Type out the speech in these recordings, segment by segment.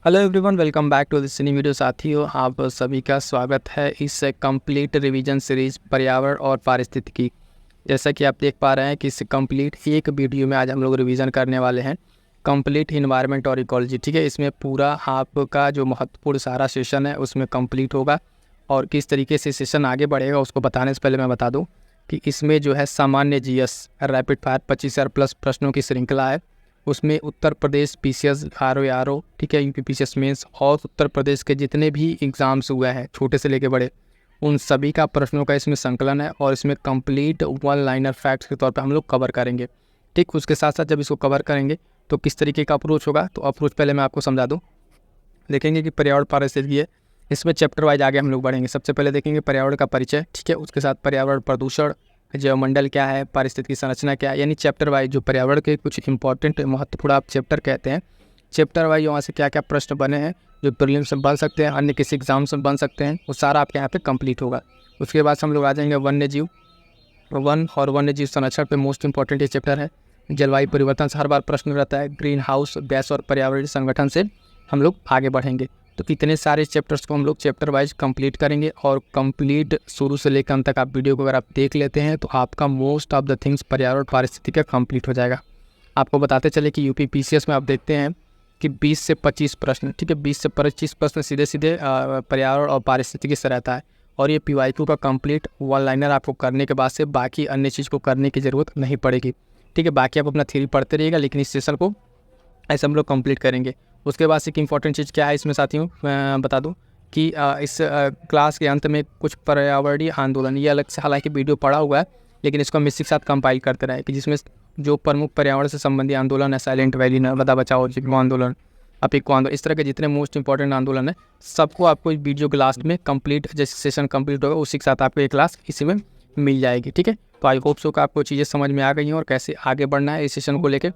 Hello everyone, welcome back to this सिनी video. साथियों, आप सभी का स्वागत है इस कंप्लीट रिवीजन सीरीज पर्यावरण और पारिस्थितिकी। जैसा कि आप देख पा रहे हैं कि इस कंप्लीट एक वीडियो में आज हम लोग रिवीजन करने वाले हैं कंप्लीट इन्वायरमेंट और इकोलॉजी। ठीक है, इसमें पूरा आपका जो महत्वपूर्ण सारा सेशन है उसमें कंप्लीट होगा और किस तरीके से सेशन आगे बढ़ेगा उसको बताने से पहले मैं बता दूँ कि इसमें जो है सामान्य जीएस रैपिड फायर 25,000+ प्रश्नों की श्रृंखला है। उसमें Uttar Pradesh PCS R O ठीक है, यूपी पीसीएस मेंस और उत्तर प्रदेश के जितने भी एग्ज़ाम्स हुए हैं छोटे से लेके बड़े, उन सभी का प्रश्नों का इसमें संकलन है और इसमें कंप्लीट वन लाइनर फैक्ट्स के तौर पे हम लोग कवर करेंगे। ठीक, उसके साथ साथ जब इसको कवर करेंगे तो किस तरीके का अप्रोच होगा, तो अप्रोच पहले मैं आपको समझा दूँ। देखेंगे कि पर्यावरण पारिस्थितिकी है, इसमें चैप्टर वाइज आगे हम लोग बढ़ेंगे। सबसे पहले देखेंगे पर्यावरण का परिचय, ठीक है, उसके साथ पर्यावरण प्रदूषण, जैवमंडल क्या है, पारिस्थितिकी संरचना क्या है, यानी चैप्टर वाइज जो पर्यावरण के कुछ इंपॉर्टेंट महत्वपूर्ण आप चैप्टर कहते हैं, चैप्टर वाइज वहाँ से क्या क्या प्रश्न बने हैं जो प्रीलिम्स में बन सकते हैं, अन्य किसी एग्जाम से बन सकते हैं, वो सारा आपके यहाँ पे कंप्लीट होगा। उसके बाद हम लोग आ जाएंगे वन्य जीव, वन और वन्य जीव संरक्षण पे मोस्ट इंपॉर्टेंट ये चैप्टर है। जलवायु परिवर्तन से हर बार प्रश्न रहता है, ग्रीन हाउस गैस और पर्यावरणीय संगठन से हम लोग आगे बढ़ेंगे। तो इतने सारे चैप्टर्स को हम लोग चैप्टर वाइज कंप्लीट करेंगे और कंप्लीट शुरू से लेकर अंत तक आप वीडियो को अगर आप देख लेते हैं तो आपका मोस्ट ऑफ द थिंग्स पर्यावरण पारिस्थितिकी का कंप्लीट हो जाएगा। आपको बताते चले कि यूपी पीसीएस में आप देखते हैं कि 20 से 25 प्रश्न, ठीक है, 20 से 25 प्रश्न सीधे सीधे पर्यावरण और पारिस्थितिकी से रहता है और ये पीवाईक्यू का कंप्लीट वन लाइनर आपको करने के बाद से बाकी अन्य चीज़ को करने की ज़रूरत नहीं पड़ेगी। ठीक है, बाकी आप अपना थ्योरी पढ़ते रहिएगा, लेकिन इस सेशन को ऐसे हम लोग कंप्लीट करेंगे। उसके बाद से एक इंपॉर्टेंट चीज़ क्या है इसमें साथियों, मैं बता दूं कि इस क्लास के अंत में कुछ पर्यावरणीय आंदोलन, ये अलग से हालांकि वीडियो पड़ा हुआ है लेकिन इसको हम इसी के साथ कंपाइल करते रहे कि जिसमें जो प्रमुख पर्यावरण से संबंधित आंदोलन है, साइलेंट वैली, नर्मदा बचाओ, चिपको आंदोलन, अपिको आंदोलन, इस तरह के जितने मोस्ट इंपॉर्टेंट आंदोलन है सबको आपको इस वीडियो के लास्ट में कंप्लीट, जैसे सेशन कंप्लीट होगा उसी के साथ आपको एक क्लास इसी में मिल जाएगी। ठीक है, तो आई होप सो कि आपको चीज़ें समझ में आ गई हैं और कैसे आगे बढ़ना है इस सेशन को लेकर।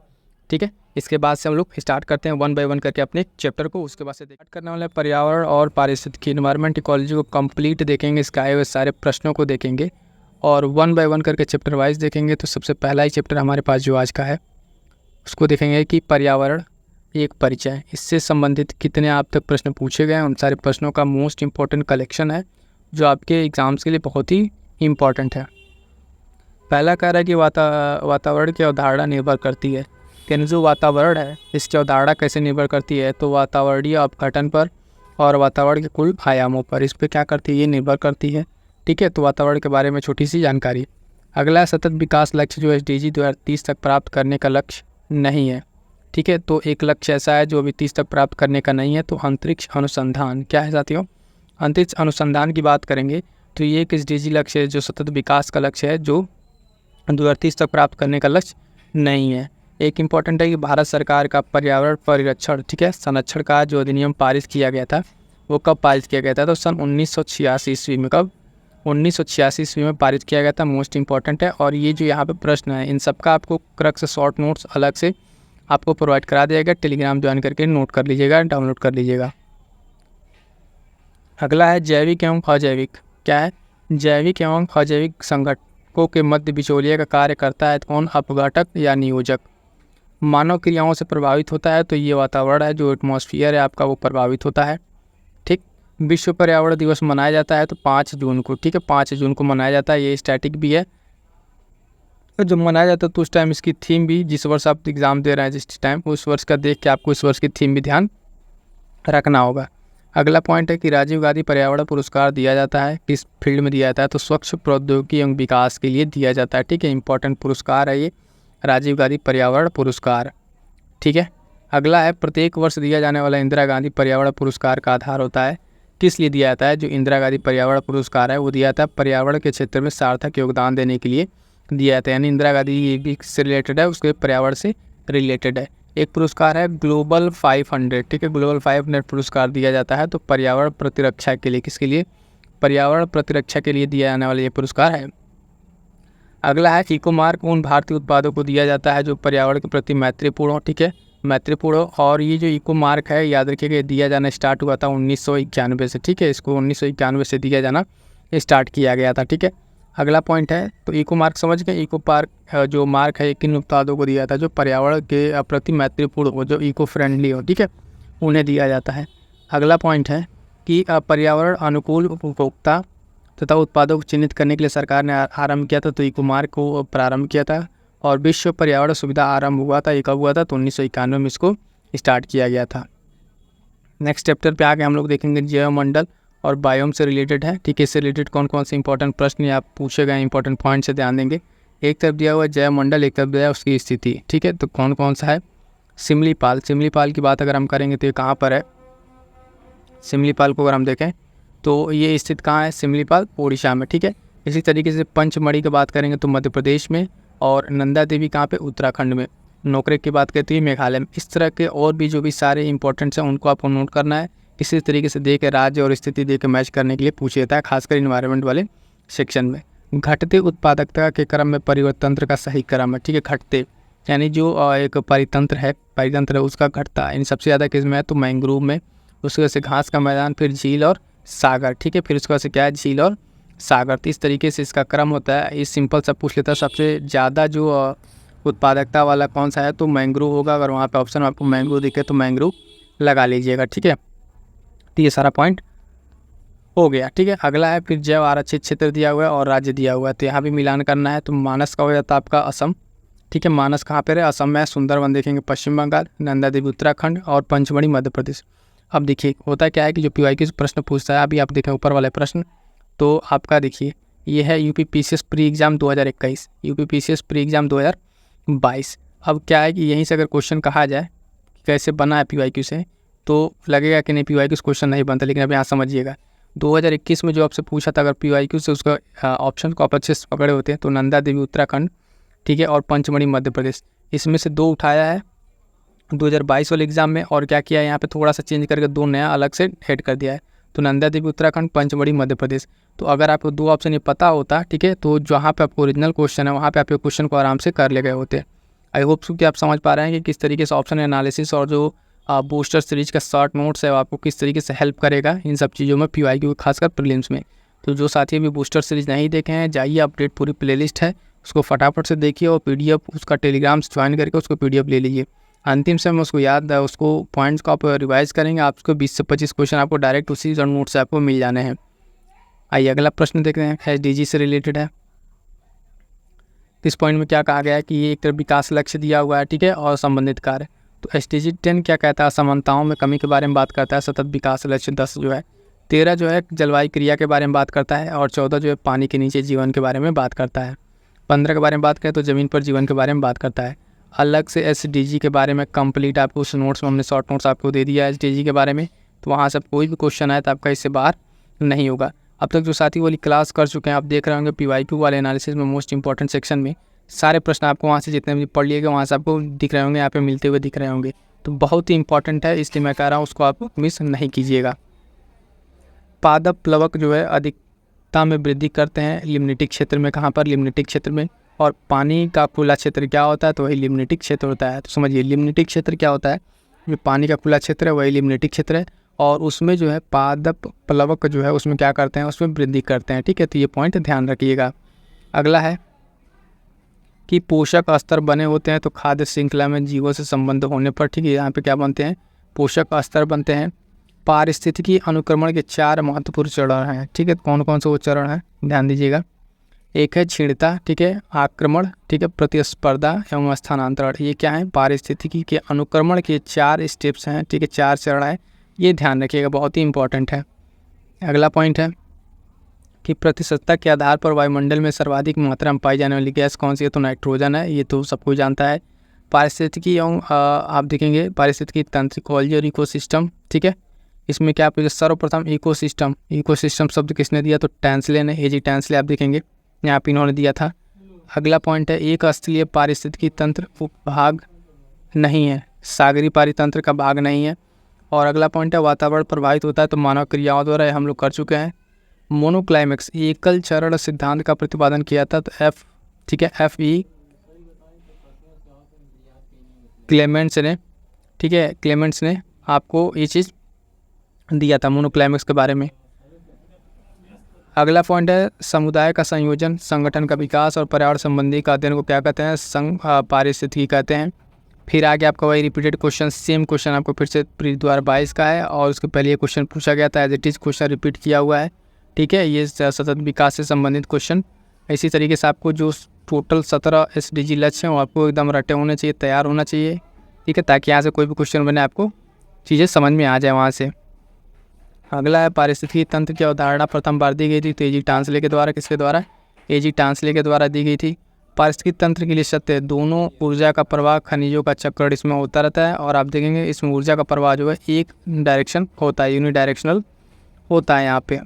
ठीक है, इसके बाद से हम लोग स्टार्ट करते हैं वन बाय वन करके अपने चैप्टर को। उसके बाद से स्टार्ट करने वाले पर्यावरण और पारिस्थितिकी इन्वायरमेंट इकोलॉजी को कंप्लीट देखेंगे, इसके आए हुए सारे प्रश्नों को देखेंगे और वन बाय वन करके चैप्टर वाइज देखेंगे। तो सबसे पहला ही चैप्टर हमारे पास जो आज का है उसको देखेंगे कि पर्यावरण एक परिचय, इससे संबंधित कितने आप तक प्रश्न पूछे गए हैं, उन सारे प्रश्नों का मोस्ट इंपॉर्टेंट कलेक्शन है जो आपके एग्जाम्स के लिए बहुत ही इम्पॉर्टेंट है। पहला कह रहा है कि वातावरण की अवधारणा निर्भर करती है, यानी जो वातावरण है इसकी अवधारणा कैसे निर्भर करती है, तो वातावरणीय अपघटन पर और वातावरण के कुल आयामों पर इस पर क्या करती है, ये निर्भर करती है। ठीक है, तो वातावरण के बारे में छोटी सी जानकारी। अगला सतत विकास लक्ष्य जो SDG 2030 तक प्राप्त करने का लक्ष्य नहीं है। ठीक है, तो एक लक्ष्य ऐसा है जो अभी 30 तक प्राप्त करने का नहीं है, तो अंतरिक्ष अनुसंधान क्या है साथियों, अंतरिक्ष अनुसंधान की बात करेंगे तो ये एक SDG लक्ष्य है जो सतत विकास का लक्ष्य है, जो 2030 तक प्राप्त करने का लक्ष्य नहीं है। एक इम्पॉर्टेंट है कि भारत सरकार का पर्यावरण परिरक्षण, ठीक है, संरक्षण का जो अधिनियम पारित किया गया था वो कब पारित किया गया था, तो सन 1986 ईस्वी में। कब, 1986 ईस्वी में पारित किया गया था, मोस्ट इंपॉर्टेंट है। और ये जो यहाँ पे प्रश्न है इन सब का आपको क्रक्स शॉर्ट नोट्स अलग से आपको प्रोवाइड करा दिया गया, टेलीग्राम ज्वाइन करके नोट कर लीजिएगा, डाउनलोड कर लीजिएगा। अगला है जैविक एवं अजैविक, क्या है, जैविक एवं अजैविक संगठकों के मध्य बिचौलिए का कार्य करता है कौन, अपघटक या नियोजक। मानव क्रियाओं से प्रभावित होता है तो ये वातावरण है, जो एटमॉस्फेयर है आपका वो प्रभावित होता है। ठीक, विश्व पर्यावरण दिवस मनाया जाता है तो 5 जून को, ठीक है, 5 जून को मनाया जाता है। ये स्टैटिक भी है, तो जब मनाया जाता है तो उस टाइम इसकी थीम भी, जिस वर्ष आप एग्ज़ाम दे रहे हैं जिस टाइम, उस वर्ष का देख के आपको इस वर्ष की थीम भी ध्यान रखना होगा। अगला पॉइंट है कि राजीव गांधी पर्यावरण पुरस्कार दिया जाता है, किस फील्ड में दिया जाता है, तो स्वच्छ प्रौद्योगिकी एवं विकास के लिए दिया जाता है। ठीक है, इंपॉर्टेंट पुरस्कार है ये राजीव गांधी पर्यावरण पुरस्कार। ठीक है, अगला है प्रत्येक वर्ष दिया जाने वाला इंदिरा गांधी पर्यावरण पुरस्कार का आधार होता है, किस लिए दिया जाता है, जो इंदिरा गांधी पर्यावरण पुरस्कार है वो दिया जाता है पर्यावरण के क्षेत्र में सार्थक योगदान देने के लिए दिया जाता है, यानी इंदिरा गांधी ये भी से रिलेटेड है, उसके पर्यावरण से रिलेटेड है। एक पुरस्कार है ग्लोबल 500, ठीक है, ग्लोबल 500 पुरस्कार दिया जाता है तो पर्यावरण प्रतिरक्षा के लिए, किसके लिए, पर्यावरण प्रतिरक्षा के लिए दिया जाने वाला ये पुरस्कार है। अगला है इको मार्क उन भारतीय उत्पादों को दिया जाता है जो पर्यावरण के प्रति मैत्रीपूर्ण हो, ठीक है, मैत्रीपूर्ण हो। और ये जो इको मार्क है याद रखिएगा दिया जाना स्टार्ट हुआ था 1991 से। ठीक है, इसको 1991 से दिया जाना स्टार्ट किया गया था। ठीक है, अगला पॉइंट है तो इको मार्क समझ गए, इको पार्क जो मार्क है किन उत्पादों को दिया था, जो पर्यावरण के प्रति मैत्रीपूर्ण हो, जो इको फ्रेंडली हो। ठीक है, उन्हें दिया जाता है। अगला पॉइंट है कि पर्यावरण अनुकूल उपभोक्ता तथा उत्पादों को चिन्हित करने के लिए सरकार ने आरंभ किया था, तो इको मार्क को प्रारंभ किया था। और विश्व पर्यावरण सुविधा आरंभ हुआ था, ये कब हुआ था, तो 1991 में इसको स्टार्ट किया गया था। नेक्स्ट चैप्टर पे आके हम लोग देखेंगे जैवमंडल और बायोम से रिलेटेड है। ठीक है, इससे रिलेटेड कौन कौन से इंपॉर्टेंट प्रश्न आप पूछे गए, इंपॉर्टेंट पॉइंट से ध्यान देंगे। एक तरफ दिया हुआ है जैवमंडल, एक तरफ दिया है उसकी स्थिति। ठीक है, तो कौन कौन सा है। सिमलीपाल, सिमलीपाल की बात अगर हम करेंगे तो ये कहाँ पर है। सिमलीपाल को अगर हम देखें तो ये स्थित कहाँ है, सिमलीपाल ओडिशा में। ठीक है, इसी तरीके से पंचमढ़ी की बात करेंगे तो मध्य प्रदेश में, और नंदा देवी कहाँ पे, उत्तराखंड में। नोकरेक की बात करते हैं मेघालय में। इस तरह के और भी जो भी सारे इंपॉर्टेंट्स हैं उनको आपको नोट करना है। इसी तरीके से दे के राज्य और स्थिति दे के मैच करने के लिए पूछा जाता है, खासकर इन्वायरमेंट वाले सेक्शन में। घटते उत्पादकता के क्रम में परिवर्तन का सही क्रम है। ठीक है, घटते यानी जो एक परितंत्र है उसका घटता है, यानी सबसे ज़्यादा किस में है, तो मैंग्रोव में। उसके वजह से घास का मैदान, फिर झील और सागर। ठीक है, फिर उसके वजह से क्या है, झील और सागर। तो इस तरीके से इसका क्रम होता है। इस सिंपल सा पूछ लेता है, सबसे ज़्यादा जो उत्पादकता वाला कौन सा है, तो मैंग्रोव होगा। अगर वहाँ पे ऑप्शन आपको मैंग्रोव दिखे तो मैंग्रोव लगा लीजिएगा। ठीक है, तो ये सारा पॉइंट हो गया। ठीक है, अगला है फिर जैव आरक्षित क्षेत्र दिया हुआ है और राज्य दिया हुआ है, तो यहाँ भी मिलान करना है। तो मानस का हो जाता है आपका असम। ठीक है, मानस कहाँ पर है, असम में। सुंदरवन देखेंगे पश्चिम बंगाल, नंदा देवी उत्तराखंड और पंचमढ़ी मध्य प्रदेश। अब देखिए होता क्या है कि जो PYQ प्रश्न पूछता है, अभी आप देखें ऊपर वाले प्रश्न, तो आपका देखिए ये है UP PCS pre exam 2021, UP PCS pre exam 2022। अब क्या है कि यहीं से अगर क्वेश्चन कहा जाए कैसे बना है PYQ से, तो लगेगा कि नहीं PYQ से क्वेश्चन नहीं बनता, लेकिन अब यहाँ समझिएगा 2021 में जो आपसे पूछा था, अगर PYQ से उसका ऑप्शन को आप अच्छे से पकड़े होते हैं तो नंदा देवी उत्तराखंड, ठीक है, और पंचमढ़ी मध्य प्रदेश, इसमें से 2 उठाया है 2022 वाले एग्ज़ाम में। और क्या किया है यहाँ पे, थोड़ा सा चेंज करके 2 नया अलग से ऐड कर दिया है, तो नंदा देवी उत्तराखंड, पंचमढ़ी मध्य प्रदेश। तो अगर आपको 2 ऑप्शन ये पता होता, ठीक है, तो जहाँ पे आपको ओरिजिनल क्वेश्चन है वहाँ पे आप ये क्वेश्चन को आराम से कर ले गए होते। आई होप सो कि आप समझ पा रहे हैं कि किस तरीके से ऑप्शन एनालिसिस और जो बूस्टर सीरीज का शॉर्ट नोट्स है वो आपको किस तरीके से हेल्प करेगा इन सब चीज़ों में, PYQ खासकर प्रीलिम्स में। तो जो साथी अभी बूस्टर सीरीज नहीं देखे हैं, जाइए, अपडेट पूरी प्लेलिस्ट है, उसको फटाफट से देखिए और PDF उसका टेलीग्राम से ज्वाइन करके उसको PDF ले लीजिए। अंतिम समय में उसको याद है, उसको पॉइंट्स को आप रिवाइज करेंगे, आपको 20 से 25 क्वेश्चन आपको डायरेक्ट उसी नोट से आपको मिल जाने हैं। आइए अगला प्रश्न देखते हैं, SDG से रिलेटेड है। इस पॉइंट में क्या कहा गया है कि ये एक तरफ विकास लक्ष्य दिया हुआ है, ठीक है, और संबंधित कार्य। तो SDG 10 क्या कहता है, असमानताओं में कमी के बारे में बात करता है। सतत विकास लक्ष्य 10 जो है, 13 जो है जलवायु क्रिया के बारे में बात करता है, और 14 जो है पानी के नीचे जीवन के बारे में बात करता है। 15 के बारे में बात करें तो ज़मीन पर जीवन के बारे में बात करता है। अलग से SDG के बारे में कंप्लीट आपको उस नोट्स में हमने शॉर्ट नोट्स आपको दे दिया है SDG के बारे में, तो वहाँ से कोई भी क्वेश्चन आए तो आपका इससे बाहर नहीं होगा। अब तक जो साथी वाली क्लास कर चुके हैं, आप देख रहे होंगे PYQ वाले एनालिसिस में मोस्ट इंपॉर्टेंट सेक्शन में सारे प्रश्न आपको वहाँ से जितने भी पढ़ लिएगा वहाँ से आपको दिख रहे होंगे, यहाँ पे मिलते हुए दिख रहे होंगे। तो बहुत ही इंपॉर्टेंट है, इसलिए मैं कह रहा हूँ उसको आप मिस नहीं कीजिएगा। पादप प्लवक जो है अधिकता में वृद्धि करते हैं लिम्नेटिक क्षेत्र में। कहाँ पर, लिम्नेटिक क्षेत्र में। और पानी का खुला क्षेत्र क्या होता है, तो वही लिम्नेटिक क्षेत्र होता है। तो समझिए लिम्नेटिक क्षेत्र क्या होता है, जो पानी का खुला क्षेत्र है वही लिम्नेटिक क्षेत्र है, और उसमें जो है पादप प्लवक जो है उसमें क्या करते हैं, उसमें वृद्धि करते हैं। ठीक है, तो ये पॉइंट ध्यान रखिएगा। अगला है कि पोषक स्तर बने होते हैं तो खाद्य श्रृंखला में जीवों से संबंध होने पर, ठीक है, यहाँ पे क्या बनते हैं, पोषक स्तर बनते हैं। पारिस्थितिकी अनुक्रमण के 4 महत्वपूर्ण चरण हैं। ठीक है, कौन कौन से वो चरण हैं, ध्यान दीजिएगा। एक है क्षीणता, ठीक है, आक्रमण, ठीक है, प्रतिस्पर्धा एवं स्थानांतरण। ये क्या है, पारिस्थितिकी के अनुक्रमण के 4 स्टेप्स हैं। ठीक है, 4 चरण है, ये ध्यान रखिएगा, बहुत ही इंपॉर्टेंट है। अगला पॉइंट है कि प्रतिशतता के आधार पर वायुमंडल में सर्वाधिक मात्रा में पाई जाने वाली गैस कौन सी है, तो नाइट्रोजन है, ये तो सब कोई जानता है। पारिस्थितिकी एवं आप देखेंगे पारिस्थितिकी तंत्र, इकोलॉजी और इकोसिस्टम। ठीक है, इसमें क्या आप सर्वप्रथम इकोसिस्टम शब्द किसने दिया, तो टैंसले ने, एजी टैंसले आप देखेंगे यहाँ पे इन्होंने दिया था। अगला पॉइंट है एक स्थलीय पारिस्थितिकी तंत्र उपभाग नहीं है, सागरीय पारितंत्र का भाग नहीं है। और अगला पॉइंट है वातावरण प्रभावित होता है तो मानव क्रियाओं द्वारा, हम लोग कर चुके हैं। मोनोक्लाइमेक्स, एकल चरण सिद्धांत का प्रतिपादन किया था, तो F, ठीक है, FE क्लेमेंट्स ने, ठीक है, क्लेमेंट्स ने आपको ये चीज़ दिया था मोनोक्लाइमेक्स के बारे में। अगला पॉइंट है समुदाय का संयोजन, संगठन का विकास और पर्यावरण संबंधी का अध्ययन को क्या कहते हैं, संघ पारिस्थितिकी कहते हैं। फिर आगे आपका वही रिपीटेड क्वेश्चन, सेम क्वेश्चन आपको फिर से प्री 2022 का है और उसके पहले ये क्वेश्चन पूछा गया था, as it is question repeat किया हुआ है। ठीक है, ये सतत विकास से संबंधित क्वेश्चन। इसी तरीके से आपको जो टोटल 17 SDG लक्ष्य हैं वो आपको एकदम रटे होने चाहिए, तैयार होना चाहिए। ठीक है, ताकि यहाँ से कोई भी क्वेश्चन बने आपको चीज़ें समझ में आ जाए वहाँ से। अगला है पारिस्थितिकी तंत्र की अवधारणा प्रथम बार दी गई थी तो एजी टांसले के द्वारा, किसके द्वारा? एजी टांसले के द्वारा दी गई थी। पारिस्थितिकी तंत्र के लिए सत्य दोनों ऊर्जा का प्रवाह, खनिजों का चक्कर इसमें होता रहता है और आप देखेंगे इसमें ऊर्जा का प्रवाह जो है एक डायरेक्शन होता है, यूनिडायरेक्शनल होता है यहाँ पे।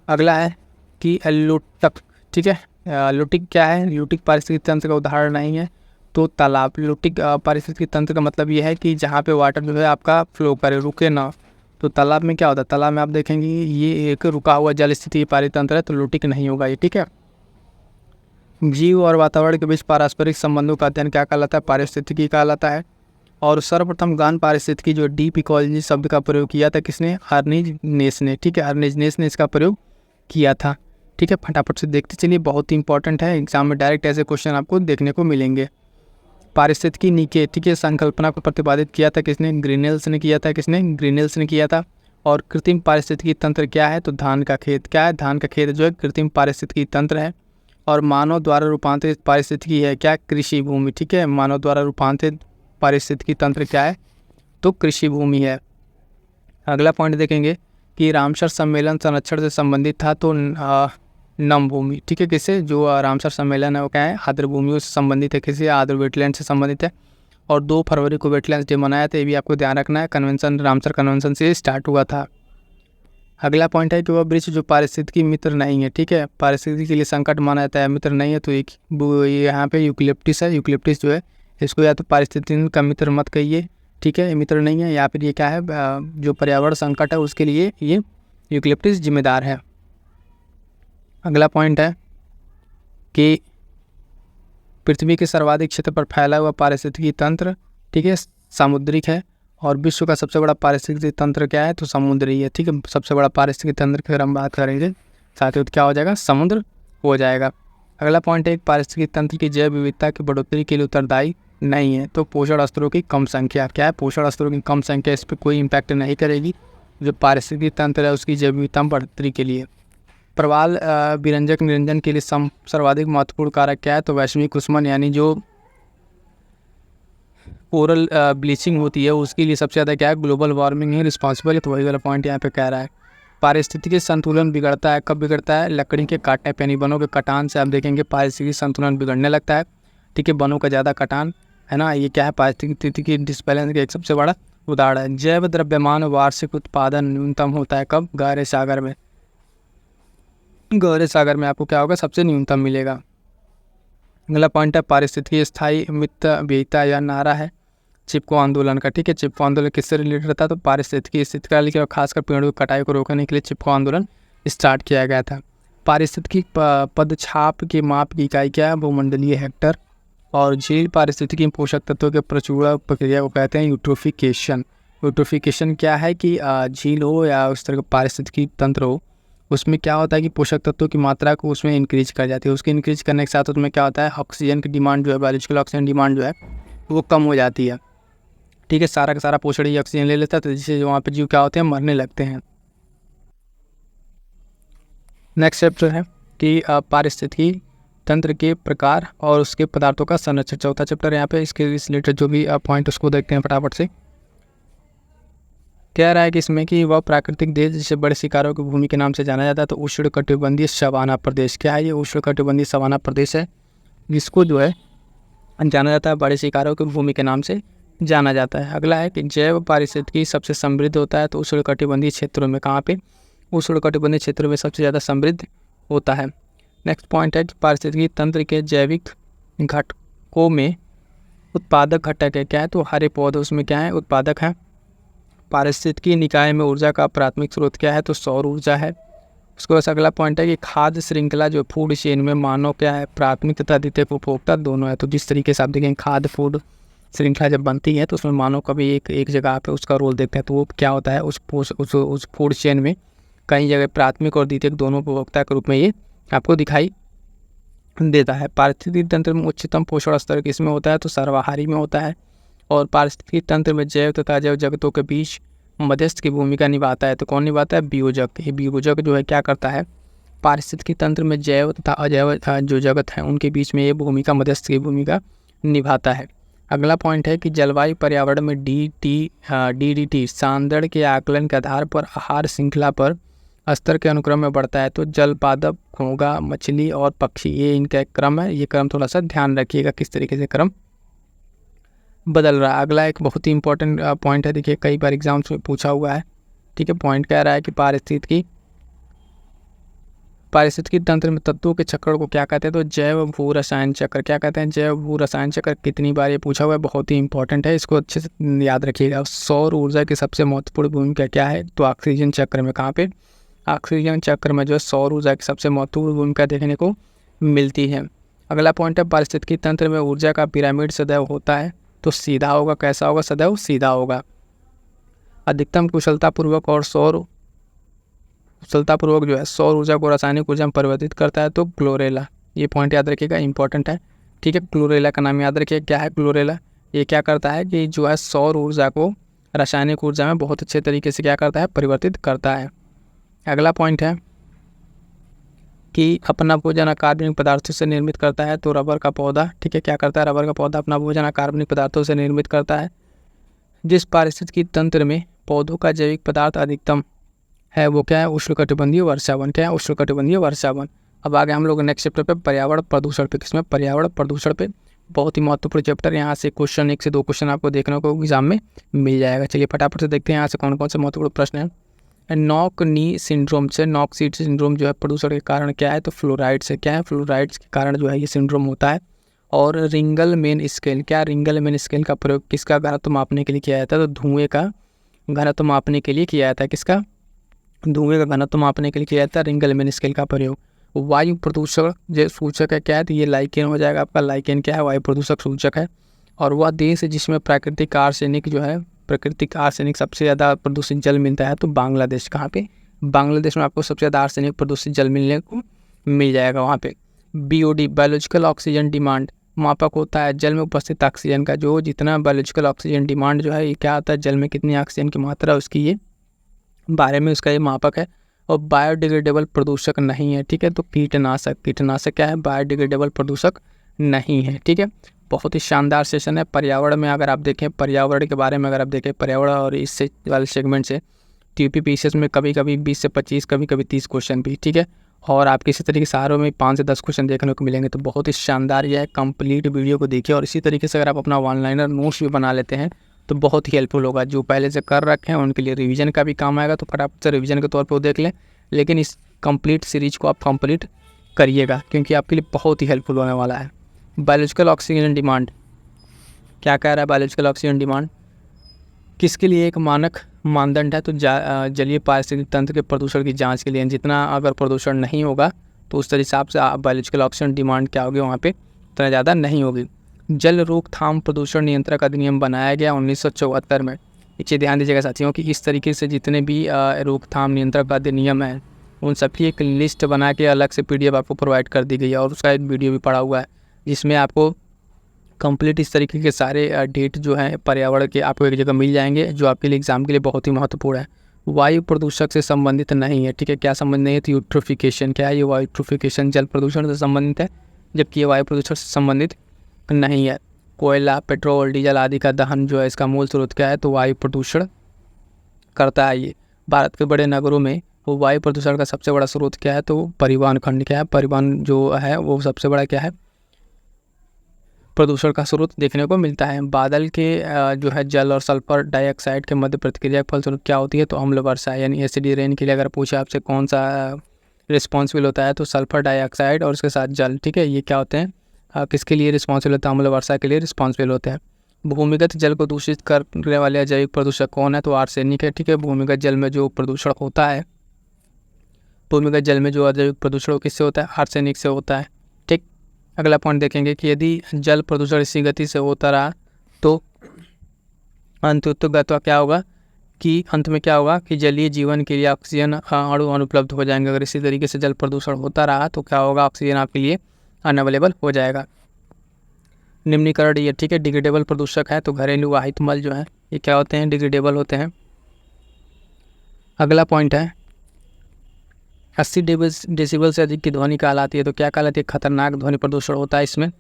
अगला है कि लुटक। ठीक है, लुटिक क्या है? लुटिक पारिस्थितिकी तंत्र का उदाहरण नहीं है तो तालाब। लुटिक पारिस्थितिकी तंत्र का मतलब ये है कि जहाँ पे वाटर जो है आपका फ्लो करे, रुके ना। तो तालाब में क्या होता है? तालाब में आप देखेंगे ये एक रुका हुआ जल स्थिति पारितंत्र है तो लुटिक नहीं होगा ये। ठीक है, जीव और वातावरण के बीच पारस्परिक संबंधों का अध्ययन क्या कहलाता है? पारिस्थितिकी कहलाता है। और सर्वप्रथम गहन पारिस्थितिकी जो डीप इकोलॉजी शब्द का प्रयोग किया था किसने? अर्नीज नेस ने। ठीक है, अर्नीज नेस ने इसका प्रयोग किया था। ठीक है, फटाफट से देखते चलिए, बहुत ही इंपॉर्टेंट है, एग्जाम में डायरेक्ट ऐसे क्वेश्चन आपको देखने को मिलेंगे। पारिस्थितिकी नीचे, ठीक है, संकल्पना को प्रतिपादित किया था किसने? ग्रीनेल्स ने किया था। किसने? ग्रीनेल्स ने किया था। और कृत्रिम पारिस्थितिकी तंत्र क्या है? तो धान का खेत। क्या है? धान का खेत जो है कृत्रिम पारिस्थितिकी तंत्र है। और मानव द्वारा रूपांतरित पारिस्थितिकी है क्या? कृषि भूमि। ठीक है, मानव द्वारा रूपांतरित पारिस्थितिकी तंत्र क्या है? तो कृषि भूमि है। अगला पॉइंट देखेंगे कि रामसर सम्मेलन संरक्षण से संबंधित था तो नम भूमि। ठीक है, किससे? जो रामसर सम्मेलन है वो क्या है? आर्द्र भूमियों से संबंधित है। किसी आर्द्र वेटलैंड से संबंधित है। और 2 फरवरी को वेटलैंड्स डे मनाया था, ये भी आपको ध्यान रखना है। कन्वेंशन रामसर कन्वेंशन से स्टार्ट हुआ था। अगला पॉइंट है कि वह वृक्ष जो पारिस्थितिकी मित्र नहीं है। ठीक है, पारिस्थितिकी के लिए संकट माना जाता है, मित्र नहीं है तो एक यहाँ पे यूकलिप्टिस है। यूकलिप्टिस जो है इसको या तो पारिस्थितिकी का मित्र मत कहिए। ठीक है, ये मित्र नहीं है, या फिर ये क्या है? जो पर्यावरण संकट है उसके लिए ये यूकलिप्टिस जिम्मेदार है। अगला पॉइंट है कि पृथ्वी के सर्वाधिक क्षेत्र पर फैला हुआ पारिस्थितिकी तंत्र, ठीक है, सामुद्रिक है। और विश्व का सबसे बड़ा पारिस्थितिकी तंत्र क्या है? तो समुद्री है। ठीक है, सबसे बड़ा पारिस्थितिकी तंत्र की अगर हम बात करेंगे साथ ही क्या हो जाएगा? समुद्र हो जाएगा। अगला पॉइंट है पारिस्थितिकी तंत्र की जैव विविधता की बढ़ोतरी के लिए उत्तरदायी नहीं है तो पोषण स्तरों की कम संख्या। क्या है? पोषण स्तरों की कम संख्या इस पर कोई इम्पैक्ट नहीं करेगी। जो पारिस्थितिकी तंत्र है उसकी जैव विविधता बढ़ोतरी के लिए। प्रवाल विरंजक निरंजन के लिए सर्वाधिक महत्वपूर्ण कारक क्या है? तो वैश्विक ऊष्मन, यानी जो कोरल ब्लीचिंग होती है उसके लिए सबसे ज़्यादा क्या है? ग्लोबल वार्मिंग है रिस्पॉन्सिबल है। तो वही वाला पॉइंट यहाँ पे कह रहा है। पारिस्थितिकी संतुलन बिगड़ता है, कब बिगड़ता है? लकड़ी के काटने पे, यानी वनों के कटान से आप देखेंगे पारिस्थितिकी संतुलन बिगड़ने लगता है। ठीक है, वनों का ज़्यादा कटान है ना, ये क्या है? पारिस्थितिकी डिसबैलेंस का एक सबसे बड़ा उदाहरण है। जैव द्रव्यमान वार्षिक उत्पादन न्यूनतम होता है कब? गहरे सागर में। गहरे सागर में आपको क्या होगा? सबसे न्यूनतम मिलेगा। अगला पॉइंट है पारिस्थितिकी स्थायी मित्र विहिता या नारा है चिपको आंदोलन का। ठीक है, चिपको आंदोलन किससे रिलेटेड रहता है? तो पारिस्थितिकी स्थिति का लेकर खासकर पेड़ों की कटाई को रोकने के लिए चिपको आंदोलन स्टार्ट किया गया था। पारिस्थितिकी पदछाप के माप की इकाई क्या है? भूमंडलीय हेक्टर। और झील पारिस्थितिकी पोषक तत्वों के प्रचुरण प्रक्रिया को कहते हैं यूट्रोफिकेशन। यूट्रोफिकेशन क्या है कि झील हो या उस तरह का पारिस्थितिकी तंत्र हो, उसमें क्या होता है कि पोषक तत्वों की मात्रा को उसमें इंक्रीज कर जाती है। उसके इंक्रीज करने के साथ उसमें क्या होता है? ऑक्सीजन की डिमांड जो है, बायोलॉजिकल ऑक्सीजन डिमांड जो है वो कम हो जाती है। ठीक है, सारा का सारा पोषण ही ऑक्सीजन ले लेता है तो जिससे वहाँ पे जीव क्या होते हैं? मरने लगते हैं। नेक्स्ट चैप्टर है कि पारिस्थितिकी तंत्र के प्रकार और उसके पदार्थों का संरक्षण। चौथा चैप्टर यहाँ पे इसके रिलेटेड जो भी पॉइंट उसको देखते हैं फटाफट से। कह रहा है कि इसमें कि वह प्राकृतिक देश जिसे बड़े शिकारों की भूमि के नाम से जाना जाता है तो उष्णकटिबंधीय सवाना प्रदेश। क्या है ये? उष्णकटिबंधीय सवाना प्रदेश है जिसको जो है जाना जाता है, बड़े शिकारों की भूमि के नाम से जाना जाता है। अगला है कि जैव पारिस्थितिकी सबसे समृद्ध होता है तो उष्णकटिबंधीय क्षेत्रों में। कहाँ पे? उष्णकटिबंधीय क्षेत्रों में सबसे ज़्यादा समृद्ध होता है। नेक्स्ट पॉइंट है कि पारिस्थितिकी तंत्र के जैविक घटकों में उत्पादक घटक है। क्या है? तो हरे पौधे उसमें क्या है? उत्पादक हैं। पारिस्थितिकी निकाय में ऊर्जा का प्राथमिक स्रोत क्या है? तो सौर ऊर्जा है। उसके बाद अगला पॉइंट है कि खाद्य श्रृंखला जो फूड चेन में मानव क्या है? प्राथमिक तथा द्वितीयक उपभोक्ता दोनों है। तो जिस तरीके से आप देखेंगे खाद्य फूड श्रृंखला जब बनती है तो उसमें मानव का भी एक जगह पे उसका रोल देखते हैं। तो वो क्या होता है? उस फूड चेन में कई जगह प्राथमिक और द्वितीयक दोनों उपभोक्ता के रूप में ये आपको दिखाई देता है। पारिस्थितिकी तंत्र में उच्चतम पोषण स्तर किसमें होता है? तो सर्वाहारी में होता है। और पारिस्थितिकी तंत्र में जैव तथा अजैव जगतों के बीच मध्यस्थ की भूमिका निभाता है। तो कौन निभाता है? बीयोजक। ये बीयोजक जो है क्या करता है? पारिस्थितिकी तंत्र में जैव तथा अजैव जो जगत हैं उनके बीच में ये भूमिका, मध्यस्थ की भूमिका निभाता है। अगला पॉइंट है कि जलवायु पर्यावरण में DDT सांद्रण के आकलन के आधार पर आहार श्रृंखला पर स्तर के अनुक्रम में बढ़ता है। तो जल पादप, घोंघा, मछली और पक्षी, ये इनका क्रम है। ये क्रम थोड़ा सा ध्यान रखिएगा किस तरीके से क्रम बदल रहा है। अगला एक बहुत ही इंपॉर्टेंट पॉइंट है, देखिए कई बार एग्जाम्स में पूछा हुआ है। ठीक है, पॉइंट कह रहा है कि पारिस्थितिकी तंत्र में तत्वों के चक्र को क्या कहते हैं? तो जैव भू रसायन चक्र। क्या कहते हैं? जैव भू रसायन चक्र। कितनी बार ये पूछा हुआ है, बहुत ही इंपॉर्टेंट है, इसको अच्छे से याद रखिएगा। सौर ऊर्जा की सबसे महत्वपूर्ण भूमिका क्या है? तो ऑक्सीजन चक्र में। कहाँ पे? ऑक्सीजन चक्र में जो है सौर ऊर्जा की सबसे महत्वपूर्ण भूमिका देखने को मिलती है। अगला पॉइंट है पारिस्थितिकी तंत्र में ऊर्जा का पिरामिड सदैव होता है। तो सीधा होगा। कैसा होगा? सदैव सीधा होगा। अधिकतम कुशलतापूर्वक जो है सौर ऊर्जा को रासायनिक ऊर्जा में परिवर्तित करता है। तो क्लोरेला। ये पॉइंट याद रखिएगा, इंपॉर्टेंट है। ठीक है, क्लोरेला का नाम याद रखिए। क्या है क्लोरेला? ये क्या करता है कि जो है सौर ऊर्जा को रासायनिक ऊर्जा में बहुत अच्छे तरीके से क्या करता है? परिवर्तित करता है। अगला पॉइंट है कि अपना भोजन अकार्बनिक पदार्थों से निर्मित करता है। तो रबर का पौधा। ठीक है, क्या करता है? रबर का पौधा अपना भोजन अकार्बनिक पदार्थों से निर्मित करता है। जिस पारिस्थितिकी तंत्र में पौधों का जैविक पदार्थ अधिकतम है वो क्या है? उष्णकटिबंधीय वर्षावन। क्या है? उष्णकटिबंधीय वर्षावन। अब आगे हम लोग नेक्स्ट चैप्टर पे पर्यावरण प्रदूषण पे, किसमें? पर्यावरण प्रदूषण पे। बहुत ही महत्वपूर्ण चैप्टर। यहाँ से क्वेश्चन 1 से 2 क्वेश्चन आपको देखने को एग्जाम में मिल जाएगा। चलिए फटाफट से देखते हैं यहाँ से कौन कौन से महत्वपूर्ण प्रश्न हैं। नॉक नी सिंड्रोम से, नॉक सीड सिंड्रोम जो है प्रदूषण के कारण क्या है? तो फ्लोराइड से। क्या है? फ्लोराइड्स के कारण जो है ये सिंड्रोम होता है। और रिंगलमेन स्केल। क्या? रिंगलमेन स्केल का प्रयोग किसका घनत्व मापने के लिए किया जाता है? तो धुएं का घनत्व मापने के लिए किया जाता है। किसका? धुएं का घनत्व मापने के लिए किया जाता है रिंगलमेन स्केल का प्रयोग। वायु प्रदूषण जो सूचक है क्या है? तो ये लाइकेन हो जाएगा आपका। लाइकेन क्या है? वायु प्रदूषक सूचक है। और वह देश है जिसमें प्राकृतिक आर्सेनिक सबसे ज़्यादा प्रदूषित जल मिलता है। तो बांग्लादेश। कहाँ पे? बांग्लादेश में आपको सबसे ज़्यादा आर्सेनिक प्रदूषित जल मिलने को मिल जाएगा वहाँ पे। BOD बायोलॉजिकल ऑक्सीजन डिमांड मापक होता है जल में उपस्थित ऑक्सीजन का। जो जितना बायोलॉजिकल ऑक्सीजन डिमांड जो है ये क्या आता है? जल में कितनी ऑक्सीजन की मात्रा उसकी ये बारे में उसका ये मापक है। और बायोडिग्रेडेबल प्रदूषक नहीं है। ठीक है, तो कीटनाशक क्या है? बायोडिग्रेडेबल प्रदूषक नहीं है। ठीक है, बहुत ही शानदार सेशन है। पर्यावरण में अगर आप देखें, पर्यावरण के बारे में अगर आप देखें, पर्यावरण और इससे वाले सेगमेंट से TPPCS में कभी कभी 20 से 25, कभी कभी 30 क्वेश्चन भी। ठीक है, और आपके इसी तरीके से आरों में 5 से 10 क्वेश्चन देखने को मिलेंगे। तो बहुत ही शानदार यह है। कंप्लीट वीडियो को देखिए और इसी तरीके से अगर आप अपना वन लाइनर नोट्स भी बना लेते हैं तो बहुत ही हेल्पफुल होगा। जो पहले से कर रखे हैं उनके लिए रिवीजन का भी काम आएगा। तो फटाफट से रिवीजन के तौर पे वो देख लें, लेकिन इस कंप्लीट सीरीज को आप कंप्लीट करिएगा क्योंकि आपके लिए बहुत ही हेल्पफुल होने वाला है। बायोलॉजिकल ऑक्सीजन डिमांड क्या कह रहा है? बायोलॉजिकल ऑक्सीजन डिमांड किसके लिए एक मानक मानदंड है? तो जलीय पारिस्थितिक तंत्र के प्रदूषण की जाँच के लिए। जितना अगर प्रदूषण नहीं होगा तो उस हिसाब से बायोलॉजिकल ऑक्सीजन डिमांड क्या होगी? वहाँ पर इतना ज़्यादा नहीं होगी। जल रोकथाम प्रदूषण नियंत्रक अधिनियम बनाया गया 1974 में। इसे ध्यान दीजिएगा साथियों कि इस तरीके से जितने भी रोकथाम नियंत्रक अधिनियम है उन सबकी एक लिस्ट बना के अलग से PDF आपको प्रोवाइड कर दी गई है। और उसका एक वीडियो भी पड़ा हुआ है जिसमें आपको कंप्लीट इस तरीके के सारे डेट जो हैं पर्यावरण के आपको एक जगह मिल जाएंगे, जो आपके लिए एग्जाम के लिए बहुत ही महत्वपूर्ण है। वायु प्रदूषक से संबंधित नहीं है। ठीक है, क्या संबंध नहीं है? तो यूट्रोफिकेशन। क्या है ये? यूट्रोफिकेशन जल प्रदूषण से संबंधित है, जबकि ये वायु प्रदूषण से संबंधित नहीं है। कोयला, पेट्रोल, डीजल आदि का दहन जो है इसका मूल स्रोत क्या है? तो वायु प्रदूषण करता है ये। भारत के बड़े नगरों में वो वायु प्रदूषण का सबसे बड़ा स्रोत क्या है? तो परिवहन खंड। क्या है? परिवहन जो है वो सबसे बड़ा क्या है? प्रदूषण का स्रोत देखने को मिलता है। बादल के जो है जल और सल्फर डाइऑक्साइड के मध्य प्रतिक्रिया के फलस्वरूप क्या होती है? तो अम्ल वर्षा यानी एसिडी रेन के लिए अगर पूछे आपसे कौन सा रिस्पॉन्सिबल होता है तो सल्फर डाइऑक्साइड और उसके साथ जल। ठीक है, ये क्या होते हैं? किसके लिए रिस्पॉन्सिबल होता है? अम्ल वर्षा के लिए रिस्पॉन्सिबल होते हैं। भूमिगत जल को दूषित करने वाले जैविक प्रदूषक कौन है? तो आर्सेनिक है। ठीक है, भूमिगत जल में जो प्रदूषण होता है, भूमिगत जल में जो अजैविक प्रदूषण किससे होता है? आर्सेनिक से होता है। ठीक, अगला पॉइंट देखेंगे कि यदि जल प्रदूषण इसी गति से होता रहा तो अंततः क्या होगा कि अंत में क्या होगा कि जलीय जीवन के लिए ऑक्सीजन अणु अनुपलब्ध हो जाएंगे। अगर इसी तरीके से जल प्रदूषण होता रहा तो क्या होगा? ऑक्सीजन आपके लिए अनअवेलेबल हो जाएगा। निम्नीकरण ये ठीक है, डिग्रेडेबल प्रदूषक है तो घरेलू वाहित मल जो है ये क्या होते हैं, डिग्रेडेबल होते हैं। अगला पॉइंट है 80 डेसिबल से अधिक की ध्वनि कहलाती है, तो क्या कहलाती है, खतरनाक ध्वनि प्रदूषण होता है इसमें।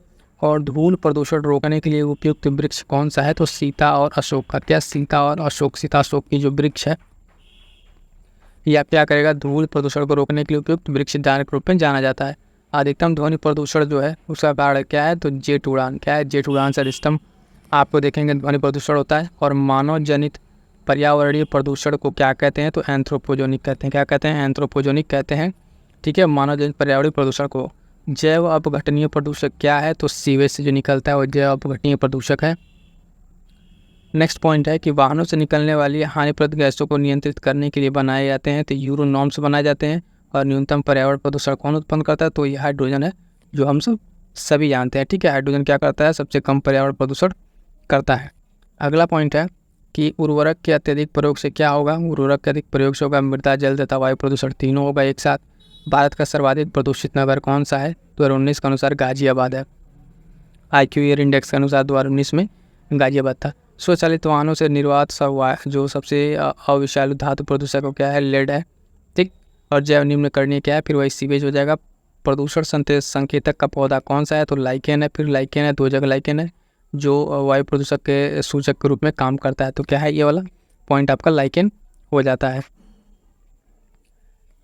और धूल प्रदूषण रोकने के लिए उपयुक्त वृक्ष कौन सा है, तो सीता और अशोक का। क्या सीता और अशोक, सीता अशोक की जो वृक्ष है यह क्या करेगा, धूल प्रदूषण को रोकने के लिए उपयुक्त वृक्ष के रूप में जाना जाता है। अधिकतम ध्वनि प्रदूषण जो है उसका कारण क्या है, तो जेट उड़ान। क्या है, जेट उड़ान से अधिकतम आपको देखेंगे ध्वनि प्रदूषण होता है। और मानव जनित पर्यावरणीय प्रदूषण को क्या कहते हैं, तो एंथ्रोपोजेनिक कहते हैं। क्या कहते हैं, एंथ्रोपोजेनिक कहते हैं। ठीक है, मानव जनित पर्यावरणीय प्रदूषण को। जैव अपघटनीय प्रदूषक क्या है, तो सीवेज से जो निकलता है वो जैव अपघटनीय प्रदूषक है। नेक्स्ट पॉइंट है कि वाहनों से निकलने वाली हानिप्रद गैसों को नियंत्रित करने के लिए बनाए जाते हैं, तो यूरो नॉर्म्स बनाए जाते हैं। और न्यूनतम पर्यावरण प्रदूषण कौन उत्पन्न करता है, तो ये हाइड्रोजन है, जो हम सभी जानते हैं। ठीक है, हाइड्रोजन क्या करता है, सबसे कम पर्यावरण प्रदूषण करता है। अगला पॉइंट है कि उर्वरक के अत्यधिक प्रयोग से क्या होगा, उर्वरक के अधिक प्रयोग से होगा मृदा, जल तथा वायु प्रदूषण, तीनों होगा एक साथ। भारत का सर्वाधिक प्रदूषित नगर कौन सा है, 2019 के अनुसार गाजियाबाद है। IQ एयर इंडेक्स के अनुसार 2019 में गाजियाबाद था। स्वचालित वाहनों से निर्वात जो सबसे अविषालु धातु प्रदूषक क्या है, लेड है। ठीक, और जैव निम्नकरणीय क्या है, फिर वही सीवेज हो जाएगा। प्रदूषण संकेतक का पौधा कौन सा है, तो लाइकेन है। फिर लाइकेन है, 2 जगह लाइकेन है, जो वायु प्रदूषक के सूचक के रूप में काम करता है। तो क्या है, ये वाला पॉइंट आपका लाइकेन हो जाता है।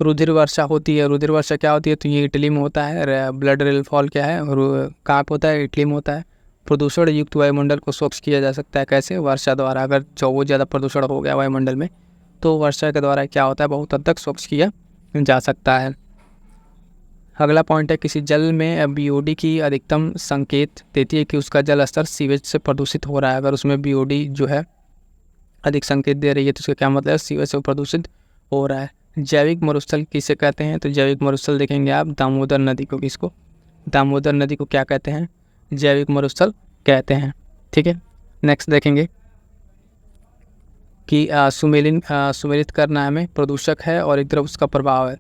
रुधिर वर्षा होती है, रुधिर वर्षा क्या होती है, तो ये इटली में होता है। ब्लड रेनफॉल क्या है, और कहाँ पे होता है, इटली में होता है। प्रदूषण युक्त वायुमंडल को स्वच्छ किया जा सकता है कैसे, वर्षा द्वारा। अगर बहुत ज़्यादा प्रदूषण हो गया वायुमंडल में तो वर्षा के द्वारा क्या होता है, बहुत हद तक स्वच्छ किया जा सकता है। अगला पॉइंट है किसी जल में BOD की अधिकतम संकेत देती है कि उसका जल स्तर सीवेज से प्रदूषित हो रहा है। अगर उसमें BOD जो है अधिक संकेत दे रही है तो उसका क्या मतलब है, सीवेज से प्रदूषित हो रहा है। जैविक मरुस्थल किसे कहते हैं, तो जैविक मरुस्थल देखेंगे आप दामोदर नदी को। किसको, दामोदर नदी को क्या कहते हैं, जैविक मरुस्थल कहते हैं। ठीक है, नेक्स्ट देखेंगे कि सुमेलित करना हमें प्रदूषक है और एक तरफ उसका प्रभाव है।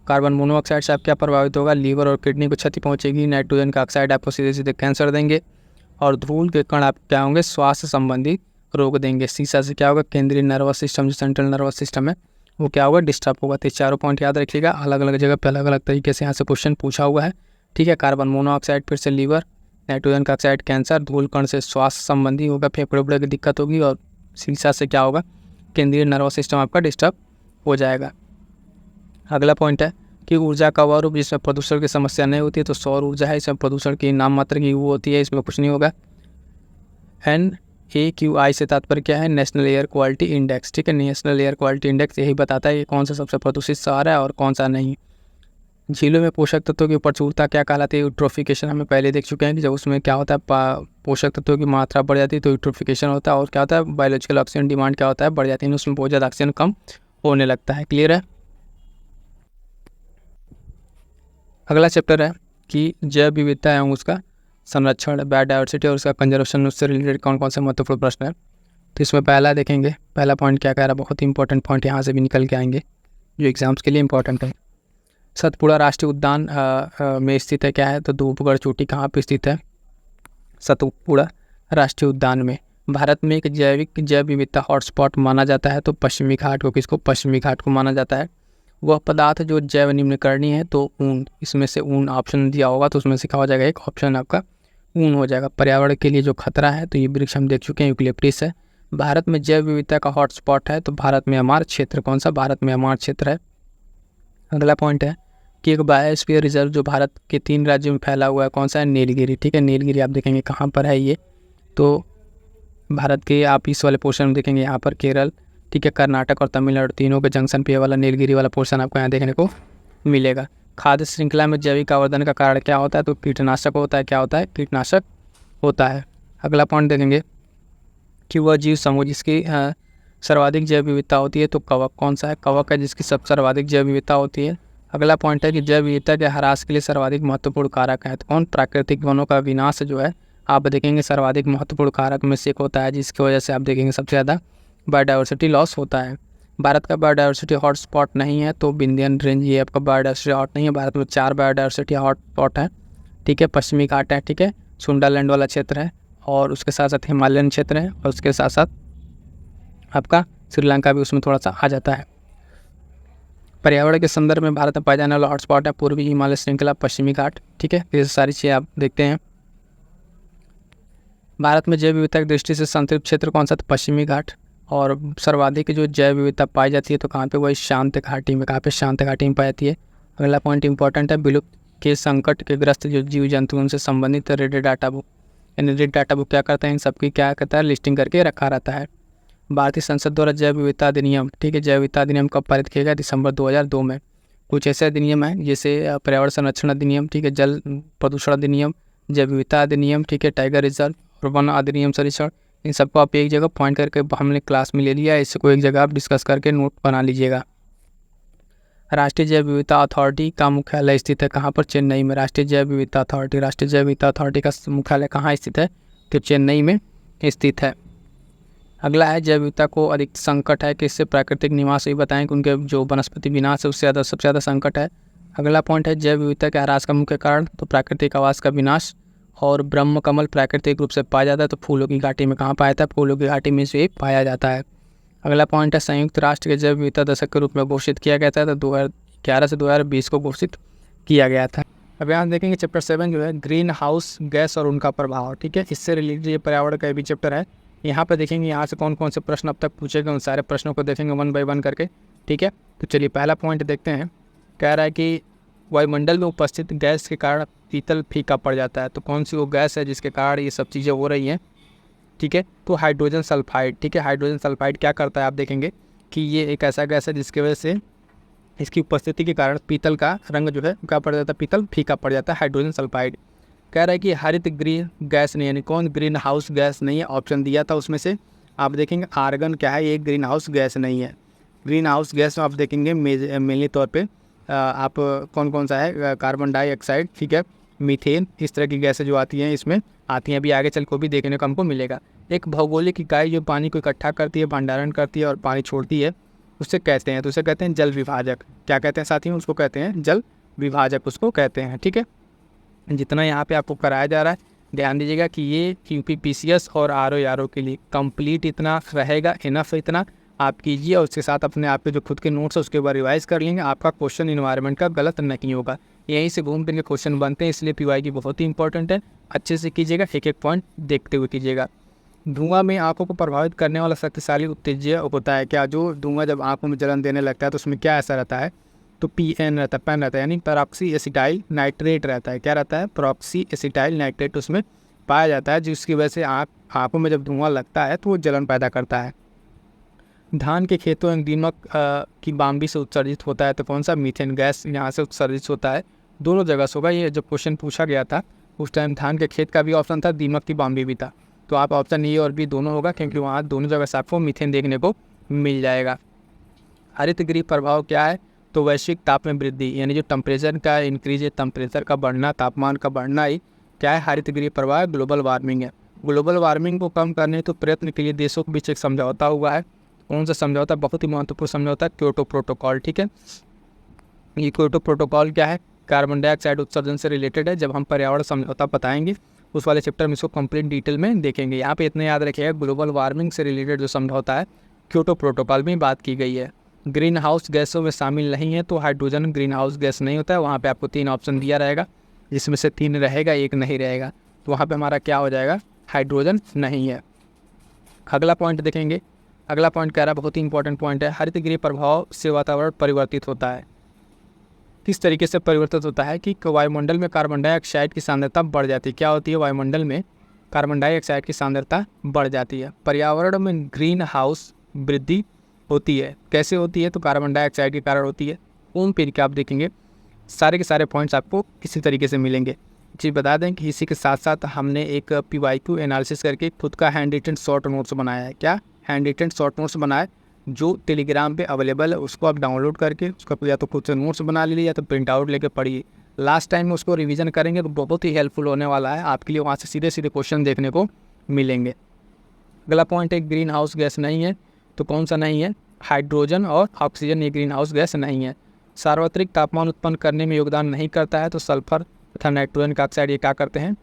कार्बन मोनोऑक्साइड से आप क्या प्रभावित होगा, लीवर और किडनी को क्षति पहुंचेगी। नाइट्रोजन का ऑक्साइड आपको सीधे सीधे कैंसर देंगे। और धूल के कण आप क्या होंगे, स्वास्थ्य संबंधी रोग देंगे। शीशा से क्या होगा, केंद्रीय नर्वस सिस्टम जो सेंट्रल नर्वस सिस्टम है वो क्या होगा, डिस्टर्ब होगा। तो चारों पॉइंट याद रखिएगा, अलग अलग जगह पे अलग अलग तरीके से यहाँ से क्वेश्चन पूछा हुआ है। ठीक है, कार्बन मोनोऑक्साइड फिर से लीवर, नाइट्रोजन का ऑक्साइड कैंसर, धूल कण से स्वास्थ्य संबंधी होगा, फेफड़े उफड़े की दिक्कत होगी। और शीशा से क्या होगा, केंद्रीय नर्वस सिस्टम आपका डिस्टर्ब हो जाएगा। अगला पॉइंट है कि ऊर्जा का वह रूप जिसमें प्रदूषण की समस्या नहीं होती है, तो सौर ऊर्जा है। इसमें प्रदूषण की नाम मात्र की वो होती है, इसमें कुछ नहीं होगा। NAQI से तात्पर्य क्या है, नेशनल एयर क्वालिटी इंडेक्स। ठीक है, नेशनल एयर क्वालिटी इंडेक्स यही बताता है कि कौन सा सबसे प्रदूषित शहर है और कौन सा नहीं। झीलों में पोषक तत्वों की प्रचुरता क्या कहलाती है, यूट्रोफिकेशन। हमें पहले देख चुके हैं कि जब उसमें क्या होता है, पोषक तत्वों की मात्रा बढ़ जाती है तो यूट्रोफिकेशन होता है। और क्या होता है, बायोलॉजिकल ऑक्सीजन डिमांड क्या होता है, बढ़ जाती है, उसमें बहुत ज़्यादा ऑक्सीजन कम होने लगता है। क्लियर है। अगला चैप्टर है कि जैव विविधता एवं उसका संरक्षण, बायोडाइवर्सिटी और उसका कंजर्वेशन, उससे रिलेटेड कौन कौन से महत्वपूर्ण प्रश्न है। तो इसमें पहला देखेंगे, पहला पॉइंट क्या कह रहा है, बहुत इंपॉर्टेंट पॉइंट यहाँ से भी निकल के आएंगे जो एग्जाम्स के लिए इंपॉर्टेंट है। सतपुड़ा राष्ट्रीय उद्यान में स्थित है क्या है, तो धूपगढ़ चोटी कहाँ पे स्थित है, सतपुड़ा राष्ट्रीय उद्यान में। भारत में एक जैव विविधता हॉटस्पॉट माना जाता है, तो पश्चिमी घाट को, किसको, पश्चिमी घाट को माना जाता है। वह पदार्थ जो जैव निम्नकरणीय है, तो ऊन, इसमें से ऊन ऑप्शन दिया होगा तो उसमें से क्या हो जाएगा, एक ऑप्शन आपका ऊन हो जाएगा। पर्यावरण के लिए जो खतरा है, तो ये वृक्ष हम देख चुके हैं, यूकलिप्टिस है। भारत में जैव विविधता का हॉटस्पॉट है, तो भारत में म्यांमार क्षेत्र, कौन सा, भारत में म्यांमार क्षेत्र है। अगला पॉइंट है कि एक बायोस्फीयर रिजर्व जो भारत के 3 राज्यों में फैला हुआ है, कौन सा है, नीलगिरी। ठीक है, नीलगिरी आप देखेंगे कहाँ पर है ये, तो भारत के आप इस वाले पोर्शन में देखेंगे यहाँ पर केरल, ठीक है, कर्नाटक और तमिलनाडु तीनों के जंक्शन पे वाला नीलगिरी वाला पोर्शन आपको यहाँ देखने को मिलेगा। खाद्य श्रृंखला में जैविक आवर्धन का कारण क्या होता है, तो कीटनाशक होता है। क्या होता है, कीटनाशक होता है। अगला पॉइंट देखेंगे कि वह जीव समूह जिसकी सर्वाधिक जैव विविधता होती है, तो कवक कौन सा है, कवक है जिसकी सब सर्वाधिक जैव विविधता होती है। अगला पॉइंट है कि जैव विविधता के ह्रास के लिए सर्वाधिक महत्वपूर्ण कारक है, तो कौन, प्राकृतिक वनों का विनाश जो है आप देखेंगे सर्वाधिक महत्वपूर्ण कारक में से एक होता है, जिसकी वजह से आप देखेंगे सबसे ज़्यादा बायोडाइवर्सिटी लॉस होता है। भारत का बायोडाइवर्सिटी हॉटस्पॉट नहीं है, तो विंध्यन रेंज ये आपका बायोडाइवर्सिटी हॉट नहीं है। भारत में 4 बायोडाइवर्सिटी हॉटस्पॉट है। ठीक है, पश्चिमी घाट है, ठीक है, सुंडरलैंड वाला क्षेत्र है, और उसके साथ साथ हिमालयन क्षेत्र है, और उसके साथ साथ आपका श्रीलंका भी उसमें थोड़ा सा आ जाता है। पर्यावरण के संदर्भ में भारत में पाए जाने वाला हॉटस्पॉट है पूर्वी हिमालय श्रृंखला, पश्चिमी घाट, ठीक है। ये सारी चीज़ें आप देखते हैं। भारत में जैव विविधता की दृष्टि से संतृप्त क्षेत्र कौन सा? तो पश्चिमी घाट। और सर्वाधिक जो जैव विविधता पाई जाती है तो कहाँ पे? वही शांत घाटी में। कहाँ पे? शांत घाटी में पाई जाती है। अगला पॉइंट इंपॉर्टेंट है, विलुप्त के संकट के ग्रस्त जो जीव जंतु उनसे संबंधित रेड डाटा बुक, यानी रेड डाटा बुक क्या करता है? इन सबकी क्या करता है? लिस्टिंग करके रखा रहता है। भारतीय संसद द्वारा जैव विविधता अधिनियम, ठीक है, जैव विविधता अधिनियम कब पारित किया गया? दिसंबर 2002 में। कुछ ऐसे अधिनियम हैं जैसे पर्यावरण संरक्षण अधिनियम, ठीक है, जल प्रदूषण अधिनियम, जैव विविधता अधिनियम, ठीक है, टाइगर रिजर्व और वन अधिनियम संरक्षण। इन सबको आप एक जगह पॉइंट करके हमने क्लास में ले लिया है, इसको एक जगह आप डिस्कस करके नोट बना लीजिएगा। राष्ट्रीय जैव विविधता अथॉरिटी का मुख्यालय स्थित है कहाँ पर? चेन्नई में। राष्ट्रीय जैव विविधता अथॉरिटी, राष्ट्रीय जैव विविधता अथॉरिटी का मुख्यालय कहाँ स्थित है? तो चेन्नई में स्थित है। अगला है, जैव विविधता को अधिक संकट है किससे? प्राकृतिक निवास। ये बताएं कि उनके जो वनस्पति विनाश है उससे ज़्यादा सबसे ज़्यादा संकट है। अगला पॉइंट है, जैव विविधता के ह्रास का मुख्य कारण, तो प्राकृतिक आवास का विनाश। और ब्रह्म कमल प्राकृतिक रूप से पाया जाता है तो फूलों की घाटी में। कहाँ पाया जाता है? फूलों की घाटी में से पाया जाता है। अगला पॉइंट है, संयुक्त राष्ट्र के जैव विविधता दशक के रूप में घोषित किया गया था, तो 2011 से 2020 को घोषित किया गया था। अब यहाँ देखेंगे चैप्टर 7 जो है ग्रीन हाउस गैस और उनका प्रभाव, ठीक है, इससे रिलेटेड ये पर्यावरण का भी चैप्टर है। यहाँ पे देखेंगे यहाँ से कौन कौन से प्रश्न अब तक पूछे गए, उन सारे प्रश्नों को देखेंगे 1 बाय 1 करके, ठीक है। तो चलिए पहला पॉइंट देखते हैं। कह रहा है कि वायुमंडल में उपस्थित गैस के कारण पीतल फीका पड़ जाता है, तो कौन सी वो गैस है जिसके कारण ये सब चीज़ें हो रही हैं? ठीक है, तो हाइड्रोजन सल्फाइड, ठीक है। हाइड्रोजन सल्फाइड क्या करता है? आप देखेंगे कि ये एक ऐसा गैस है जिसकी वजह से इसकी उपस्थिति के कारण पीतल का रंग जो है क्या पड़ जाता है? पीतल फीका पड़ जाता है, हाइड्रोजन सल्फाइड। कह रहा है कि हरित गृह गैस नहीं, यानी कौन? ग्रीन हाउस गैस नहीं है। ऑप्शन दिया था उसमें से आप देखेंगे आर्गन क्या है? ये ग्रीन हाउस गैस नहीं है। ग्रीन हाउस गैस आप देखेंगे मेनली तौर पे आप कौन कौन सा है? कार्बन डाइऑक्साइड, ठीक है, मीथेन, इस तरह की गैसें जो आती हैं इसमें आती हैं। अभी आगे चल को भी देखने को हमको मिलेगा। एक भौगोलिक इकाई जो पानी को इकट्ठा करती है, भंडारण करती है और पानी छोड़ती है, उससे कहते हैं, तो उसे कहते हैं जल विभाजक। क्या कहते हैं साथियों? उसको कहते हैं जल विभाजक, उसको कहते हैं, ठीक है। जितना यहाँ पे आपको कराया जा रहा है ध्यान दीजिएगा कि ये यूपीपीसीएस और आरओ के लिए कंप्लीट इतना रहेगा, इनफ इतना आप कीजिए, और उसके साथ अपने आप के जो खुद के नोट्स है उसके ऊपर रिवाइज कर लेंगे। आपका क्वेश्चन इन्वायरमेंट का गलत नहीं होगा, यहीं से घूम फिर के क्वेश्चन बनते हैं, इसलिए पीवाई की बहुत ही इंपॉर्टेंट है। अच्छे से कीजिएगा, एक एक पॉइंट देखते हुए कीजिएगा। धुआं में आंखों को प्रभावित करने वाला शक्तिशाली उत्तेजक होता है क्या? जो धुआं जब आंखों में जलन देने लगता है तो उसमें क्या ऐसा रहता है? तो PN रहता है, पैन रहता है, यानी पेरोक्सी एसिटाइल नाइट्रेट रहता है। क्या रहता है? पेरोक्सी एसिटाइल नाइट्रेट उसमें पाया जाता है, जिसकी वजह से आँखों में जब धुआं लगता है तो वो जलन पैदा करता है। धान के खेतों में दीमक की बाम्बी से उत्सर्जित होता है, तो कौन सा? मीथेन गैस यहाँ से उत्सर्जित होता है। दोनों जगह से होगा। ये जब क्वेश्चन पूछा गया था उस टाइम धान के खेत का भी ऑप्शन था, दीमक की बाम्बी भी था, तो आप ऑप्शन ए और बी दोनों होगा, क्योंकि वहाँ दोनों जगह से आपको मीथेन देखने को मिल जाएगा। हरित गृह प्रभाव क्या है? तो वैश्विक ताप में वृद्धि, यानी जो टेम्परेचर का इंक्रीज है, टेम्परेचर का बढ़ना, तापमान का बढ़ना ही क्या है? हरित गृह प्रभाव, ग्लोबल वार्मिंग है। ग्लोबल वार्मिंग को कम करने तो प्रयत्न के लिए देशों के बीच एक समझौता हुआ है। कौन सा समझौता? बहुत ही महत्वपूर्ण समझौता, क्योटो प्रोटोकॉल, ठीक है। ये क्योटो प्रोटोकॉल क्या है? कार्बन डाइऑक्साइड उत्सर्जन से रिलेटेड है। जब हम पर्यावरण समझौता बताएंगे उस वाले चैप्टर में इसको कंप्लीट डिटेल में देखेंगे। यहाँ पे इतना याद रखिएगा, ग्लोबल वार्मिंग से रिलेटेड जो समझौता है क्योटो प्रोटोकॉल में बात की गई है। ग्रीन हाउस गैसों में शामिल नहीं है, तो हाइड्रोजन ग्रीन हाउस गैस नहीं होता है। वहाँ पे आपको 3 ऑप्शन दिया रहेगा, जिसमें से 3 रहेगा, 1 नहीं रहेगा, तो वहाँ पे हमारा क्या हो जाएगा? हाइड्रोजन नहीं है। अगला पॉइंट देखेंगे। अगला पॉइंट कह रहा है, बहुत ही इंपॉर्टेंट पॉइंट है, हरित गृह प्रभाव से वातावरण परिवर्तित होता है। किस तरीके से परिवर्तित होता है? कि वायुमंडल में कार्बन डाइऑक्साइड की सांद्रता बढ़ जाती है। क्या होती है? वायुमंडल में कार्बन डाइऑक्साइड की सांद्रता बढ़ जाती है। पर्यावरण में ग्रीन हाउस वृद्धि होती है। कैसे होती है? तो कार्बन डाइऑक्साइड के कारण होती है। उन पीर के आप देखेंगे सारे के सारे पॉइंट्स आपको इसी तरीके से मिलेंगे। जी बता दें कि इसी के साथ साथ हमने एक PYQ एनालिसिस करके खुद का हैंड रिटन शॉर्ट नोट्स बनाया है। क्या? हैंड रिटन शॉर्ट नोट्स बनाया, जो टेलीग्राम पे अवेलेबल है। उसको आप डाउनलोड करके उसका या तो खुद से नोट्स बना लीजिए या तो प्रिंट आउट लेके पढ़िए। लास्ट टाइम में उसको रिवीजन करेंगे तो बहुत ही हेल्पफुल होने वाला है आपके लिए। वहाँ से सीधे सीधे क्वेश्चन देखने को मिलेंगे। अगला पॉइंट है, ग्रीन हाउस गैस नहीं है, तो कौन सा नहीं है? हाइड्रोजन और ऑक्सीजन ये ग्रीन हाउस गैस नहीं है। सार्वत्रिक तापमान उत्पन्न करने में योगदान नहीं करता है, तो सल्फर तथा नाइट्रोजन का ऑक्साइड, ये क्या करते हैं,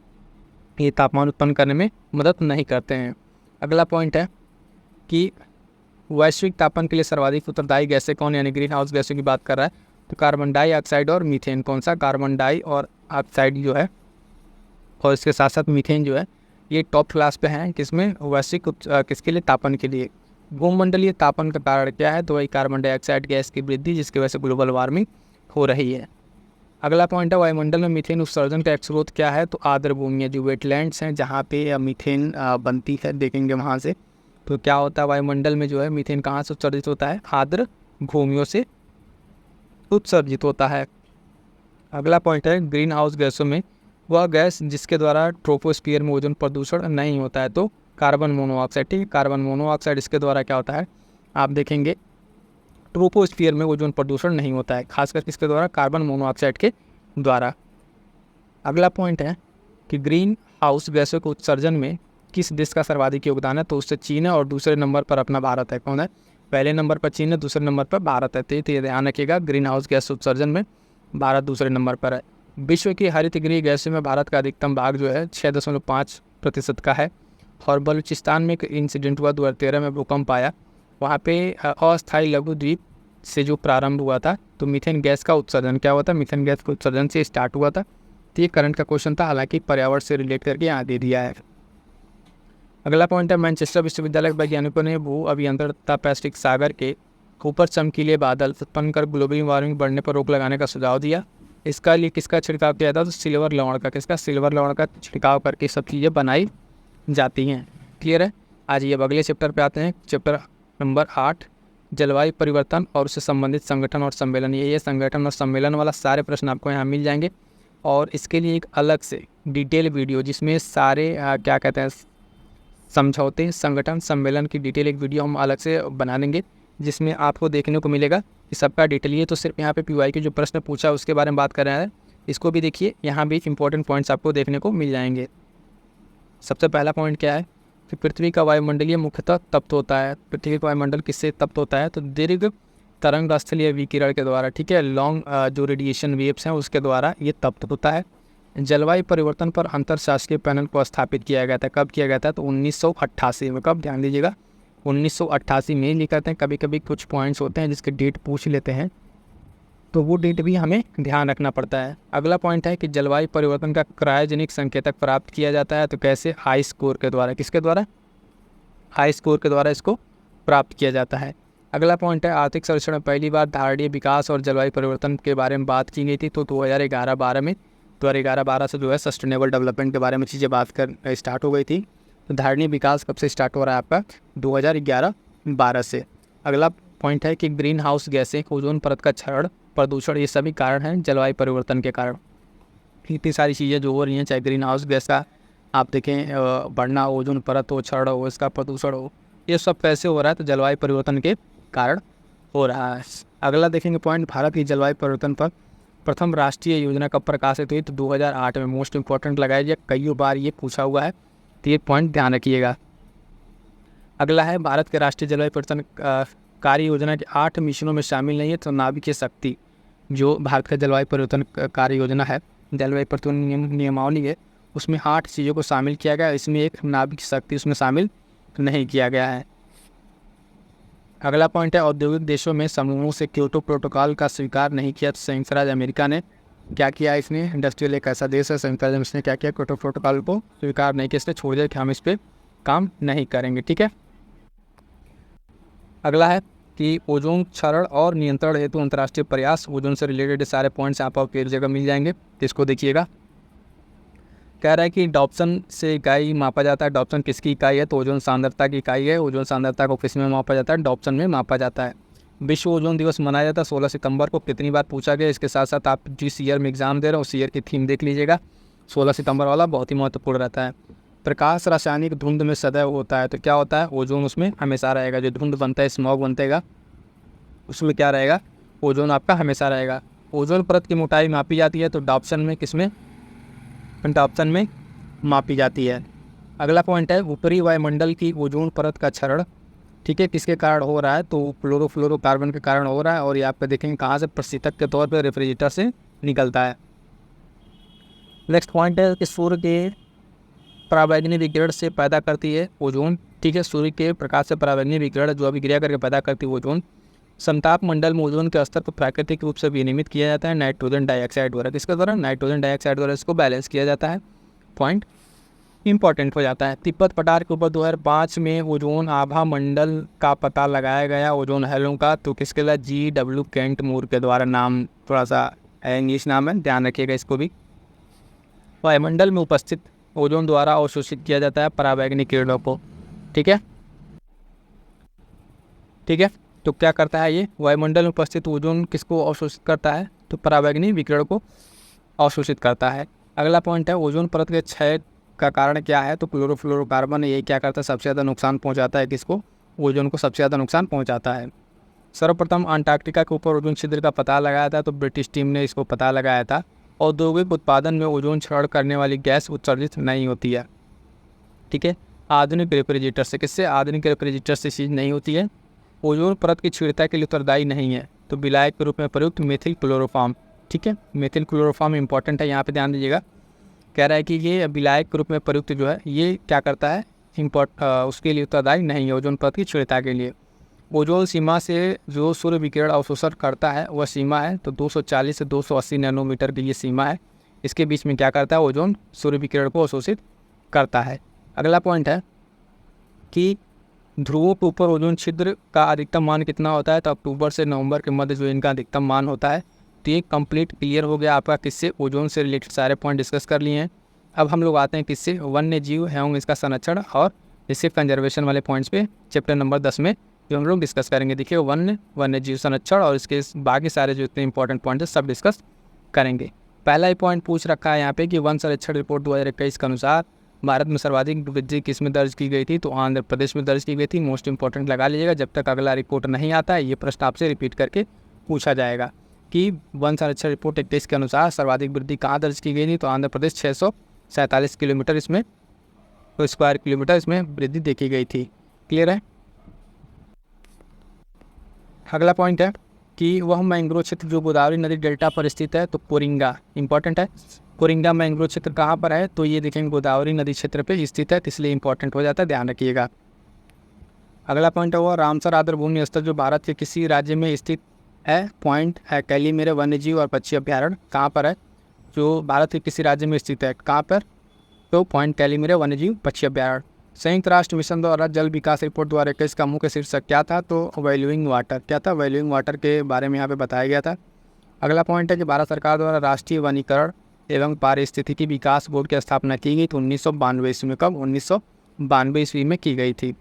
ये तापमान उत्पन्न करने में मदद नहीं करते हैं। अगला पॉइंट है कि वैश्विक तापमान के लिए सर्वाधिक उत्तरदायी गैसें कौन, यानी ग्रीन हाउस गैसों की बात कर रहा है तो कार्बन डाइऑक्साइड और मीथेन। कौन सा, कार्बन डाई और ऑक्साइड जो है, और इसके साथ साथ मीथेन जो है, ये टॉप क्लास पे हैं किसमें, वैश्विक किसके लिए, तापन के लिए। भूमंडलीय तापन का कारण क्या है, तो वही कार्बन डाइऑक्साइड गैस की वृद्धि, जिसकी वजह से ग्लोबल वार्मिंग हो रही है। अगला पॉइंट है वायुमंडल में मीथेन उत्सर्जन का एक स्रोत क्या है, तो आर्द्र भूमियाँ, जो वेटलैंड्स हैं जहाँ पे मीथेन बनती है, देखेंगे वहाँ से। तो क्या होता है, वायुमंडल में जो है मीथेन कहाँ से उत्सर्जित होता है, आर्द्र भूमियों से उत्सर्जित होता है। अगला पॉइंट है ग्रीन हाउस गैसों में वह गैस जिसके द्वारा ट्रोपोस्फियर में ओजोन प्रदूषण नहीं होता है, तो कार्बन मोनोऑक्साइड। ठीक है, कार्बन मोनोऑक्साइड, इसके द्वारा क्या होता है, आप देखेंगे ट्रोपोस्फियर में ओजोन प्रदूषण नहीं होता है, खासकर किसके द्वारा, कार्बन मोनोऑक्साइड के द्वारा। अगला पॉइंट है कि ग्रीन हाउस गैसों के उत्सर्जन में किस देश का सर्वाधिक योगदान है, तो उससे चीन है और दूसरे नंबर पर अपना भारत है। कौन है, पहले नंबर पर चीन है, दूसरे नंबर पर भारत है। तो ये ध्यान रखिएगा, ग्रीन हाउस गैस उत्सर्जन में भारत दूसरे नंबर पर है। विश्व की हरित गृह गैसों में भारत का अधिकतम भाग जो है 6.5% का है। और बलूचिस्तान में एक इंसिडेंट हुआ 2013 में, भूकंप आया, वहाँ पे अस्थायी लघु द्वीप से जो प्रारंभ हुआ था, तो मीथेन गैस का उत्सर्जन क्या हुआ था, मीथेन गैस के उत्सर्जन से स्टार्ट हुआ था। तो ये करंट का क्वेश्चन था, हालांकि पर्यावरण से रिलेट करके यहाँ दे दिया है। अगला पॉइंट है मैनचेस्टर विश्वविद्यालय के वैज्ञानिकों ने भू अभियंत्रण तथा पैसिफिक सागर के ऊपर चमकीले बादल उत्पन्न कर ग्लोबल वार्मिंग बढ़ने पर रोक लगाने का सुझाव दिया। इसका लिए किसका छिड़काव किया था, तो सिल्वर लवण का। किसका, सिल्वर लवण का छिड़काव करके सब चीज़ें बनाई जाती हैं। क्लियर है। आज ये अब अगले चैप्टर पे आते हैं, चैप्टर नंबर 8, जलवायु परिवर्तन और उससे संबंधित संगठन और सम्मेलन। ये संगठन और सम्मेलन वाला सारे प्रश्न आपको यहाँ मिल जाएंगे, और इसके लिए एक अलग से डिटेल वीडियो, जिसमें सारे क्या कहते हैं, समझौते, संगठन, सम्मेलन की डिटेल एक वीडियो हम अलग से बना देंगे, जिसमें आपको देखने को मिलेगा कि सबका डिटेल। ये तो सिर्फ यहाँ पे पीवाई के जो प्रश्न पूछा उसके बारे में बात कर रहे हैं, इसको भी देखिए, यहाँ भी इंपॉर्टेंट पॉइंट्स आपको देखने को मिल जाएंगे। सबसे पहला पॉइंट क्या है कि पृथ्वी का वायुमंडलीय मुख्यतः तप्त होता है। पृथ्वी का वायुमंडल किससे तप्त होता है, तो दीर्घ तरंग स्थलीय विकिरण के द्वारा। ठीक है, लॉन्ग जो रेडिएशन वेव्स हैं उसके द्वारा ये तप्त होता है। जलवायु परिवर्तन पर अंतरशासकीय पैनल को स्थापित किया गया था। कब किया गया था, तो 1988 में। कब, ध्यान दीजिएगा, 1988 में लिखा था। कभी कभी कुछ पॉइंट्स होते हैं जिसके डेट पूछ लेते हैं, तो वो डेट भी हमें ध्यान रखना पड़ता है। अगला पॉइंट है कि जलवायु परिवर्तन का क्रायोजेनिक संकेतक प्राप्त किया जाता है, तो कैसे, हाई स्कोर के द्वारा। किसके द्वारा, हाई स्कोर के द्वारा इसको प्राप्त किया जाता है। अगला पॉइंट है आर्थिक सर्वेक्षण में पहली बार धारणीय विकास और जलवायु परिवर्तन के बारे में बात की गई थी, तो 2011-12 में। 2011-12 से जो है सस्टेनेबल डेवलपमेंट के बारे में चीज़ें बात कर स्टार्ट हो गई थी। तो धारणीय विकास कब से स्टार्ट हो रहा है आपका, 2011-12 से। अगला पॉइंट है कि ग्रीन हाउस गैसें, ओजोन परत का क्षरण, प्रदूषण, ये सभी कारण हैं जलवायु परिवर्तन के कारण। इतनी सारी चीज़ें जो हो रही हैं, चाहे ग्रीन हाउस गैस का आप देखें बढ़ना, ओजोन परत हो, क्षरण हो, इसका प्रदूषण हो, ये सब कैसे हो रहा है, तो जलवायु परिवर्तन के कारण हो रहा है। अगला देखेंगे पॉइंट, भारत की जलवायु परिवर्तन पर प्रथम राष्ट्रीय योजना कब प्रकाशित हुई, तो 2008 में। मोस्ट इंपॉर्टेंट लगाया जाए, कई बार ये पूछा हुआ है, तो ये पॉइंट ध्यान रखिएगा। अगला है भारत के राष्ट्रीय जलवायु परिवर्तन कार्य योजना के 8 मिशनों में शामिल नहीं है, तो नाभिकीय शक्ति जो भारत का जलवायु परिवर्तन कार्य योजना है, जलवायु परिवर्तन नियमावली है, उसमें 8 चीज़ों को शामिल किया गया। इसमें एक नाभिकीय शक्ति उसमें शामिल नहीं किया गया है। अगला पॉइंट है औद्योगिक देशों में समूहों से क्योटो प्रोटोकॉल का स्वीकार नहीं किया, तो संयुक्त राज्य अमेरिका ने क्या किया, इसने, इंडस्ट्रियल एक ऐसा देश है, संयुक्त राज्य अमेरिका ने क्या किया, क्योटो प्रोटोकॉल को स्वीकार नहीं किया, इसने छोड़ दिया कि हम इस पर काम नहीं करेंगे। ठीक है। अगला है कि ओजोन क्षरण और नियंत्रण हेतु अंतर्राष्ट्रीय प्रयास। ओजोन से रिलेटेड सारे पॉइंट्स आपको एक जगह मिल जाएंगे, तो इसको देखिएगा। कह रहा है कि डॉप्सन से इकाई मापा जाता है। डॉप्सन किसकी इकाई है, तो ओजोन सांद्रता की इकाई है। ओजोन सांद्रता को किस में मापा जाता है, डॉप्सन में मापा जाता है। विश्व ओजोन दिवस मनाया जाता है 16 सितंबर को। कितनी बार पूछा गया, इसके साथ साथ आप जिस ईयर में एग्जाम दे रहे हो उस ईयर की थीम देख लीजिएगा। 16 सितंबर वाला बहुत ही महत्वपूर्ण रहता है। प्रकाश रासायनिक धुंध में सदैव होता है, तो क्या होता है, ओजोन उसमें हमेशा रहेगा। जो धुंध बनता है, स्मॉग बनतेगा, उसमें क्या रहेगा, ओजोन आपका हमेशा रहेगा। ओजोन परत की मोटाई मापी जाती है, तो डॉप्सन में, किसमें, डॉप्सन में मापी जाती है। अगला पॉइंट है ऊपरी वायुमंडल की ओजोन परत का क्षरण। ठीक है, किसके कारण हो रहा है, तो क्लोरोफ्लोरोकार्बन के कारण हो रहा है। और ये आप देखेंगे कहाँ से, प्रशीतक के तौर पर रेफ्रिजरेटर से निकलता है। नेक्स्ट पॉइंट है कि सूर्य के पराबैंगनी विकिरण से पैदा करती है ओजोन। ठीक है, सूर्य के प्रकाश से पराबैंगनी विकिरण जो अभिक्रिया करके पैदा करती है ओजोन। समताप मंडल में ओजोन के स्तर को प्राकृतिक रूप से विनियमित किया जाता है नाइट्रोजन डाइऑक्साइड द्वारा। किसके द्वारा? नाइट्रोजन डाइऑक्साइड द्वारा इसको बैलेंस किया जाता है। पॉइंट इंपॉर्टेंट हो जाता है। तिब्बत पठार के ऊपर 2005 में ओजोन आभा मंडल का पता लगाया गया ओजोन हैलों का, तो किसके द्वारा? GW केंट मूर के द्वारा। नाम थोड़ा सा इंग्लिश नाम है, ध्यान रखिएगा इसको भी। वायुमंडल में उपस्थित ओजोन द्वारा अवशोषित किया जाता है पराबैंगनी किरणों को। ठीक है, ठीक है। तो क्या करता है ये? वायुमंडल में उपस्थित ओजोन किसको अवशोषित करता है? तो पराबैंगनी विकिरण को अवशोषित करता है। अगला पॉइंट है ओजोन परत के क्षय का कारण क्या है? तो क्लोरोफ्लोरोकार्बन। ये क्या करता है? सबसे ज़्यादा नुकसान पहुंचाता है। किसको? ओजोन को सबसे ज़्यादा नुकसान पहुंचाता है। सर्वप्रथम अंटार्कटिका के ऊपर ओजोन छिद्र का पता लगाया था, तो ब्रिटिश टीम ने इसको पता लगाया था। औद्योगिक उत्पादन में ओजोन क्षरण करने वाली गैस उत्सर्जित नहीं होती है। ठीक है, आधुनिक रेफ्रिजरेटर से। किससे? आधुनिक रेफ्रिजरेटर से चीज़ नहीं होती है। ओजोन परत की क्षीणता के लिए उत्तरदायी नहीं है, तो विलायक के रूप में प्रयुक्त मेथिल क्लोरोफॉर्म। ठीक है, मेथिल क्लोरोफॉर्म इंपॉर्टेंट है, यहाँ पे ध्यान दीजिएगा। कह रहा है कि ये विलायक के रूप में प्रयुक्त जो है ये क्या करता है? उसके लिए उत्तरदायी नहीं है ओजोन परत की क्षीणता के लिए। ओजोन सीमा से जो सूर्य विकिरण अवशोषण करता है वह सीमा है, तो 240 से 280 नैनोमीटर की ये सीमा है। इसके बीच में क्या करता है? ओजोन सूर्य विकिरण को अवशोषित करता है। अगला पॉइंट है कि ध्रुवों के ऊपर ओजोन छिद्र का अधिकतम मान कितना होता है? तो अक्टूबर से नवंबर के मध्य जो इनका अधिकतम मान होता है। तो ये कंप्लीट क्लियर हो गया आपका किससे? ओजोन से रिलेटेड सारे पॉइंट डिस्कस कर लिए हैं। अब हम लोग आते हैं किससे? वन्य जीव एवं इसका संरक्षण और इसके कंजर्वेशन वाले पॉइंट्स पे चैप्टर नंबर 10 में जो हम लोग डिस्कस करेंगे। देखिए वन्य जीव संरक्षण और इसके बाकी सारे जो इतने इंपॉर्टेंट पॉइंट है सब डिस्कस करेंगे। पहला ही पॉइंट पूछ रखा है यहाँ पे कि वन संरक्षण रिपोर्ट 2021 के अनुसार भारत में सर्वाधिक वृद्धि किस में दर्ज की गई थी? तो आंध्र प्रदेश में दर्ज की गई थी। मोस्ट इंपॉर्टेंट लगा लीजिएगा, जब तक अगला रिपोर्ट नहीं आता है ये प्रश्न आपसे रिपीट करके पूछा जाएगा कि वन संरक्षण रिपोर्ट 21 के अनुसार सर्वाधिक वृद्धि कहाँ दर्ज की गई थी? तो आंध्र प्रदेश 647 किलोमीटर इसमें तो स्क्वायर किलोमीटर इसमें वृद्धि देखी गई थी। क्लियर है? अगला पॉइंट है कि वह मैंग्रोव क्षेत्र जो गोदावरी नदी डेल्टा पर स्थित है, तो कोरिंगा इंपॉर्टेंट है। कोरिंगा मैंग्रोव क्षेत्र कहाँ पर है? तो ये देखेंगे गोदावरी नदी क्षेत्र पे स्थित है, तो इसलिए इंपॉर्टेंट हो जाता है, ध्यान रखिएगा। अगला पॉइंट है वो रामसर आर्द्रभूमि स्थल जो भारत के किसी राज्य में स्थित है। पॉइंट है कैलीमेरे वन्यजीव और पक्षी अभ्यारण्य कहाँ पर है? जो भारत के किसी राज्य में स्थित है, कहाँ पर? तो पॉइंट कैलीमेरे वन्यजीव पक्षी अभ्यारण्य। संयुक्त राष्ट्र मिशन द्वारा जल विकास रिपोर्ट 2021 का मुख्य शीर्षक क्या था? तो वैल्यूइंग वाटर। क्या था? वैल्यूइंग वाटर के बारे में यहाँ पे बताया गया था। अगला पॉइंट है कि भारत सरकार द्वारा राष्ट्रीय वनीकरण एवं पारिस्थितिकी विकास बोर्ड की स्थापना की गई, तो 1992 ईस्वी में। कब? 1992 ईस्वी में की गई थी।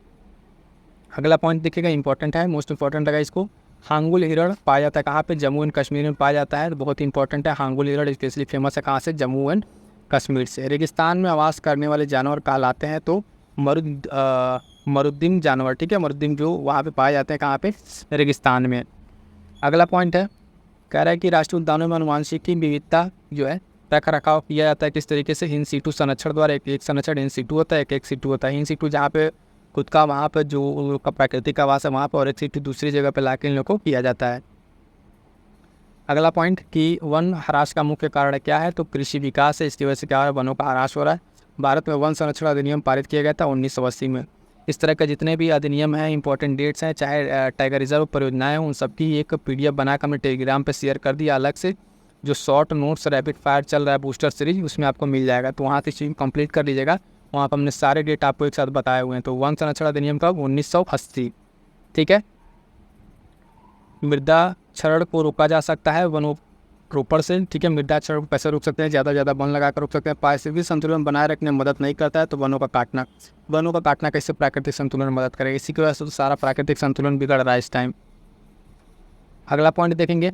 अगला पॉइंट देखिएगा, इंपॉर्टेंट है, मोस्ट इंपॉर्टेंट लगा इसको। हांगुल हिरण पाया जाता है कहाँ पे? जम्मू एंड कश्मीर में पाया जाता है, तो बहुत इंपॉर्टेंट है। हांगुल हिरण स्पेशली फेमस है कहाँ से? जम्मू एंड कश्मीर से। रेगिस्तान में आवास करने वाले जानवर कहलाते हैं, तो मरुद्दिम जानवर। ठीक है, मरुद्दिम जो वहाँ पे पाए जाते हैं कहाँ पे? रेगिस्तान में। अगला पॉइंट है, कह रहा है कि राष्ट्रीय उद्यानों में आनुवांशिकी विविधता जो है रख रखाव किया जाता है किस तरीके से? इन सीटू संरक्षण द्वारा। एक संरक्षण इन सीटू होता है, एक सीटू होता है। इन सीटू जहाँ पे खुद का वहाँ पर जो उनका प्राकृतिक आवास है वहाँ पर, और एक सीटू दूसरी जगह पर लाके इन लोगों को किया जाता है। अगला पॉइंट कि वन ह्रास का मुख्य कारण क्या है? तो कृषि विकास है, इसकी वजह से क्या हो रहा है? वनों का ह्रास हो रहा है। भारत में वन संरक्षण अधिनियम पारित किया गया था 1980 में। इस तरह के जितने भी अधिनियम हैं, इंपॉर्टेंट डेट्स हैं, चाहे टाइगर रिजर्व परियोजनाएं, उन सबकी एक PDF बनाकर हमने टेलीग्राम पे शेयर कर दिया अलग से। जो शॉर्ट नोट्स रैपिड फायर चल रहा है बूस्टर सीरीज, उसमें आपको मिल जाएगा, तो वहाँ से चीज़ कंप्लीट कर लीजिएगा। वहाँ पर हमने सारे डेट आपको एक साथ बताए हुए हैं। तो वन संरक्षण अधिनियम कब? 1980। ठीक है। मृदा क्षरण को रोका जा सकता है वनोपरोपण से। ठीक है, मृदा क्षरण को कैसे रोक सकते हैं? ज़्यादा वन लगाकर रोक सकते हैं। पारिस्थितिक संतुलन बनाए रखने में मदद नहीं करता है, तो वनों का काटना कैसे प्राकृतिक संतुलन में मदद करेगा? इसी की वजह से तो सारा प्राकृतिक संतुलन बिगड़ रहा है इस टाइम। अगला पॉइंट देखेंगे,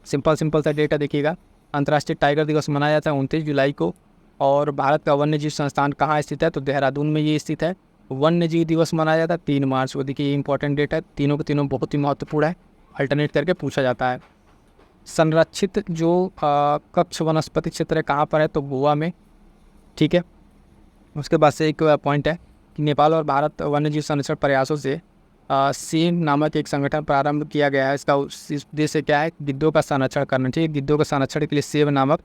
सिंपल सा डेटा देखिएगा। अंतर्राष्ट्रीय टाइगर दिवस मनाया जाता है 29 जुलाई को। और भारत का वन्य जीव संस्थान कहाँ स्थित है? तो देहरादून में ये स्थित है। वन्य जीव दिवस मनाया जाता है 3 मार्च को। देखिए ये इंपॉर्टेंट डेट है, तीनों के तीनों बहुत ही महत्वपूर्ण है, अल्टरनेट करके पूछा जाता है। संरक्षित जो कक्ष वनस्पति क्षेत्र है कहाँ पर है? तो गोवा में। ठीक है। उसके बाद से एक पॉइंट है कि नेपाल और भारत वन्य जीव संरक्षण प्रयासों से सेव नामक एक संगठन प्रारंभ किया गया है। इसका उद्देश्य क्या है? गिद्धों का संरक्षण करना। ठीक है, गिद्धों का संरक्षण के लिए सेव नामक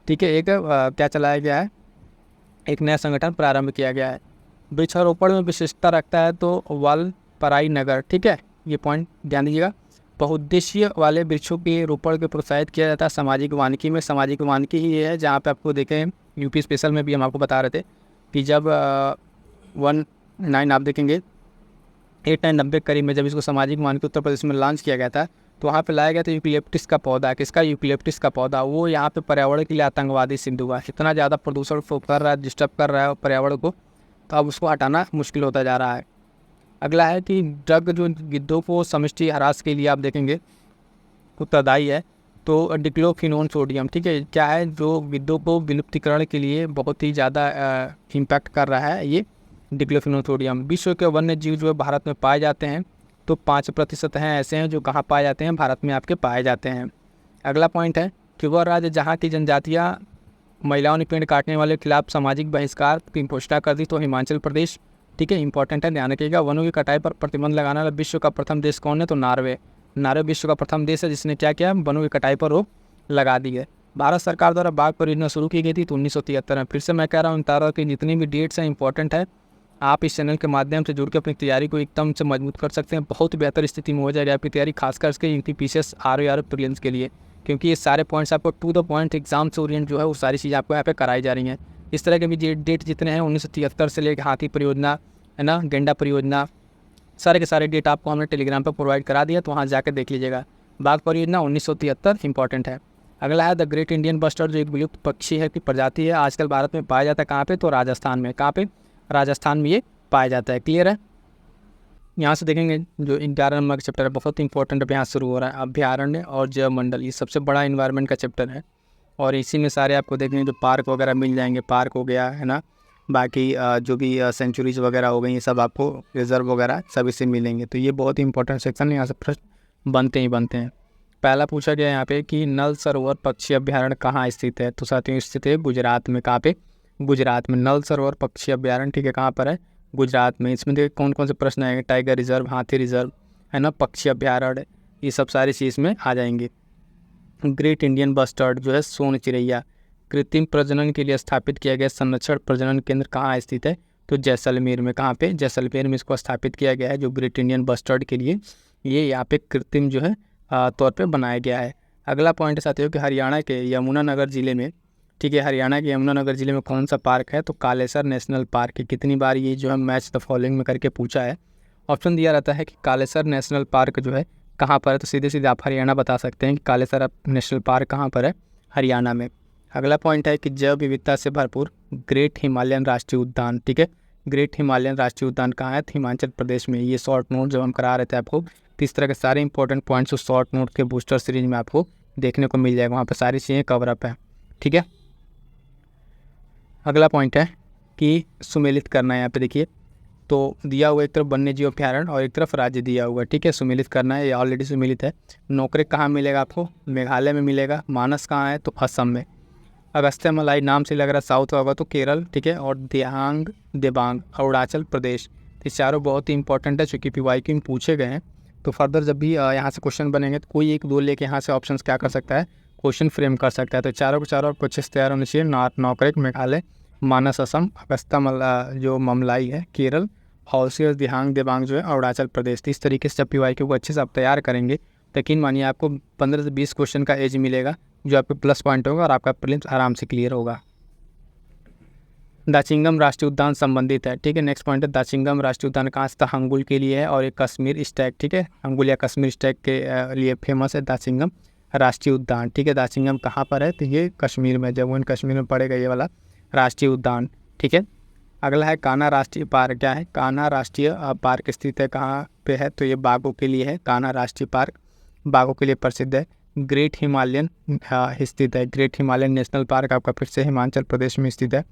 ठीक है, एक क्या चलाया गया है, एक नया संगठन प्रारंभ किया गया है। वृक्षारोपण में विशिष्टता रखता है तो वालपराई नगर, ठीक है, ये पॉइंट ध्यान दीजिएगा। बहुउद्देशीय वाले वृक्षों के रोपण को प्रोत्साहित किया जाता है सामाजिक वानिकी में। सामाजिक वानिकी ही ये है जहाँ पे आपको देखें यूपी स्पेशल में भी हम आपको बता रहे थे कि जब 19 आप देखेंगे 8-9 करीब में जब इसको सामाजिक वानिकी उत्तर प्रदेश में लॉन्च किया गया था, तो वहाँ पे लाया गया था यूकेलिप्टस का पौधा। किसका? यूकेलिप्टस का पौधा। वो यहाँ पे पर्यावरण के लिए आतंकवादी सिद्ध हुआ। इतना ज़्यादा प्रदूषण कर रहा है, डिस्टर्ब कर रहा है पर्यावरण को, तो अब उसको हटाना मुश्किल होता जा रहा है। अगला है कि ड्रग जो गिद्धों को समष्टि ह्रास के लिए आप देखेंगे उत्तरदायी है, तो डिक्लोफिनोन सोडियम, ठीक है, क्या है जो गिद्धों को विलुप्तिकरण के लिए बहुत ही ज़्यादा इम्पैक्ट कर रहा है, ये डिक्लोफिनोन सोडियम। विश्व के वन्य जीव जो है भारत में पाए जाते हैं, तो 5% हैं ऐसे हैं जो कहाँ पाए जाते हैं, भारत में आपके पाए जाते हैं। अगला पॉइंट है कि वह राज्य जहाँ की जनजातियाँ महिलाओं ने पेड़ काटने वाले खिलाफ सामाजिक बहिष्कार की घोषणा कर दी, तो हिमाचल प्रदेश, ठीक है, इंपॉर्टेंट है, ध्यान रखिएगा। वनों की कटाई पर प्रतिबंध लगाने वाला विश्व का प्रथम देश कौन है? तो नॉर्वे। नॉर्वे विश्व का प्रथम देश है जिसने क्या किया? वनों की कटाई पर रोक लगा दी है। भारत सरकार द्वारा बाघ परियोजना शुरू की गई थी तो 1973 में। फिर से मैं कह रहा हूँ, इन तारों की जितनी भी डेट्स हैं इंपॉर्टेंट है। आप इस चैनल के माध्यम से जुड़ के अपनी तैयारी को एकदम से मजबूत कर सकते हैं। बहुत बेहतर स्थिति में हो जाएगी आपकी तैयारी, खासकर इसके यूपीपीसीएस आर प्रीलिम्स के लिए, क्योंकि ये सारे पॉइंट्स आपको टू द पॉइंट एग्जाम से ओरिएंट जो है वो सारी चीज़ें आपको यहाँ पे कराई जा रही हैं। इस तरह के भी डेट जितने हैं 1973 से लेकर हाथी परियोजना है ना, गेंडा परियोजना, सारे के सारे डेट आपको हमने टेलीग्राम पर प्रोवाइड करा दिया, तो वहाँ जाकर देख लीजिएगा। बाघ परियोजना 1973 इंपॉर्टेंट है। अगला है द ग्रेट इंडियन बस्टर्ड, जो एक विलुप्त पक्षी है की प्रजाति है, आजकल भारत में पाया जाता है। कहाँ पे? तो राजस्थान में। कहाँ पे? राजस्थान में ये पाया जाता है। क्लियर है? यहाँ से देखेंगे जो 11 नंबर का चैप्टर है बहुत इंपॉर्टेंट है, यहाँ शुरू हो रहा है अभ्यारण्य और जैव मंडल। ये सबसे बड़ा इन्वायरमेंट का चैप्टर है और इसी में सारे आपको देखेंगे जो पार्क वगैरह मिल जाएंगे। पार्क हो गया है ना, बाकी जो भी सेंचुरीज वगैरह हो गई, ये सब आपको रिजर्व वगैरह सब इससे मिलेंगे। तो ये बहुत ही इंपॉर्टेंट सेक्शन है, यहाँ से प्रश्न बनते ही बनते हैं। पहला पूछा गया यहाँ पे कि नल सरोवर पक्षी अभ्यारण्य कहाँ स्थित है? तो साथियों स्थित है गुजरात में। कहाँ पे? गुजरात में। नल सरोवर पक्षी अभ्यारण्य, ठीक है, कहाँ पर है? गुजरात में। इसमें देखिए कौन कौन से प्रश्न आएंगे, टाइगर रिजर्व, हाथी रिजर्व, है ना, पक्षी अभ्यारण्य, ये सब सारी चीज़ में आ जाएंगे। ग्रेट इंडियन बस्टर्ड जो है सोन चिड़ैया, कृत्रिम प्रजनन के लिए स्थापित किया गया संरक्षण प्रजनन केंद्र कहाँ स्थित है? तो जैसलमेर में। कहाँ पे? जैसलमेर में इसको स्थापित किया गया है जो ग्रेट इंडियन बस्टर्ड के लिए, ये यहाँ पे कृत्रिम जो है तौर पे बनाया गया है। अगला पॉइंट है साथियों कि हरियाणा के यमुनानगर जिले में, ठीक है, हरियाणा के यमुनानगर जिले में कौन सा पार्क है? तो कालेसर नेशनल पार्क है। कितनी बार ये जो है मैच द फॉलोइंग में करके पूछा है। ऑप्शन दिया रहता है कि कालेसर नेशनल पार्क जो है कहाँ पर है, तो सीधे सीधे आप हरियाणा बता सकते हैं कि कालेसर नेशनल पार्क कहाँ पर है? हरियाणा में। अगला पॉइंट है कि जैव विविधता से भरपूर ग्रेट हिमालयन राष्ट्रीय उद्यान, ठीक है, ग्रेट हिमालयन राष्ट्रीय उद्यान कहाँ है? तो हिमाचल प्रदेश में। ये शॉर्ट नोट जब हम करा रहे थे आपको, तो इस तरह के सारे इंपॉर्टेंट पॉइंट्स उस शॉर्ट नोट के बूस्टर सीरीज में आपको देखने को मिल जाएगा, वहाँ पर सारी चीज़ें कवर अप है, ठीक है। अगला पॉइंट है कि सुमेलित करना है। यहाँ पे देखिए तो दिया हुआ एक तरफ वन्य जीव अभ्यारण्य और एक तरफ राज्य दिया हुआ है, ठीक है, सुमेलित करना है, ये ऑलरेडी सुमेलित है। नोकरेक कहाँ मिलेगा आपको? मेघालय में मिलेगा। मानस कहाँ है? तो असम में। अगस्त्यमलाई नाम से लग रहा साउथ का होगा तो केरल, ठीक है, और देबांग अरुणाचल प्रदेश। ये चारों बहुत ही इंपॉर्टेंट है चूँकि PYQ में पूछे गए हैं, तो फर्दर जब भी यहाँ से क्वेश्चन बनेंगे तो कोई एक दो लेके यहाँ से ऑप्शंस क्या कर सकता है, क्वेश्चन फ्रेम कर सकता है। तो चारों के चारों आपको अच्छे से तैयार होने चाहिए। नौकरेक मेघालय, मानस असम, जो ममलाई है केरल, और देबांग जो है अरुणाचल प्रदेश। तो इस तरीके से जब PYQ को अच्छे से आप तैयार करेंगे, यकीन मानिए आपको 15 से 20 क्वेश्चन का एज मिलेगा जो आपके प्लस पॉइंट होगा और आपका प्रीलिम्स आराम से क्लियर होगा। दाचिंगम राष्ट्रीय उद्यान संबंधित है, ठीक है। नेक्स्ट पॉइंट है दाचिंगम राष्ट्रीय उद्यान कहाँ से? हंगुल के लिए है और एक कश्मीर स्टैग, ठीक है, हंगुल या कश्मीर स्टैग के लिए फेमस है दाचिंगम राष्ट्रीय उद्यान, ठीक है। दाचिंगम कहाँ पर है? तो ये कश्मीर में, जम्मू एंड कश्मीर में पड़ेगा ये वाला राष्ट्रीय उद्यान, ठीक है। अगला है कान्हा राष्ट्रीय पार्क। क्या है? कान्हा राष्ट्रीय पार्क स्थित है कहाँ पे है? तो ये बाघों के लिए है। कान्हा राष्ट्रीय पार्क बाघों के लिए प्रसिद्ध है। ग्रेट हिमालयन स्थित है, ग्रेट हिमालयन नेशनल पार्क आपका फिर से हिमाचल प्रदेश में स्थित है।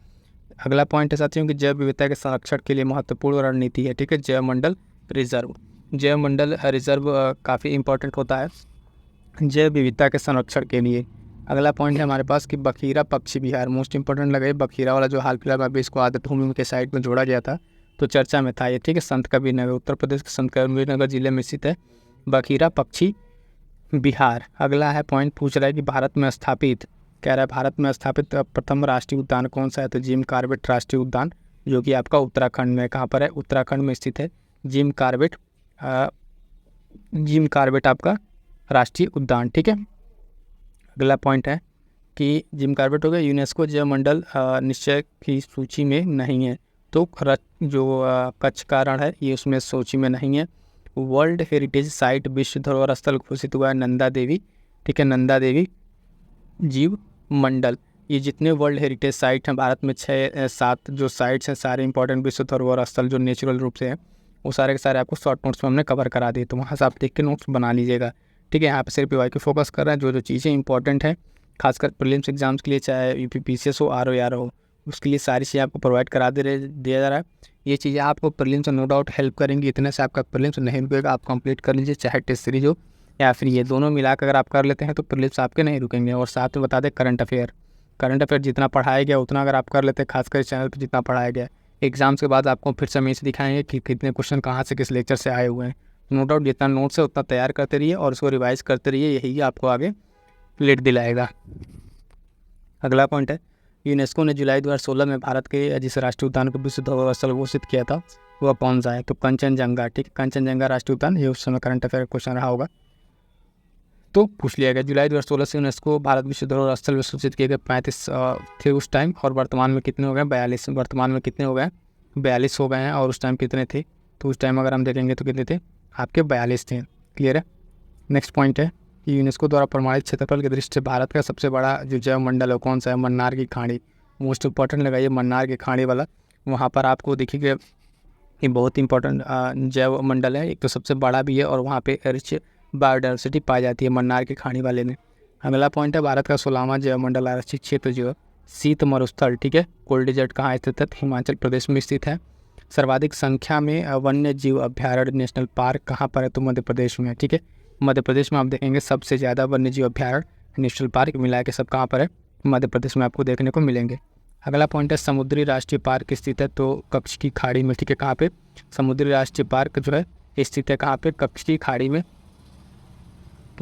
अगला पॉइंट है साथियों कि जैव विविधता के संरक्षण के लिए महत्वपूर्ण रणनीति है, ठीक है, जैव मंडल रिजर्व। जैव मंडल रिजर्व काफ़ी इंपॉर्टेंट होता है जैव विविधता के संरक्षण के लिए। अगला पॉइंट है हमारे पास कि बखीरा पक्षी विहार, मोस्ट इंपॉर्टेंट लगे बखीरा वाला, जो हाल फिलहाल में अभी इसको आदत भूमि के साइड में जोड़ा गया था तो चर्चा में था ये, ठीक है। संत कबीर नगर, उत्तर प्रदेश के संत कबीर नगर जिले में स्थित है बखीरा पक्षी बिहार। अगला है पॉइंट पूछ रहा है कि भारत में स्थापित कह रहा है भारत में स्थापित प्रथम राष्ट्रीय उद्यान कौन सा है, तो जिम कॉर्बेट राष्ट्रीय उद्यान, जो कि आपका उत्तराखंड में, कहाँ पर है, उत्तराखंड में स्थित है जिम कॉर्बेट, जिम कॉर्बेट आपका राष्ट्रीय उद्यान। ठीक है, अगला पॉइंट है कि जिम कॉर्बेट हो गया, यूनेस्को जैव मंडल निश्चय की सूची में नहीं है, तो जो कच्छ का रण है ये उसमें सूची में नहीं है। वर्ल्ड हेरिटेज साइट विश्व धरोहर स्थल घोषित हुआ है नंदा देवी। ठीक है, नंदा देवी जीव मंडल। ये जितने वर्ल्ड हेरिटेज साइट हैं भारत में 6-7 जो साइट्स हैं सारे इंपॉर्टेंट विश्व धरोहर स्थल जो नेचुरल रूप से हैं, वो सारे के सारे आपको शॉर्ट नोट्स में हमने कवर करा दिए, तो वहाँ से आप देख के नोट्स बना लीजिएगा। ठीक है, यहाँ पे सिर्फ वाई फोकस कर रहे हैं, जो जो चीज़ें इंपॉर्टेंट हैं खासकर प्रीलिम्स एग्जाम्स के लिए, चाहे यूपीपीसीएस हो, आर हो, उसके लिए सारी चीज़ें आपको प्रोवाइड करा दिया जा रहा है। ये चीज़ें आपको प्रीलिम्स नो डाउट हेल्प करेंगी, इतने से आपका प्रीलिम्स नहीं रुकेगा, आप कंप्लीट कर लीजिए, चाहे टेस्ट सीरीज हो या फिर ये दोनों मिलाकर अगर आप कर लेते हैं तो प्रीलिम्स आपके नहीं रुकेंगे। और साथ में बता दें करंट अफेयर जितना पढ़ाया गया उतना अगर आप कर लेते हैं, खासकर इस चैनल पर जितना पढ़ाया गया, एग्जाम्स के बाद आपको फिर से हम इसे दिखाएंगे कि कितने क्वेश्चन कहाँ से किस लेक्चर से आए हुए हैं। नो डाउट जितना नोट्स है उतना तैयार करते रहिए और उसको रिवाइज करते रहिए, यही आपको आगे लेट दिलाएगा। अगला पॉइंट है, यूनेस्को ने जुलाई 2016 में भारत के जिस राष्ट्रीय उद्यान को विश्व धरोहर स्थल घोषित किया था वह कौन सा है, तो कंचनजंगा। ठीक, कंचनजंगा राष्ट्रीय उद्यान, ये उस समय करंट अफेयर क्वेश्चन रहा होगा तो पूछ लिया गया। जुलाई 2016 से यूनेस्को भारत विश्व धरोहर स्थल में सूचित किए गए 35 थे उस टाइम, और वर्तमान में कितने हो गए, 42। वर्तमान में कितने हो गए, 42 हो गए हैं, और उस टाइम कितने थे, तो उस टाइम अगर हम देखेंगे तो कितने थे, आपके 42 थे। क्लियर है। नेक्स्ट पॉइंट है कि यूनेस्को द्वारा प्रमाणित क्षेत्रफल की दृष्टि से भारत का सबसे बड़ा जो जैव मंडल है कौन सा है, मन्नार की खाड़ी। मोस्ट इंपॉर्टेंट लगाइए मन्नार की खाड़ी वाला, वहाँ पर आपको देखिएगा ये बहुत इंपॉर्टेंट जैव मंडल है, एक तो सबसे बड़ा भी है और वहाँ पे रिच बायोडाइवर्सिटी पाई जाती है मन्नार की खाड़ी वाले में। अगला पॉइंट है भारत का 16वां जैव मंडल आरक्षित क्षेत्र जो है शीत मरुस्थल। ठीक है, कोल्ड डेजर्ट कहाँ स्थित है, हिमाचल प्रदेश में स्थित है। सर्वाधिक संख्या में वन्य जीव अभ्यारण्य नेशनल पार्क कहाँ पर है, तो मध्य प्रदेश में। ठीक है, मध्य प्रदेश में आप देखेंगे सबसे ज़्यादा वन्य जीव अभ्यारण्य नेशनल पार्क मिला के सब कहाँ पर है, मध्य प्रदेश में आपको देखने को मिलेंगे। अगला पॉइंट है समुद्री राष्ट्रीय पार्क स्थित है, तो कच्छ की खाड़ी में। ठीक है, कहाँ पे, समुद्री राष्ट्रीय पार्क जो है स्थित है कहाँ पे, कच्छ की खाड़ी में।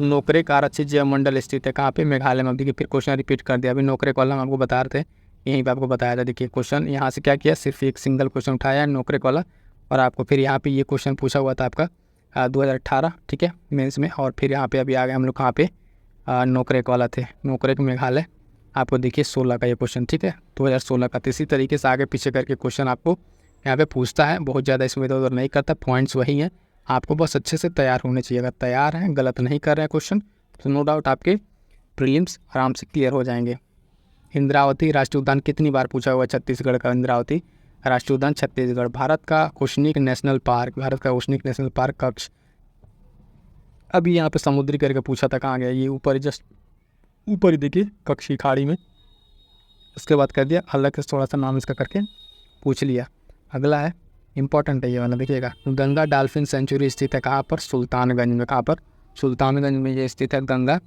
नोकरेक आरक्षित जैव मंडल स्थित है कहाँ पे, मेघालय में। देखिए फिर क्वेश्चन रिपीट कर दिया, अभी नोकरेक वाला हम आपको बता रहे थे, यहीं पे आपको बताया था। देखिए क्वेश्चन यहाँ से क्या किया, सिर्फ एक सिंगल क्वेश्चन उठाया है नोकरेक वाला, और आपको फिर यहाँ पे ये क्वेश्चन पूछा हुआ था आपका 2018। ठीक है, मेंस में, और फिर यहाँ पे अभी आ गए हम लोग कहाँ पे, नोकरेक वाला थे, नोकरेक मेघालय। आपको देखिए 16 का ये क्वेश्चन। ठीक है, 2016 का। तो इसी तरीके से आगे पीछे करके क्वेश्चन आपको यहाँ पे पूछता है, बहुत ज़्यादा इसमें इधर उधर नहीं करता, पॉइंट्स वही हैं, आपको बस अच्छे से तैयार होने चाहिए। अगर तैयार हैं, गलत नहीं कर रहे हैं क्वेश्चन, तो नो डाउट आपके प्रीलिम्स आराम से क्लियर हो जाएंगे। इंद्रावती राष्ट्रीय उद्यान कितनी बार पूछा हुआ है, छत्तीसगढ़ का इंद्रावती राष्ट्रीय उद्यान छत्तीसगढ़। भारत का ओशनिक नेशनल पार्क, भारत का ओशनिक नेशनल पार्क कच्छ। अभी यहाँ पे समुद्री करके पूछा था, कहाँ गया, ये ऊपर जस्ट ऊपर ही देखिए कच्छ की खाड़ी में। उसके बाद कर दिया अलग से थोड़ा सा नाम इसका करके पूछ लिया। अगला है इंपॉर्टेंट है ये वाला, देखिएगा गंगा डॉल्फिन सेंचुरी स्थित है कहाँ पर, सुल्तानगंज में। कहाँ पर, सुल्तानगंज में ये स्थित है गंगा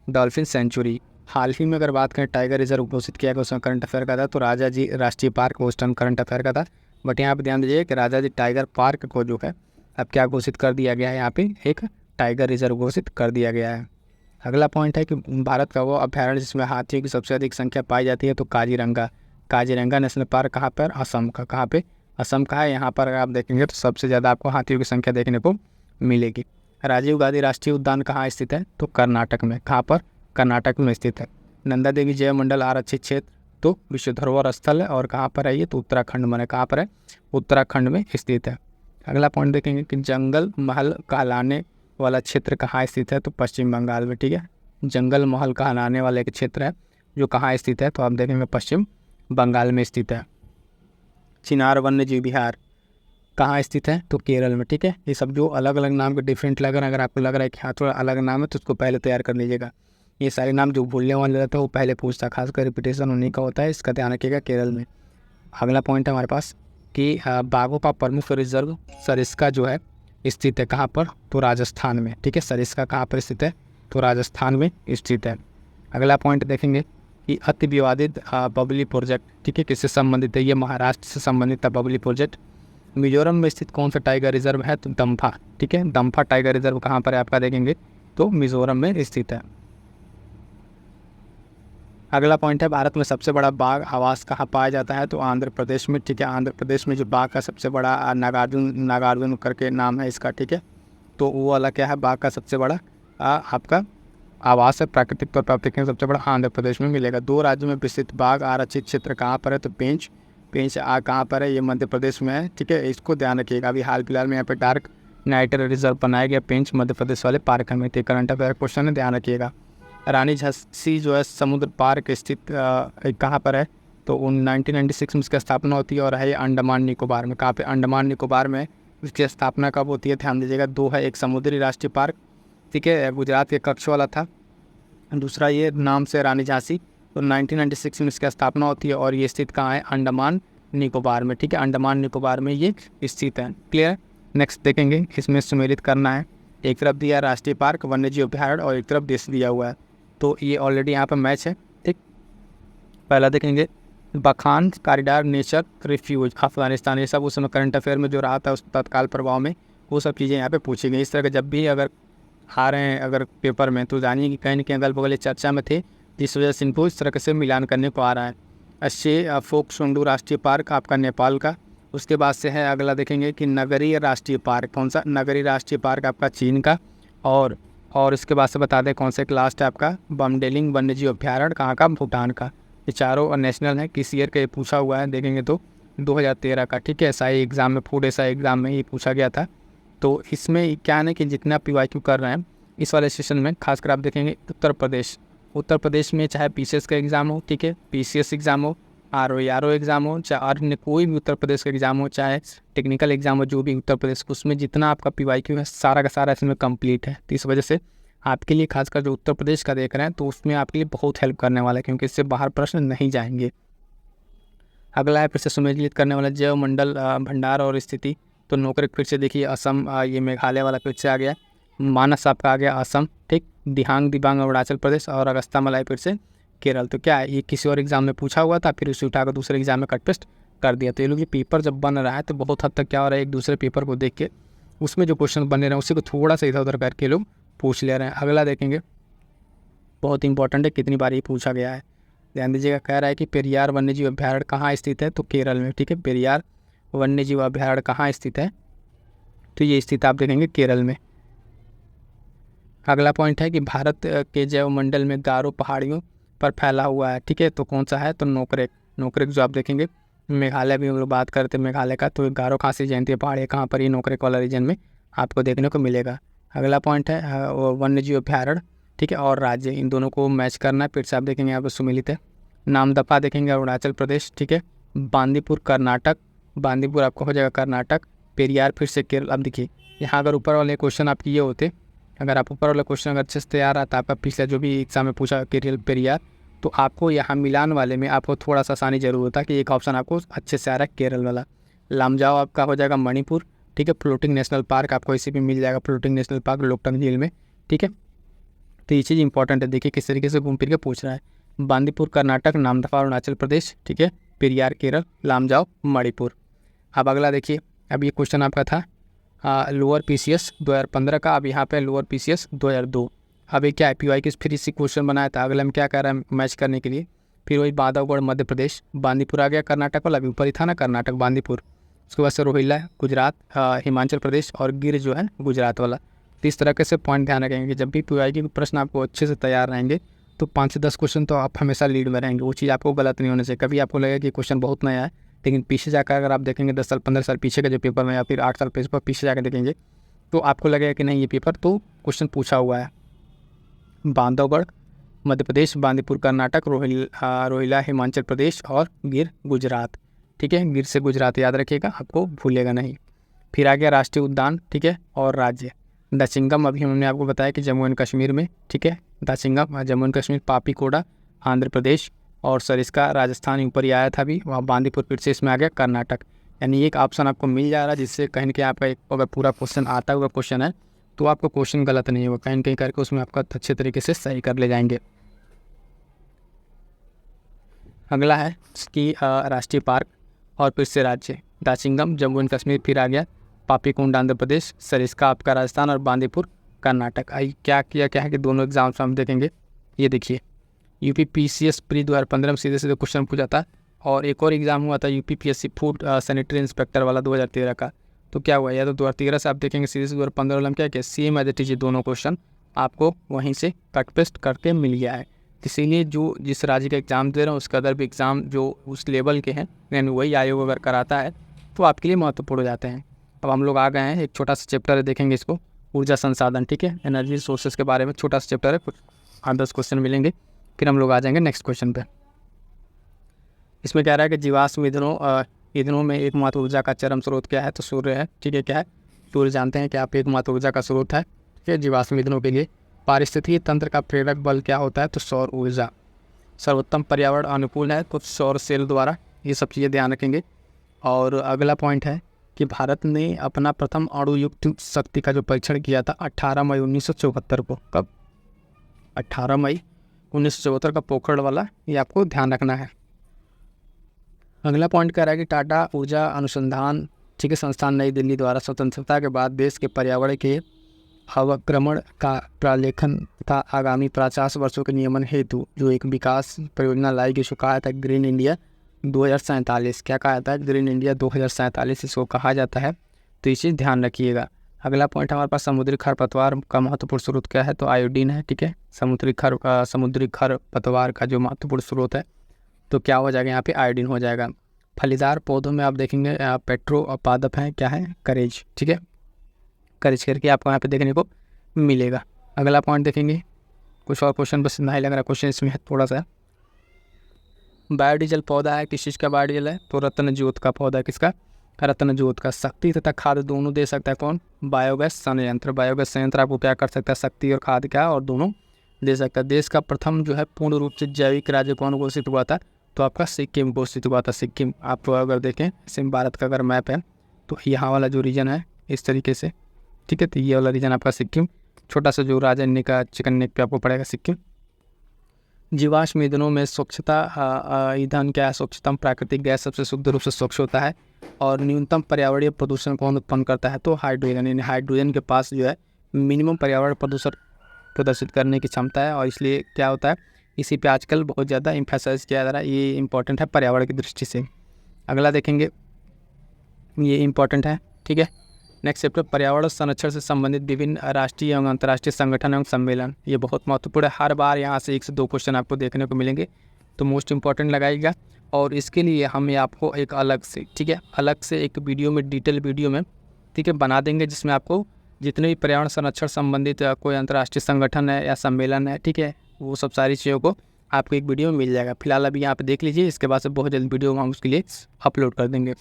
डॉल्फिन सेंचुरी। हाल ही में अगर बात करें टाइगर रिजर्व घोषित किया गया, उसमें करंट अफेयर का था, तो राजा जी राष्ट्रीय पार्क उस टाइम करंट अफेयर का था। बट यहाँ पे ध्यान दीजिए कि राजा जी टाइगर पार्क को जो है अब क्या घोषित कर दिया गया है, यहाँ पे एक टाइगर रिजर्व घोषित कर दिया गया है। अगला पॉइंट है कि भारत का वो अभ्यारण्य जिसमें हाथियों की सबसे अधिक संख्या पाई जाती है, तो काजीरंगा नेशनल पार्क कहाँ पर, असम का। कहाँ पे, असम का है। यहाँ पर अगर आप देखेंगे तो सबसे ज़्यादा आपको हाथियों की संख्या देखने को मिलेगी। राजीव गांधी राष्ट्रीय उद्यान कहाँ स्थित है, तो कर्नाटक में। कहाँ पर, कर्नाटक में स्थित है। नंदा देवी जैव मंडल आरक्षित क्षेत्र तो विश्व धरोहर स्थल है, और कहाँ पर है ये, तो उत्तराखंड में। कहाँ पर है, उत्तराखंड में स्थित है। अगला पॉइंट देखेंगे कि जंगल महल कहलाने वाला क्षेत्र कहाँ स्थित है, तो पश्चिम बंगाल में। ठीक है, जंगल महल कहलाने वाला एक क्षेत्र है जो कहाँ स्थित है, तो आप देखेंगे पश्चिम बंगाल में स्थित है। चिनार वन्य जीव विहार कहाँ स्थित है, तो केरल में। ठीक है, ये सब जो अलग अलग नाम के डिफरेंट लग रहे हैं, अगर आपको लग रहा है कि हाँ थोड़ा अलग नाम है तो उसको पहले तैयार कर लीजिएगा। ये सारे नाम जो भूलने वाले रहता है वो पहले पूछता है, खासकर रिपीटेशन उन्हीं का होता है, इसका ध्यान रखिएगा, केरल में। अगला पॉइंट है हमारे पास कि बाघों का प्रमुख रिजर्व सरिस्का जो है स्थित है कहाँ पर, तो राजस्थान में। ठीक है, सरिस्का कहाँ पर स्थित है, तो राजस्थान में स्थित है। अगला पॉइंट देखेंगे कि अति विवादित बबली प्रोजेक्ट, ठीक है, किससे संबंधित है, ये महाराष्ट्र से संबंधित है बबली प्रोजेक्ट। मिजोरम में स्थित कौन सा टाइगर रिजर्व है, तो दम्फा। ठीक है, दम्फा टाइगर रिजर्व कहाँ पर है आपका देखेंगे तो मिजोरम में स्थित है। अगला पॉइंट है भारत में सबसे बड़ा बाघ आवास कहाँ पाया जाता है, तो आंध्र प्रदेश में, ठीक है। आंध्र प्रदेश में जो बाघ का सबसे बड़ा नागार्जुन करके नाम है इसका, ठीक है। तो वो वाला क्या है, बाघ का सबसे बड़ा आपका आवास है, प्राकृतिक तौर पर आप देखेंगे सबसे बड़ा आंध्र प्रदेश में मिलेगा। 2 राज्यों में विस्तृत बाघ आरक्षित क्षेत्र कहाँ पर है, तो पेंच कहाँ पर है, ये मध्य प्रदेश में है, ठीक है। इसको ध्यान रखिएगा। अभी हाल फिलहाल में यहाँ पे डार्क नाइट रिजर्व बनाया गया पेंच मध्य प्रदेश वाले पार्क में, तो करंट अफेयर क्वेश्चन है, ध्यान रखिएगा। रानी झांसी जो है समुद्र पार्क स्थित कहाँ पर है, तो 1996 में इसकी स्थापना होती है और है अंडमान निकोबार में। कहाँ पे, अंडमान निकोबार में इसकी स्थापना कब होती है, ध्यान दीजिएगा। 2 है, एक समुद्री राष्ट्रीय पार्क, ठीक है, गुजरात के कच्छ वाला था, दूसरा ये नाम से रानी झांसी। तो 1996 में इसकी स्थापना होती है और ये स्थित कहाँ है, अंडमान निकोबार में, ठीक है। अंडमान निकोबार में ये स्थित है, क्लियर है। नेक्स्ट देखेंगे, इसमें सम्मिलित करना है, एक तरफ दिया राष्ट्रीय पार्क वन्य जीव अभ्यारण्य और एक तरफ देश दिया हुआ है, तो ये ऑलरेडी यहाँ पर मैच है, ठीक। पहला देखेंगे बखान कॉरिडोर नेचर रिफ्यूज अफगानिस्तान, ये सब उस समय करंट अफेयर में जो रहा था उस तत्काल प्रभाव में वो सब चीज़ें यहाँ पे पूछी गई। इस तरह के जब भी अगर आ रहे हैं अगर पेपर में, तो जानिए कि कहीं न कहीं अगल बगल चर्चा में थे, जिस वजह से इनको इस तरह से मिलान करने को आ रहा है। अच्छे फोक सोंडू राष्ट्रीय पार्क आपका नेपाल का। उसके बाद से है अगला देखेंगे कि नगरीय राष्ट्रीय पार्क, कौन सा, नगरीय राष्ट्रीय पार्क आपका चीन का। और इसके बाद से बता दें कौन से लास्ट है आपका बमडेलिंग वन्यजीव अभ्यारण्य कहाँ का, भूटान का। ये चारों नेशनल है, किस ईयर का ये पूछा हुआ है देखेंगे तो 2013 का, ठीक है। एसआई एग्ज़ाम में, फूड एसआई एग्ज़ाम में ये पूछा गया था। तो इसमें क्या है कि जितना PYQ कर रहे हैं इस वाले सेशन में, खासकर आप देखेंगे उत्तर प्रदेश में चाहे PCS का एग्ज़ाम हो, ठीक है, PCS एग्ज़ाम हो, RO एग्ज़ाम हो, चाहे अन्य कोई भी उत्तर प्रदेश का एग्ज़ाम हो, चाहे टेक्निकल एग्ज़ाम हो, जो भी उत्तर प्रदेश, उसमें जितना आपका PYQ है सारा का सारा इसमें कंप्लीट है। तो इस वजह से आपके लिए खासकर जो उत्तर प्रदेश का देख रहे हैं तो उसमें आपके लिए बहुत हेल्प करने वाला है, क्योंकि इससे बाहर प्रश्न नहीं जाएंगे। अगला है फिर से सम्मिलित करने वाला जैव मंडल भंडार और स्थिति, तो नोकरेक फिर से देखिए असम, ये मेघालय वाला फिर से आ गया, मानस आपका आ गया असम, ठीक, दिबांग अरुणाचल प्रदेश और अगस्ता मलाई फिर से केरल। तो क्या है, ये किसी और एग्जाम में पूछा हुआ था, फिर उसे उठाकर दूसरे एग्जाम में कट पेस्ट कर दिया। तो ये लोग ये पेपर जब बन रहा है तो बहुत हद तक क्या हो रहा है, एक दूसरे पेपर को देख के उसमें जो क्वेश्चन बने रहे हैं उसी को थोड़ा सा इधर उधर करके लोग पूछ ले रहे हैं। अगला देखेंगे, बहुत इंपॉर्टेंट है, कितनी बार ये पूछा गया है, ध्यान दीजिएगा। कह रहा है कि पेरियार वन्यजीव अभ्यारण्य कहाँ स्थित है, तो केरल में, ठीक है। पेरियार वन्यजीव अभ्यारण्य कहाँ स्थित है, तो ये स्थित आप देखेंगे केरल में। अगला पॉइंट है कि भारत के जैव मंडल में गारो पहाड़ियों पर फैला हुआ है, ठीक है, तो कौन सा है, तो नोकरेक जो आप देखेंगे मेघालय भी हम लोग बात करते हैं मेघालय का, तो गारो खासी जयंती पहाड़ी कहाँ पर, ये नोकरेक वाला रीजन में आपको देखने को मिलेगा। अगला पॉइंट है वन्यजीव अभ्यारण्य, ठीक है, और राज्य, इन दोनों को मैच करना है। फिर से आप देखेंगे यहाँ पर सुमिलित है। नामदफा देखेंगे अरुणाचल प्रदेश, ठीक है, बांदीपुर कर्नाटक, बांदीपुर आपका हो जाएगा कर्नाटक, पेरियार फिर से केरल। अब देखिए यहाँ अगर ऊपर वाले क्वेश्चन आपके ये होते, अगर आप ऊपर वाला क्वेश्चन अगर अच्छे से तैयार आता, आपका पिछला जो भी एग्जाम में पूछा पेरियार, तो आपको यहाँ मिलान वाले में आपको थोड़ा सा आसानी जरूर होता कि एक ऑप्शन आपको अच्छे से आ रहा है केरल वाला। लामजाओ आपका हो जाएगा मणिपुर, ठीक है, फ्लोटिंग नेशनल पार्क आपको इसी पे मिल जाएगा, फ्लोटिंग नेशनल पार्क लोकटंग झील में, ठीक है। तो ये चीज़ इंपॉर्टेंट है, देखिए किस तरीके से घूम फिर के पूछ रहा है। बांदीपुर कर्नाटक, नामदफा अरुणाचल प्रदेश, ठीक है, पेरियार केरल, लामजाओ मणिपुर। अब अगला देखिए, अब ये क्वेश्चन आपका था लोअर PCS 2015 का, अब यहाँ पे लोअर PCS 2002। अब ये क्या है, PYQ फिर इसी क्वेश्चन बनाया था, अगले में क्या कर रहा है मैच करने के लिए, फिर वही बांधवगढ़ मध्य प्रदेश, बांदीपुर आ गया कर्नाटक वाला, अभी ऊपर ही था ना कर्नाटक बांदीपुर, उसके बाद से रोहिल्ला गुजरात, हिमाचल प्रदेश और गिर जो है गुजरात वाला। तो इस तरह के से पॉइंट ध्यान रखेंगे कि जब भी PYQ प्रश्न आपको अच्छे से तैयार रहेंगे तो 5 से 10 क्वेश्चन तो आप हमेशा लीड में रहेंगे, वो चीज़ आपको गलत नहीं होने से। कभी आपको लगेगा कि क्वेश्चन बहुत नया है, लेकिन पीछे जाकर अगर आप देखेंगे 10 साल 15 साल पीछे का जो पेपर में, या फिर 8 साल पेपर पीछे जाकर देखेंगे, तो आपको लगेगा कि नहीं ये पेपर तो क्वेश्चन पूछा हुआ है। बांधवगढ़ मध्य प्रदेश, बांदीपुर कर्नाटक, रोहिला हिमाचल प्रदेश और गिर गुजरात, ठीक है, गिर से गुजरात याद रखिएगा, आपको भूलेगा नहीं। फिर आ गया राष्ट्रीय उद्यान, ठीक है, और राज्य। दाचिंगम अभी हमने आपको बताया कि जम्मू एंड कश्मीर में, ठीक है, दाचिंगम जम्मू एंड कश्मीर, पापीकोड़ा आंध्र प्रदेश और सरिस्का राजस्थान ऊपर ही आया था अभी, वहाँ बांदीपुर फिर से इसमें आ गया कर्नाटक। यानी एक ऑप्शन आपको मिल जा रहा है जिससे कहीं ना कहीं आपका एक अगर पूरा क्वेश्चन आता हुआ क्वेश्चन है तो आपको क्वेश्चन गलत नहीं होगा, कहीं ना कहीं करके उसमें आपका अच्छे तरीके से सही कर ले जाएंगे। अगला है कि राष्ट्रीय पार्क और फिर से राज्य, दाचिंगम जम्मू एंड कश्मीर, फिर आ गया पापीकोंड आंध्र प्रदेश, सरिस्का आपका राजस्थान और बांदीपुर कर्नाटक। आई क्या किया क्या है कि दोनों एग्जाम्स हम देखेंगे, ये देखिए UPPCS प्री 2015 में सीधे सीधे क्वेश्चन पूछा था। और एक और एग्ज़ाम हुआ था UPPSC फूड सैनिटरी इंस्पेक्टर वाला 2013 का। तो क्या हुआ, या तो 2013 से आप देखेंगे सीधे से 2015 वाला में क्या क्या सेम एज इट इज, दोनों क्वेश्चन आपको वहीं से कट पेस्ट करके मिल गया है। इसीलिए जो जिस राज्य का एग्ज़ाम दे रहे हैं उसका अदर भी एग्ज़ाम जो उस लेवल के हैं यानी वही आयोग अगर कराता है तो आपके लिए महत्वपूर्ण हो जाते हैं। अब हम लोग आ गए हैं, एक छोटा सा चैप्टर है, देखेंगे इसको, ऊर्जा संसाधन, ठीक है, एनर्जी सोर्सेज के बारे में छोटा सा चैप्टर है, कुछ 8-10 क्वेश्चन मिलेंगे, फिर हम लोग आ जाएंगे नेक्स्ट क्वेश्चन पे। इसमें कह रहा है कि जीवाश्म ईंधनों में एकमात्र ऊर्जा का चरम स्रोत क्या है, तो सूर्य है, ठीक है। क्या है, सूर्य जानते हैं कि आप एकमात्र ऊर्जा का स्रोत है, ठीक है, जीवाश्म ईंधनों के लिए। पारिस्थितिकी तंत्र का प्रेरक बल क्या होता है, तो सौर ऊर्जा। सर्वोत्तम पर्यावरण अनुकूल है, तो सौर सेल द्वारा, ये सब चीज़ें ध्यान रखेंगे। और अगला पॉइंट है कि भारत ने अपना प्रथम अणुयुक्त शक्ति का जो परीक्षण किया था 18 मई 1974 को, कब, 18 मई 1974 का पोखरण वाला, ये आपको ध्यान रखना है। अगला पॉइंट कह रहा है कि टाटा ऊर्जा अनुसंधान, ठीक है, संस्थान नई दिल्ली द्वारा स्वतंत्रता के बाद देश के पर्यावरण के अवक्रमण का प्रलेखन तथा आगामी 50 वर्षों के नियमन हेतु जो एक विकास परियोजना लाई गई, उसको कहा जाता है ग्रीन इंडिया 2047। क्या कहा जाता है, ग्रीन इंडिया 2047 इसको कहा जाता है, तो इसे ध्यान रखिएगा। अगला पॉइंट हमारे पास समुद्री खरपतवार का महत्वपूर्ण स्रोत क्या है, तो आयोडीन है, ठीक है। समुद्री खरपतवार का जो महत्वपूर्ण स्रोत है तो क्या हो जाएगा, यहाँ पे आयोडीन हो जाएगा। फलीदार पौधों में आप देखेंगे पेट्रो और पादप हैं, क्या है, करेज, ठीक है, करेज करके आपको यहाँ पे देखने को मिलेगा। अगला पॉइंट देखेंगे, कुछ और क्वेश्चन बस नहीं लग रहा, क्वेश्चन इसमें है थोड़ा सा। बायोडीजल पौधा है, किस चीज़ का बायोडीजल है, तो रत्न ज्योत का पौधा है, किसका, रत्न ज्योत का। शक्ति तथा खाद दोनों दे सकता है कौन, बायोगैस संयंत्र। बायोगैस संयंत्र आपको क्या कर सकता है, शक्ति और खाद क्या, और दोनों दे सकता है। देश का प्रथम जो है पूर्ण रूप से जैविक राज्य कौन घोषित हुआ था, तो आपका सिक्किम घोषित हुआ था। सिक्किम आप अगर देखें सिम भारत का अगर मैप है तो यहाँ वाला जो रीजन है इस तरीके से, ठीक है, तो ये वाला रीजन आपका सिक्किम, छोटा सा जो राजन्य का चिकन नेक पे आपको पड़ेगा सिक्किम। जीवाश्म ईंधनों में स्वच्छता ईंधन क्या है, स्वच्छतम प्राकृतिक गैस सबसे शुद्ध रूप से स्वच्छ होता है। और न्यूनतम पर्यावरणीय प्रदूषण कौन उत्पन्न करता है, तो हाइड्रोजन, यानी हाइड्रोजन के पास जो है मिनिमम पर्यावरण प्रदूषण प्रदर्शित करने की क्षमता है। और इसलिए क्या होता है, इसी पे आजकल बहुत ज़्यादा एम्फेसाइज किया जा रहा है, ये इंपॉर्टेंट है पर्यावरण की दृष्टि से। अगला देखेंगे, ये इंपॉर्टेंट है, ठीक है। नेक्स्ट चैप्टर, पर्यावरण संरक्षण से संबंधित विभिन्न राष्ट्रीय एवं अंतर्राष्ट्रीय संगठन एवं सम्मेलन, ये बहुत महत्वपूर्ण है। हर बार यहाँ से 1 से 2 क्वेश्चन आपको देखने को मिलेंगे, तो मोस्ट इंपॉर्टेंट लगाइएगा। और इसके लिए हम आपको एक अलग से, ठीक है, अलग से एक वीडियो में, डिटेल वीडियो में, ठीक है, बना देंगे, जिसमें आपको जितने भी पर्यावरण संरक्षण संबंधित कोई अंतर्राष्ट्रीय संगठन है या सम्मेलन है, ठीक है, वो सब सारी चीज़ों को आपको एक वीडियो में मिल जाएगा। फिलहाल अभी यहाँ पे देख लीजिए, इसके बाद से बहुत जल्द वीडियो हम उसके लिए अपलोड कर देंगे।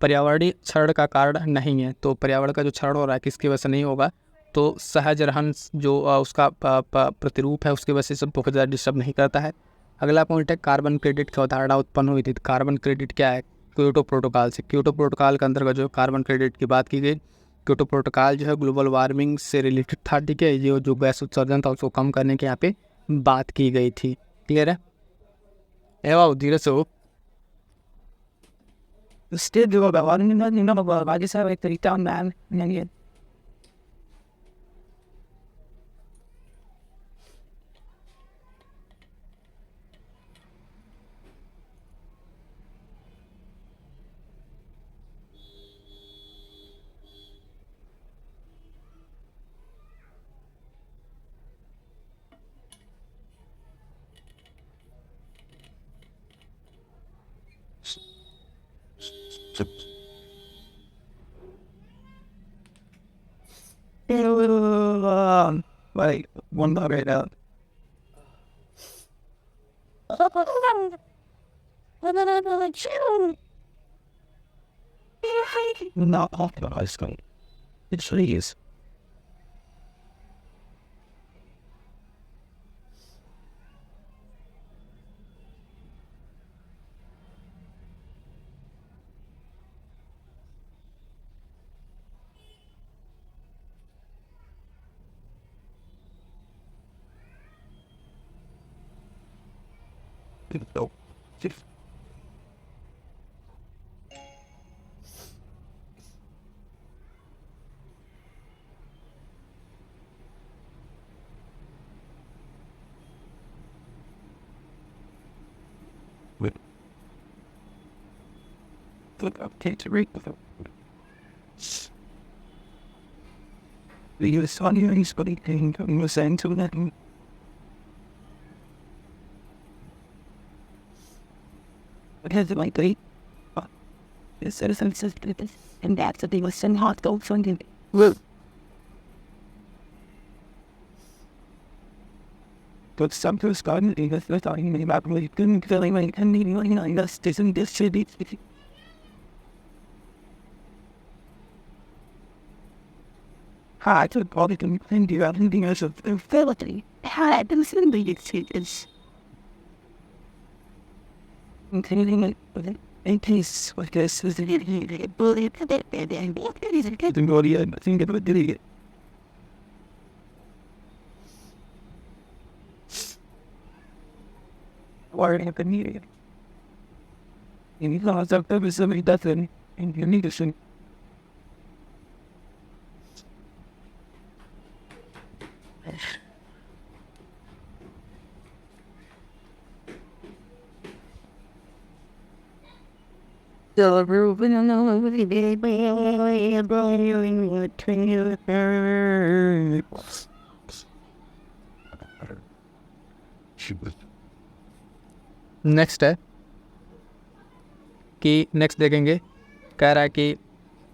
पर्यावरणीय क्षरण का कारण नहीं है, तो पर्यावरण का जो क्षरण हो रहा है किसकी वजह से नहीं होगा, तो सहज रहन जो उसका प्रतिरूप है उसकी वजह से सब बहुत ज़्यादा डिस्टर्ब नहीं करता है। अगला पॉइंट है कार्बन क्रेडिट की अवधारणा उत्पन्न हुई थी। तो कार्बन क्रेडिट क्या है, क्योटो प्रोटोकॉल से। क्योटो प्रोटोकॉल के अंतर्गत जो कार्बन क्रेडिट की बात की गई। क्योटो प्रोटोकॉल जो है ग्लोबल वार्मिंग से रिलेटेड था, ठीक है, ये जो गैस उत्सर्जन था उसको कम करने के यहाँ पे बात की गई थी। क्लियर है, एवं धीरे से हो Still do about one number, I just have like 3 man. And like one dog right out. No, it's going. It's please. No. good update to read. The US audio is putting was sent to them. Because of my great the citizens and that's the thing was sent hot go funding. Well, but some to Scotland because they're talking about really good feeling like and needing us this should be. I took all the community out in the years of the ability. Had this in the experience. Including it in case with this is the bullet the body I think it would do it. Why have been here? You need to have somebody that's in you need to sing. Next है कि next देखेंगे, कह रहा है कि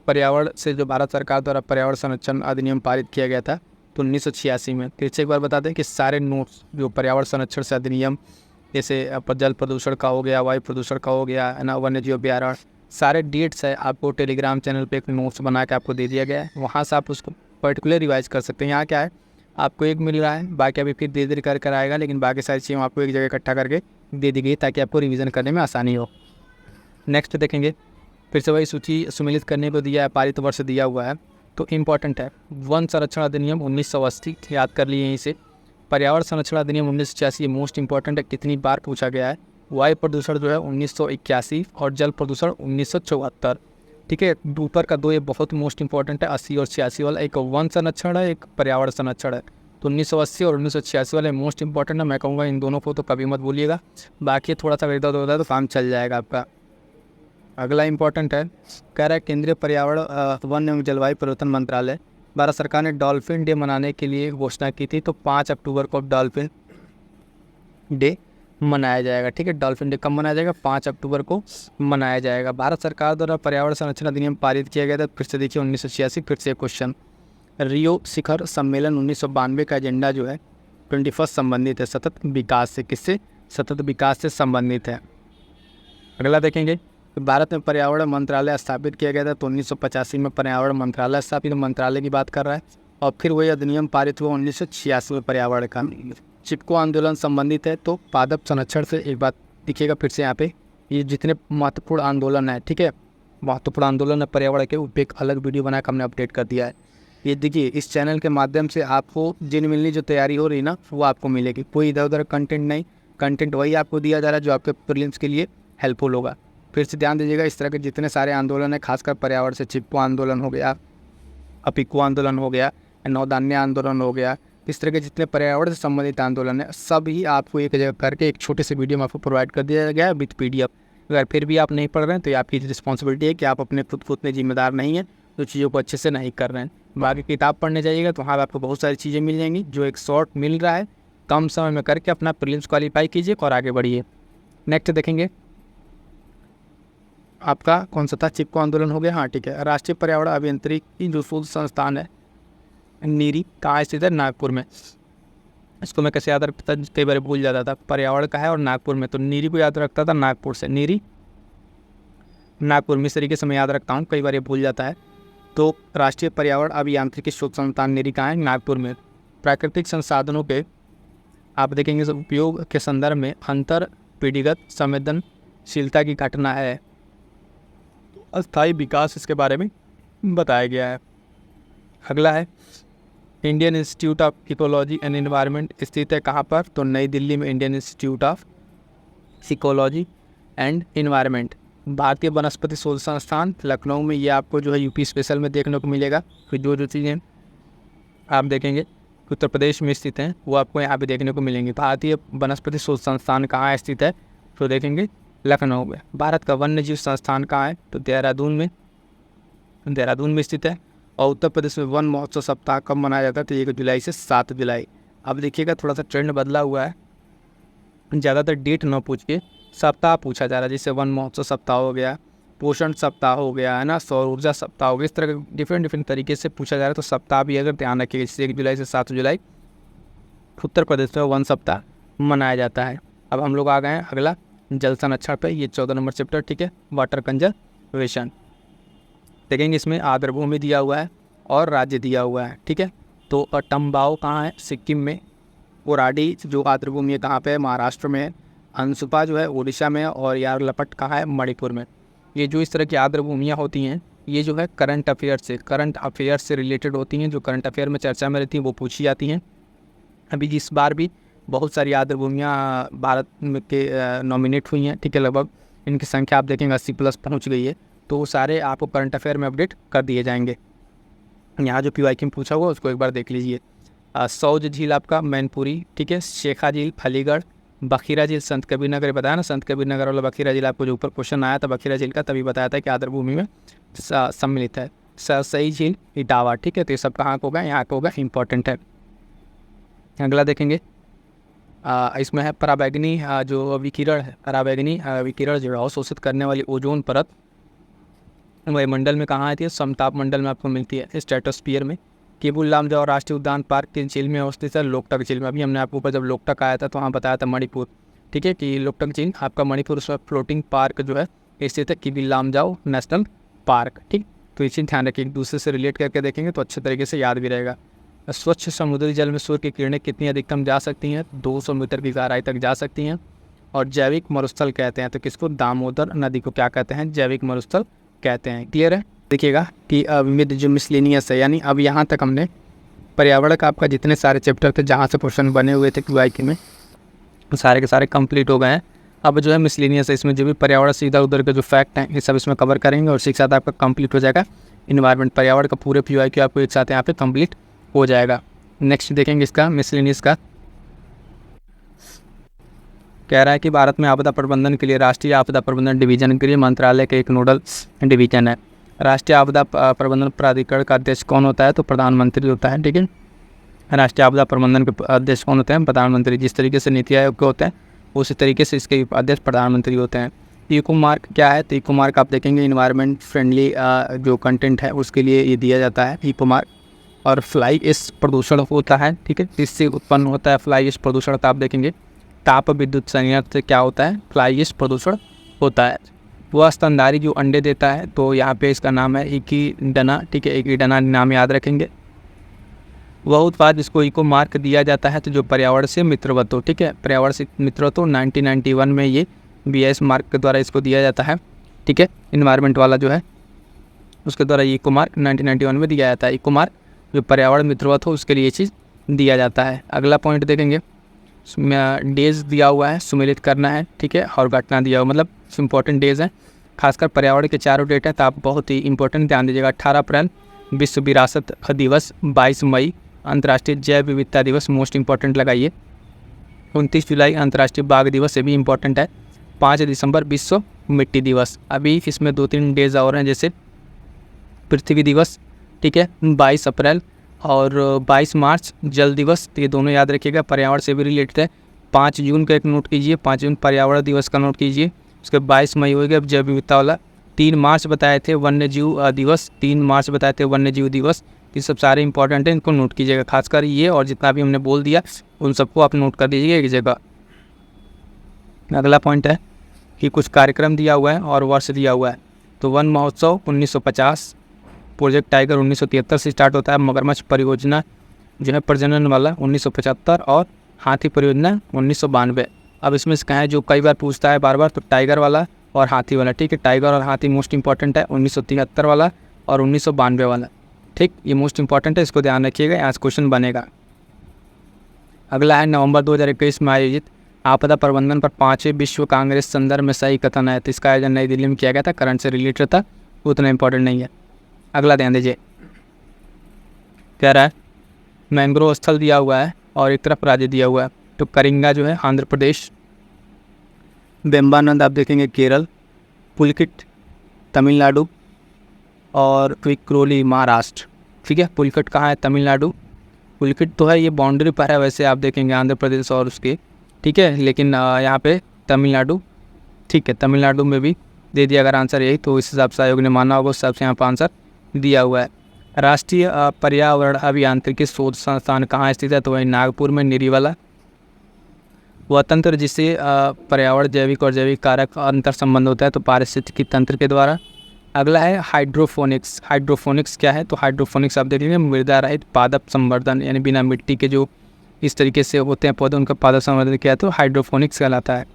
पर्यावरण से जो भारत सरकार द्वारा पर्यावरण संरक्षण अधिनियम पारित किया गया था तो 1986 में। फिर से एक बार बता दें कि सारे नोट्स जो पर्यावरण संरक्षण से अधिनियम जैसे जल प्रदूषण का हो गया, वायु प्रदूषण का हो गया, है ना, वन्य जीव अभ्यारण्य, सारे डेट्स है आपको टेलीग्राम चैनल पे एक नोट्स बना के आपको दे दिया गया है, वहाँ से आप उसको पर्टिकुलर रिवाइज कर सकते हैं। यहाँ क्या है आपको एक मिल रहा है, बाकी अभी फिर धीरे धीरे कर आएगा, लेकिन बाकी सारी चीज़ें आपको एक जगह इकट्ठा करके दे दी गई ताकि आपको रिवीजन करने में आसानी हो। नेक्स्ट देखेंगे, फिर से वही सूची सुमेलित करने को दिया है, पारित वर्ष दिया हुआ है तो इम्पॉर्टेंट है। वन संरक्षण अधिनियम 1980 याद कर लिए यहीं से। पर्यावरण संरक्षण अधिनियम 1986 मोस्ट इंपॉर्टेंट है, कितनी बार पूछा गया है। वायु प्रदूषण जो है 1981 और जल प्रदूषण 1974। ठीक है, ऊपर का दो ये बहुत मोस्ट इंपॉर्टेंट है, 80 और 86 वाला। एक वन संरक्षण है, एक पर्यावरण संरक्षण है। तो 1980 और 1986 वाले मोस्ट इंपॉर्टेंट है। मैं कहूँगा इन दोनों को तो कभी मत भूलिएगा, बाकी थोड़ा सा इधर उधर तो काम चल जाएगा आपका। अगला इंपॉर्टेंट है, कह रहा है केंद्रीय पर्यावरण वन एवं जलवायु परिवर्तन मंत्रालय, भारत सरकार ने डॉल्फिन डे मनाने के लिए घोषणा की थी। तो 5 अक्टूबर को डॉल्फिन डे मनाया जाएगा। ठीक है, डॉल्फिन डे कब मनाया जाएगा? 5 अक्टूबर को मनाया जाएगा। भारत सरकार द्वारा पर्यावरण संरक्षण अधिनियम पारित किया गया था। फिर से देखिए 1986, फिर से क्वेश्चन। रियो शिखर सम्मेलन 1992 का एजेंडा जो है 21 संबंधित है सतत विकास से। किससे? सतत विकास से संबंधित है। अगला देखेंगे, भारत में पर्यावरण मंत्रालय स्थापित किया गया था। तो 1985 में पर्यावरण मंत्रालय स्थापित, मंत्रालय की बात कर रहा है। और फिर वही अधिनियम पारित हुआ 1986 में पर्यावरण का। चिपको आंदोलन संबंधित है, तो पादप संरक्षण से एक बात दिखेगा फिर से यहाँ पे, ये जितने महत्वपूर्ण आंदोलन है, ठीक है, महत्वपूर्ण आंदोलन है पर्यावरण के, उस पर एक अलग वीडियो बना के हमने अपडेट कर दिया है। ये देखिए, इस चैनल के माध्यम से आपको जिन मिलनी जो तैयारी हो रही ना वो आपको मिलेगी। कोई इधर उधर कंटेंट नहीं, कंटेंट वही आपको दिया जा रहा है जो आपके प्रीलिम्स के लिए हेल्पफुल होगा। फिर से ध्यान दीजिएगा, इस तरह के जितने सारे आंदोलन है, खासकर पर्यावरण से, चिपको आंदोलन हो गया, अपिको आंदोलन हो गया, नौदान्य आंदोलन हो गया, इस तरह के जितने पर्यावरण से संबंधित आंदोलन है सभी आपको एक जगह करके एक छोटे से वीडियो में आपको प्रोवाइड कर दिया गया है विथ PDF। अगर फिर भी आप नहीं पढ़ रहे हैं तो ये आपकी रिस्पॉन्सिबिलिटी है कि आप अपने खुद को उतने जिम्मेदार नहीं हैं तो चीज़ों को अच्छे से नहीं कर रहे हैं। बाकी किताब पढ़ने जाइएगा तो वहाँ आपको बहुत सारी चीज़ें मिल जाएंगी, जो एक शॉर्ट मिल रहा है कम समय में करके अपना प्रीलिम्स क्वालिफाई कीजिए और आगे बढ़िए। नेक्स्ट देखेंगे, आपका कौन सा था? चिपको आंदोलन हो गया, हाँ ठीक है। राष्ट्रीय पर्यावरण अभियांत्रिकी जो शोध संस्थान है नीरी, कहाँ स्थित है? नागपुर में। इसको मैं कैसे याद रखता था, कई बार भूल जाता था। पर्यावरण का है और नागपुर में, तो नीरी को याद रखता था नागपुर से। नीरी नागपुर में, इस तरीके से मैं याद रखता हूँ, कई बार ये भूल जाता है। तो राष्ट्रीय पर्यावरण अभियांत्रिकी शोध संस्थान नीरी कहाँ है? नागपुर में। प्राकृतिक संसाधनों के आप देखेंगे उपयोग के संदर्भ में अंतर पीढ़ीगत संवेदनशीलता की घटना है, अस्थायी विकास, इसके बारे में बताया गया है। अगला है, Indian institute of ecology and environment स्थित है कहाँ पर? तो नई दिल्ली में Indian institute of ecology and environment. भारतीय वनस्पति शोध संस्थान लखनऊ में, ये आपको जो है यूपी स्पेशल में देखने को मिलेगा। फिर जो चीज़ें आप देखेंगे उत्तर प्रदेश में स्थित हैं वो आपको यहाँ पे देखने को मिलेंगी। भारतीय वनस्पति शोध संस्थान कहाँ स्थित है? तो देखेंगे लखनऊ में। भारत का वन्य जीव संस्थान कहाँ है? तो देहरादून में स्थित है। और उत्तर प्रदेश में वन महोत्सव सप्ताह कब मनाया जाता है? तो 1 जुलाई से 7 जुलाई। अब देखिएगा थोड़ा सा ट्रेंड बदला हुआ है, ज़्यादातर डेट न पूछ के सप्ताह पूछा जा रहा है। जैसे वन महोत्सव सप्ताह हो गया, पोषण सप्ताह हो गया, है ना, सौर ऊर्जा सप्ताह हो गया, इस तरह के डिफरेंट तरीके से पूछा जा रहा है। तो सप्ताह भी अगर ध्यान रखिएगा, जैसे 1 जुलाई से 7 जुलाई उत्तर प्रदेश में वन सप्ताह मनाया जाता है। अब हम लोग आ गए हैं अगला जल संरक्षण पे। ये 14 नंबर चैप्टर, ठीक है, वाटर कंजर्वेशन। देखेंगे इसमें आर्द्रभूमि दिया हुआ है और राज्य दिया हुआ है, ठीक है। तो टम्बाओ कहाँ है? सिक्किम में। ओराडी जो आर्द्रभूमि है कहाँ पे है? महाराष्ट्र में है। अंसुपा जो है उड़ीसा में है। और यारलपट कहाँ है? मणिपुर में। ये जो इस तरह की आर्द्रभूमियाँ होती हैं, ये जो है करंट अफेयर से रिलेटेड होती हैं, जो करंट अफेयर में चर्चा में रहती हैं वो पूछी जाती हैं। अभी इस बार भी बहुत सारी आर्द्रभूमियाँ भारत में के नॉमिनेट हुई हैं, ठीक है। लगभग इनकी संख्या आप देखेंगे 80+ पहुँच गई है। तो वो सारे आपको करंट अफेयर में अपडेट कर दिए जाएंगे। यहाँ जो PYQ में पूछा हुआ उसको एक बार देख लीजिए। सौज झील आपका मैनपुरी, ठीक है। शेखा झील अलीगढ़। बखीरा झील संत कबीर नगर, बताया ना, संत कबीर नगर वाला बखीरा झील आपको जो ऊपर क्वेश्चन आया था बखीरा झील का, तभी बताया था कि आर्द्रभूमि में सम्मिलित है। सरसई झील इटावा, ठीक है। तो ये सब कहाँ का होगा? यहाँ का होगा, इंपॉर्टेंट है। अगला देखेंगे, इसमें है पराबैंगनी जो विकिरण है, पराबैंगनी विकिरण जो है अवशोषित करने वाली ओजोन परत वायुमंडल में कहाँ आती है? समताप मंडल में आपको मिलती है, स्ट्रेटोस्फीयर में। केबुल लामजाओ राष्ट्रीय उद्यान पार्क किस झील में अवस्थित है? लोकटक झील में। अभी हमने आपको ऊपर जब लोकटक आया था तो वहाँ बताया था मणिपुर, ठीक है, कि लोकटक झील आपका मणिपुर उसमें फ्लोटिंग पार्क जो है स्थित है, केबुल लामजाओ नेशनल पार्क, ठीक। तो इसे ध्यान रखिए, एक दूसरे से रिलेट करके देखेंगे तो अच्छे तरीके से याद भी रहेगा। स्वच्छ समुद्री जल में सूर्य की किरणें कितनी अधिकतम जा सकती हैं? 200 मीटर की गहराई तक जा सकती हैं। और जैविक मरुस्थल कहते हैं, तो किसको? दामोदर नदी को क्या कहते हैं? जैविक मरुस्थल कहते हैं। क्लियर है? देखिएगा कि मिड जो मिसलेनियस है, यानी अब यहाँ तक हमने पर्यावरण का आपका जितने सारे चैप्टर थे जहाँ से क्वेश्चन बने हुए थे PYQ में, सारे के सारे कंप्लीट हो गए हैं। अब जो है मिसलेनियस है, इसमें जो भी पर्यावरण से इधर उधर के जो फैक्ट हैं ये सब इसमें कवर करेंगे और इसी के साथ आपका कंप्लीट हो जाएगा इन्वायरमेंट, पर्यावरण का पूरे PYQ आपको एक साथ यहाँ पे कंप्लीट हो जाएगा। नेक्स्ट देखेंगे इसका मिसलेनियस का। कह रहा है कि भारत में आपदा प्रबंधन के लिए राष्ट्रीय आपदा प्रबंधन डिवीजन के लिए मंत्रालय का एक नोडल डिवीजन है। राष्ट्रीय आपदा प्रबंधन प्राधिकरण का अध्यक्ष कौन होता है? तो प्रधानमंत्री होता है, ठीक है। राष्ट्रीय आपदा प्रबंधन के अध्यक्ष कौन होते हैं? प्रधानमंत्री। जिस तरीके से नीति आयोग के होते हैं उसी तरीके से इसके अध्यक्ष प्रधानमंत्री होते हैं। इको मार्क क्या है? तो इको मार्क आप देखेंगे इन्वायरमेंट फ्रेंडली जो कंटेंट है उसके लिए ये दिया जाता है इको मार्क। और फ्लाई ऐश प्रदूषण होता है, ठीक है, इससे उत्पन्न होता है फ्लाई ऐश प्रदूषण। तो आप देखेंगे ताप विद्युत संयंत्र से क्या होता है? फ्लाई ऐश प्रदूषण होता है। वह स्तनधारी जो अंडे देता है, तो यहाँ पे इसका नाम है इकीडना, ठीक है, इकीडना नाम याद रखेंगे। वह उत्पाद जिसको इको मार्क दिया जाता है तो जो पर्यावरण से मित्रवत हो, ठीक है, पर्यावरण से मित्रवत हो। 1991 में ये BIS मार्क के द्वारा इसको दिया जाता है, ठीक है, इन्वायरमेंट वाला जो है उसके द्वारा ये इको मार्क 1991 में दिया जाता है। इको मार्क जो पर्यावरण मित्रवत हो उसके लिए ये चीज़ दिया जाता है। अगला पॉइंट देखेंगे, डेज दिया हुआ है, सुमेलित करना है, ठीक है, और घटना दिया हुआ, मतलब इंपॉर्टेंट डेज हैं, खासकर पर्यावरण के चारों डेट हैं तो आप बहुत ही इंपॉर्टेंट ध्यान दीजिएगा। 18 अप्रैल विश्व विरासत दिवस, 22 मई अंतर्राष्ट्रीय जैव विविधता दिवस, मोस्ट इंपॉर्टेंट लगाइए। 29 जुलाई अंतर्राष्ट्रीय बाघ दिवस, ये भी इंपॉर्टेंट है। 5 दिसंबर विश्व मिट्टी दिवस। अभी इसमें 2-3 डेज और हैं, जैसे पृथ्वी दिवस, ठीक है, 22 अप्रैल, और 22 मार्च जल दिवस, तो ये दोनों याद रखिएगा, पर्यावरण से भी रिलेटेड है। 5 जून का एक नोट कीजिए, 5 जून पर्यावरण दिवस का नोट कीजिए। उसके 22 मई हो गया जैव विविधता वाला। 3 मार्च बताए थे वन्य जीव दिवस, 3 मार्च बताए थे वन्य जीव दिवस। ये सब सारे इंपॉर्टेंट हैं, इनको नोट कीजिएगा, खासकर ये और जितना भी हमने बोल दिया उन सबको आप नोट कर दीजिएगा एक जगह। अगला पॉइंट है कि कुछ कार्यक्रम दिया हुआ है और वर्ष दिया हुआ है। तो वन महोत्सव 1950, प्रोजेक्ट टाइगर 1973 से स्टार्ट होता है, मगरमच्छ परियोजना जो है प्रजनन वाला 1975, और हाथी परियोजना 1992। अब इसमें से कहें जो कई बार पूछता है बार बार, तो टाइगर वाला और हाथी वाला, ठीक है, टाइगर और हाथी मोस्ट इंपॉर्टेंट है, 1973 वाला और 1992 वाला, ठीक, ये मोस्ट इंपॉर्टेंट है, इसको ध्यान रखिएगा, यहाँ से क्वेश्चन बनेगा। अगला है नवंबर 2021 में आयोजित आपदा प्रबंधन पर 5वें विश्व कांग्रेस संदर्भ में सही कथन है। तो इसका आयोजन नई दिल्ली में किया गया था, करंट से रिलेटेड था, उतना इंपॉर्टेंट नहीं है। अगला ध्यान दीजिए, कह रहा है मैंग्रोव स्थल दिया हुआ है और एक तरफ राज्य दिया हुआ है। तो करिंगा जो है आंध्र प्रदेश, वेम्बानंद आप देखेंगे केरल, पुलकिट तमिलनाडु और क्विक्रोली महाराष्ट्र। ठीक है, पुलकिट कहाँ है? तमिलनाडु। पुलकिट तो है ये बाउंड्री पर है, वैसे आप देखेंगे आंध्र प्रदेश और उसके, ठीक है, लेकिन यहाँ पे तमिलनाडु, ठीक है, तमिलनाडु में भी दे दिया अगर आंसर यही, तो इस हिसाब से आयोग ने माना होगा, उस हिसाब से यहाँ पर आंसर दिया हुआ है। राष्ट्रीय पर्यावरण अभियांत्रिकी शोध संस्थान कहाँ स्थित है? तो वही नागपुर में, निरीवाला। वह तंत्र जिससे पर्यावरण, जैविक और जैविक कारक अंतर संबंध होता है, तो पारिस्थितिकी तंत्र के द्वारा। अगला है हाइड्रोफोनिक्स। हाइड्रोफोनिक्स क्या है? तो हाइड्रोफोनिक्स आप देखेंगे मृदा रहित पादप संवर्धन, यानी बिना मिट्टी के जो इस तरीके से होते हैं पौधे, उनका पादप संवर्धन किया है, तो हाइड्रोफोनिक्स कहलाता है।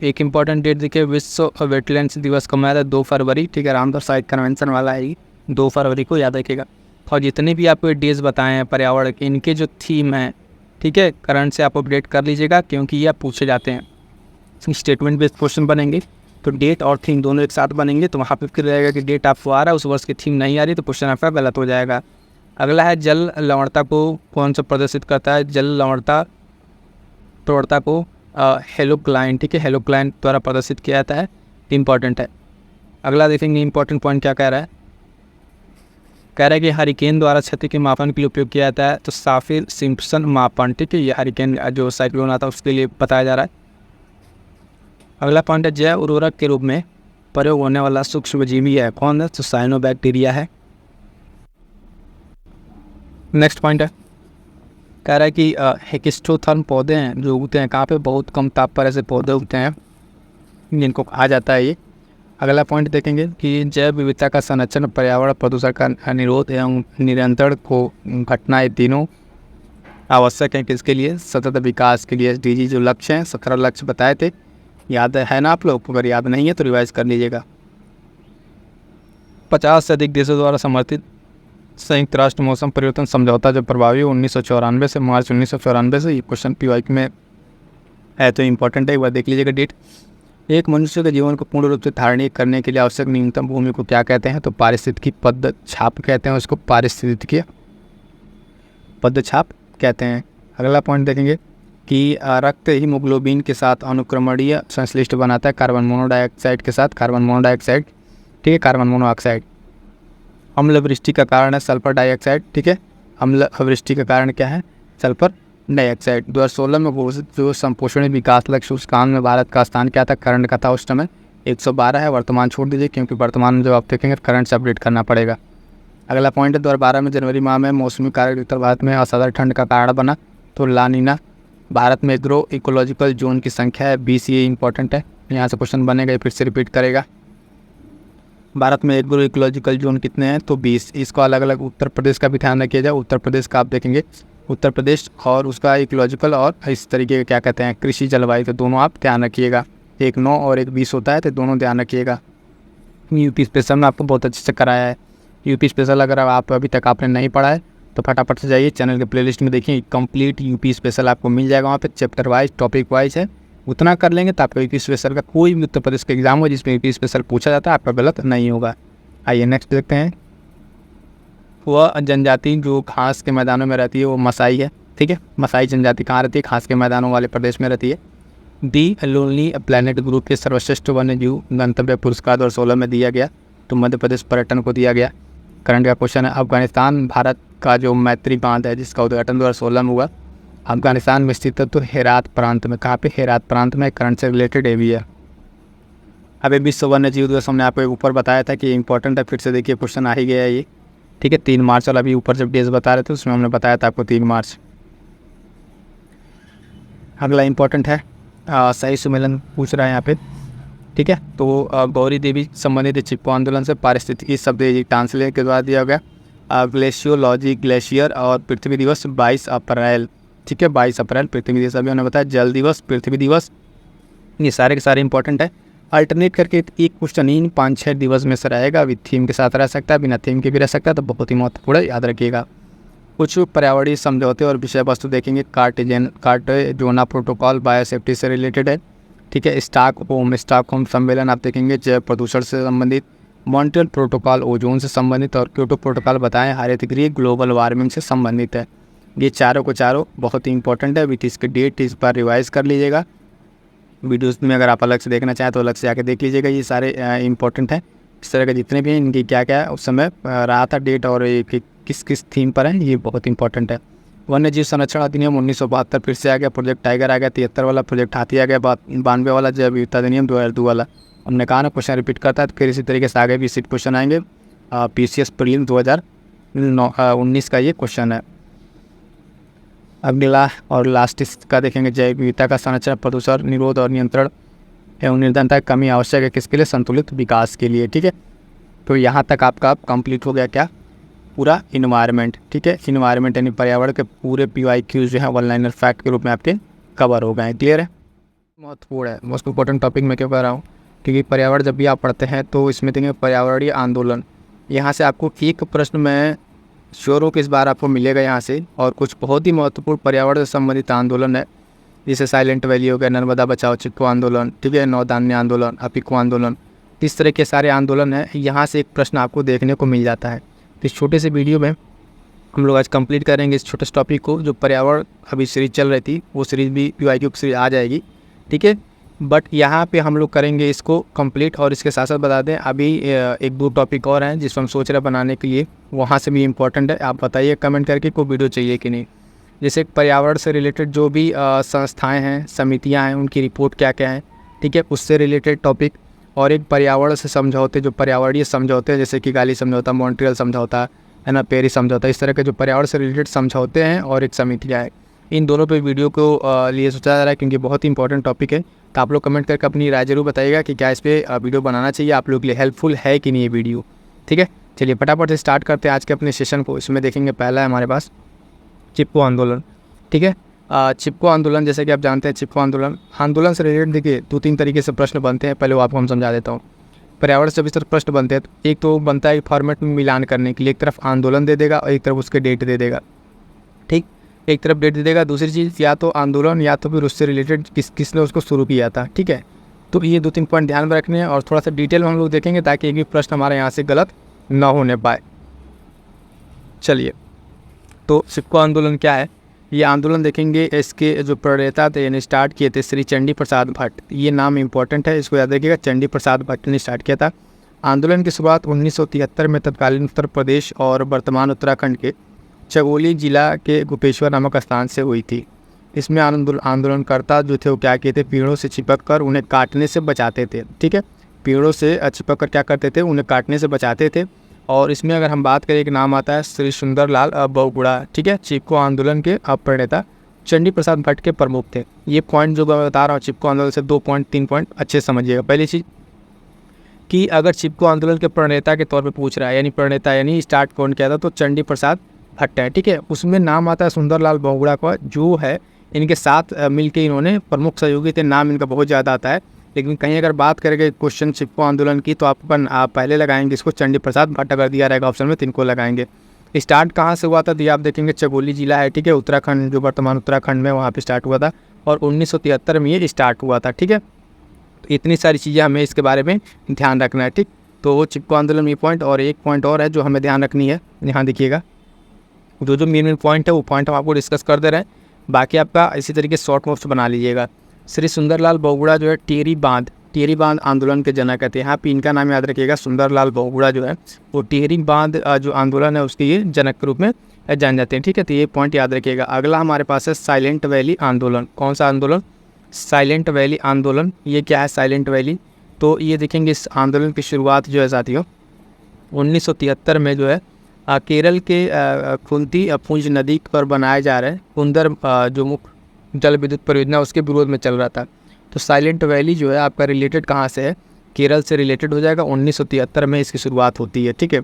एक इंपॉर्टेंट डेट देखिए, विश्व वेटलैंड्स दिवस कब मनाया था? 2 फरवरी। ठीक है, रामसर साइट कन्वेंशन वाला है ये, 2 फरवरी को याद रखिएगा। और जितने भी आपको डेज बताए हैं पर्यावरण के, इनके जो थीम हैं, ठीक है, करंट से आप अपडेट कर लीजिएगा, क्योंकि ये आप पूछे जाते हैं। स्टेटमेंट बेस्ड क्वेश्चन बनेंगे, तो डेट और थीम दोनों एक साथ बनेंगे, तो वहाँ पे फिर रहेगा कि डेट आपको आ रहा है, उस वर्ष की थीम नहीं आ रही, तो क्वेश्चन आपका गलत हो जाएगा। अगला है जल लवणता को कौन सा प्रदर्शित करता है? जल लवणता प्रवणता को हेलोक्लाइन, ठीक है, हेलोक्लाइन द्वारा प्रदर्शित किया जाता है, इंपॉर्टेंट है। अगला देखेंगे इंपॉर्टेंट पॉइंट क्या कह रहा है, कह रहा है कि हरिकेन द्वारा क्षति के मापन के लिए उपयोग किया जाता है, तो साफिर सिम्पसन मापन, ठीक है, ये हरिकेन जो साइक्लोन आता है उसके लिए बताया जा रहा है। अगला पॉइंट है जैव उर्वरक के रूप में प्रयोग होने वाला सूक्ष्मजीवी है, कौन है? तो साइनोबैक्टीरिया है। नेक्स्ट पॉइंट है, कह रहा है कि हेकिस्टोथर्म पौधे हैं जो उगते हैं कहाँ पे? बहुत कम ताप पर ऐसे पौधे उगते हैं, जिनको कहा जाता है ये। अगला पॉइंट देखेंगे कि जैव विविधता का संरक्षण, पर्यावरण प्रदूषण का निरोध एवं नियंत्रण को घटना, ये तीनों आवश्यक हैं किसके लिए? सतत विकास के लिए। एसडीजी जो लक्ष्य हैं, 17 लक्ष्य बताए थे, याद है ना आप लोग? अगर याद नहीं है तो रिवाइज कर लीजिएगा। 50 से अधिक देशों द्वारा समर्थित संयुक्त राष्ट्र मौसम परिवर्तन समझौता जो प्रभावी 1994 से, मार्च 1994 से, ये क्वेश्चन पीवाईक्यू में है, तो इम्पोर्टेंट है, एक बार देख लीजिएगा डेट। एक मनुष्य के जीवन को पूर्ण रूप से धारणीय करने के लिए आवश्यक न्यूनतम भूमि को क्या कहते हैं? तो पारिस्थितिकी पदछाप कहते हैं उसको, पारिस्थितिकी पदछाप कहते हैं। अगला पॉइंट देखेंगे कि रक्त हीमोग्लोबिन के साथ अनुक्रमणीय संश्लिष्ट बनाता है, कार्बन मोनोडाइऑक्साइड के साथ, कार्बन मोनोडाइऑक्साइड, ठीक है, कार्बन मोनोऑक्साइड। अम्ल वृष्टि का कारण है सल्फर डाइऑक्साइड, ठीक है, अम्ल वृष्टि का कारण क्या है? Sulphur dioxide. 2016 में घोषित जो संपोषणीय विकास लक्ष्य सूचकांक में भारत का स्थान क्या था? करंट का था उस समय 112 है, वर्तमान छोड़ दीजिए, क्योंकि वर्तमान में जब आप देखेंगे करंट से अपडेट करना पड़ेगा। अगला पॉइंट है 2012 में जनवरी माह में मौसमी कारक उत्तर भारत में असाधारण ठंड का कारण बना, तो लानीना। भारत में एग्रो इकोलॉजिकल जोन की संख्या है 20, ये इंपॉर्टेंट है, यहाँ से क्वेश्चन बनेगा, फिर से रिपीट करेगा। भारत में एग्रो इकोलॉजिकल जोन कितने हैं? तो 20। इसको अलग अलग उत्तर प्रदेश का भी ध्यान रखिए जाए, उत्तर प्रदेश का आप देखेंगे, उत्तर प्रदेश और उसका इकोलॉजिकल और इस तरीके के क्या कहते हैं कृषि जलवायु, तो दोनों आप ध्यान रखिएगा, एक 9 और एक 20 होता है, तो दोनों ध्यान रखिएगा। यूपी स्पेशल में आपको बहुत अच्छे से कराया है, यूपी स्पेशल अगर आप अभी तक आपने नहीं पढ़ा है तो फटाफट से जाइए चैनल के प्लेलिस्ट में, देखिए कंप्लीट यूपी स्पेशल आपको मिल जाएगा, वहाँ पे चैप्टर वाइज टॉपिक वाइज है, उतना कर लेंगे तो आपका यूपी स्पेशल का कोई भी उत्तर प्रदेश का एग्जाम हो जिसमें यूपी स्पेशल पूछा जाता है आपका गलत नहीं होगा। आइए नेक्स्ट देखते हैं। वह जनजाति जो घास के मैदानों में रहती है वो मसाई है, ठीक है, मसाई जनजाति कहाँ रहती है? घास के मैदानों वाले प्रदेश में रहती है। दी लोनली प्लैनेट ग्रुप के सर्वश्रेष्ठ वन्य जीव गंतव्य पुरस्कार 2016 में दिया गया, तो मध्य प्रदेश पर्यटन को दिया गया। करंट का क्वेश्चन है, अफगानिस्तान भारत का जो मैत्री बांध है जिसका उद्घाटन 2016 में हुआ, अफगानिस्तान में स्थित है, तो हेरात प्रांत में। कहाँ पे? हेरात प्रांत में। करंट से रिलेटेड ये भी है। अभी विश्व वन्य जीव दिवस हमने आपको ऊपर बताया था कि इंपॉर्टेंट है, फिर से देखिए क्वेश्चन आ ही गया है ये, ठीक है, 3 मार्च वाला अभी ऊपर जब डेज बता रहे थे उसमें हमने बताया था आपको 3 मार्च। अगला इंपॉर्टेंट है सही सुमेलन पूछ रहा है यहाँ पे, ठीक है, तो गौरी देवी संबंधित चिपको आंदोलन से पारिस्थितिकी शब्द ट्रांसलेट के द्वारा दिया गया। ग्लेशियोलॉजी ग्लेशियर और पृथ्वी दिवस 22 अप्रैल, ठीक है, 22 अप्रैल पृथ्वी दिवस। अभी उन्होंने बताया जल दिवस, पृथ्वी दिवस, ये सारे के सारे इंपॉर्टेंट है। अल्टरनेट करके एक क्वेश्चन इन 5-6 दिवस में से रहेगा, विद थीम के साथ रह सकता है, बिना थीम के भी रह सकता है, तो बहुत ही महत्वपूर्ण है, याद रखिएगा। कुछ पर्यावरणीय समझौते और विषय वस्तु देखेंगे। कार्टेजोना प्रोटोकॉल बायोसेफ्टी से रिलेटेड है, ठीक है। स्टॉकहोम सम्मेलन आप देखेंगे जैव प्रदूषण से संबंधित। मॉन्ट्रियल प्रोटोकॉल ओजोन से संबंधित, और क्योटो प्रोटोकॉल बताएं हरितगृह ग्लोबल वार्मिंग से संबंधित है। ये चारों को चारों बहुत ही इंपॉर्टेंट है, विथ इसके डेट इस बार रिवाइज कर लीजिएगा। वीडियोस में अगर आप अलग से देखना चाहें तो अलग से आके देख लीजिएगा, ये सारे इंपॉर्टेंट हैं। इस तरह के जितने भी हैं इनकी क्या क्या उस समय रहा था डेट और किस किस थीम पर है, ये बहुत इंपॉर्टेंट है। वन्य जीव संरक्षण अधिनियम 1972 फिर से आ गया, प्रोजेक्ट टाइगर आ गया 73 वाला, प्रोजेक्ट हाथी आ गया 92 वाला, जैव विविधता अधिनियम 2002 वाला। हमने कहा ना क्वेश्चन रिपीट करता है, तो फिर इसी तरीके से आगे भी इसी क्वेश्चन आएंगे। PCS प्रीलिम्स 2019 का ये क्वेश्चन है। अगला और लास्ट इसका देखेंगे, जैव विविधता का संरक्षण, प्रदूषण निरोध और नियंत्रण एवं निर्धनता की कमी आवश्यक है किसके लिए, संतुलित विकास के लिए। ठीक है, तो यहाँ तक आपका कंप्लीट हो गया क्या, पूरा इन्वायरमेंट। ठीक है, इन्वायरमेंट यानी पर्यावरण के पूरे PYQ जो है वन लाइनर फैक्ट के रूप में आपके कवर हो गए हैं। क्लियर है, महत्वपूर्ण है, मोस्ट इंपॉर्टेंट टॉपिक मैं क्यों कह रहा हूँ, क्योंकि पर्यावरण जब भी आप पढ़ते हैं तो इसमें देंगे पर्यावरणीय आंदोलन। यहाँ से आपको एक प्रश्न मैं श्योर हूँ कि इस बार आपको मिलेगा यहाँ से, और कुछ बहुत ही महत्वपूर्ण पर्यावरण से संबंधित आंदोलन है, जैसे साइलेंट वैली हो गया, नर्मदा बचाओ चिपको आंदोलन, ठीक है, नौधान्य आंदोलन, अपिको आंदोलन, इस तरह के सारे आंदोलन है। यहाँ से एक प्रश्न आपको देखने को मिल जाता है। तो इस छोटे से वीडियो में हम लोग आज कंप्लीट करेंगे इस छोटे से टॉपिक को। जो पर्यावरण अभी सीरीज चल रही थी वो सीरीज भी PYQ की सीरीज आ जाएगी। ठीक है, बट यहाँ पे हम लोग करेंगे इसको कंप्लीट, और इसके साथ साथ बता दें अभी एक दो टॉपिक और हैं जिसको हम सोच रहे हैं बनाने के लिए, वहाँ से भी इम्पोर्टेंट है। आप बताइए कमेंट करके कोई वीडियो चाहिए कि नहीं। जैसे पर्यावरण से रिलेटेड जो भी संस्थाएं हैं, समितियां हैं, उनकी रिपोर्ट क्या क्या है, ठीक है, उससे रिलेटेड टॉपिक, और एक पर्यावरण से समझौते, जो पर्यावरणीय समझौते हैं, जैसे कि गाली समझौता, मॉन्ट्रियल समझौता है ना, पेरिस समझौता, इस तरह के जो पर्यावरण से रिलेटेड समझौते हैं और एक समितियाँ हैं, इन दोनों पे वीडियो को लिए सोचा जा रहा है, क्योंकि बहुत ही इंपॉर्टेंट टॉपिक है। तो आप लोग कमेंट करके अपनी राय जरूर बताइएगा कि क्या इस पर वीडियो बनाना चाहिए, आप लोग के लिए हेल्पफुल है कि नहीं ये वीडियो। ठीक है, चलिए फटाफट से स्टार्ट करते हैं आज के अपने सेशन को। इसमें देखेंगे पहला है हमारे पास चिपको आंदोलन। ठीक है, चिपको आंदोलन, जैसे कि आप जानते हैं चिपको आंदोलन से रिलेटेड देखिए 2-3 तरीके से प्रश्न बनते हैं, पहले वो आपको हम समझा देता हूँ। पर्यावरण से इस तरह प्रश्न बनते हैं, तो एक तो बनता है फॉर्मेट में मिलान करने के लिए, एक तरफ आंदोलन दे देगा और एक तरफ उसके डेट दे देगा। ठीक, एक तरफ डेट दे देगा, दूसरी चीज़ या तो आंदोलन या तो फिर उससे रिलेटेड किसने उसको शुरू किया था। ठीक है, तो ये 2-3 पॉइंट ध्यान में रखने हैं, और थोड़ा सा डिटेल में हम लोग देखेंगे ताकि एक भी प्रश्न हमारे यहाँ से गलत ना होने पाए। चलिए, तो चिपको आंदोलन क्या है, ये आंदोलन देखेंगे, इसके जो प्रणेता थे यानी स्टार्ट किए थे श्री चंडी प्रसाद भट्ट, ये नाम इंपॉर्टेंट है, इसको याद रखिएगा, चंडी प्रसाद भट्ट ने स्टार्ट किया था। आंदोलन की शुरुआत 1973 में तत्कालीन उत्तर प्रदेश और वर्तमान उत्तराखंड के चगोली जिला के गोपेश्वर नामक स्थान से हुई थी। इसमें आंदोलनकर्ता जो थे वो क्या किए थे, पेड़ों से चिपक कर उन्हें काटने से बचाते थे। ठीक है, पेड़ों से चिपक कर क्या करते थे, उन्हें काटने से बचाते थे। और इसमें अगर हम बात करें, एक नाम आता है श्री सुंदरलाल बहुगुणा। ठीक है, चिपको आंदोलन के प्रणेता चंडी प्रसाद भट्ट के प्रमुख थे। ये पॉइंट जो मैं बता रहा हूँ चिपको आंदोलन से 2 पॉइंट 3 पॉइंट अच्छे समझिएगा। पहली चीज़ कि अगर चिपको आंदोलन के प्रणेता के तौर पे पूछ रहा है, यानी प्रणेता यानी स्टार्ट कौन किया था, तो चंडी प्रसाद भट्ट है। ठीक है, उसमें नाम आता है सुंदरलाल बहुगुणा का, जो है इनके साथ मिलके इन्होंने प्रमुख सहयोगी थे। नाम इनका बहुत ज़्यादा आता है, लेकिन कहीं अगर बात करेंगे क्वेश्चन चिपको आंदोलन की, तो आप पहले लगाएंगे इसको चंडी प्रसाद भट्ट, अगर दिया रहेगा ऑप्शन में तो इनको लगाएंगे। स्टार्ट कहाँ से हुआ था, तो आप देखेंगे चगोली जिला है, ठीक है, उत्तराखंड, जो वर्तमान उत्तराखंड में, वहाँ पे स्टार्ट हुआ था, और 1973 में ये स्टार्ट हुआ था। ठीक है, तो इतनी सारी चीज़ें हमें इसके बारे में ध्यान रखना है। ठीक, तो वो चिपको आंदोलन में पॉइंट, और एक पॉइंट और है जो हमें ध्यान रखनी है, यहाँ देखिएगा, जो मेन पॉइंट है वो पॉइंट हम आपको डिस्कस कर दे रहे हैं, बाकी आपका इसी तरीके शॉर्ट नोट्स बना लीजिएगा। श्री सुंदरलाल बहुगुणा जो है टेरी बांध आंदोलन के जनक कहते हैं। यहाँ पे इनका नाम याद रखिएगा, सुंदरलाल बहुगुणा जो है वो टेरी बांध जो आंदोलन है उसके ये जनक के रूप में जान जाते हैं। ठीक है, तो ये पॉइंट याद रखिएगा। अगला हमारे पास है साइलेंट वैली आंदोलन। कौन सा आंदोलन, साइलेंट वैली आंदोलन। ये क्या है साइलेंट वैली, तो ये देखेंगे इस आंदोलन की शुरुआत जो है साथियों 1973 में जो है केरल के खुंती पुंज नदी पर बनाए जा रहे कुंदर जो मुख्य जल विद्युत परियोजना उसके विरोध में चल रहा था। तो साइलेंट वैली जो है आपका रिलेटेड कहाँ से है, केरल से रिलेटेड हो जाएगा। 1973 में इसकी शुरुआत होती है। ठीक है,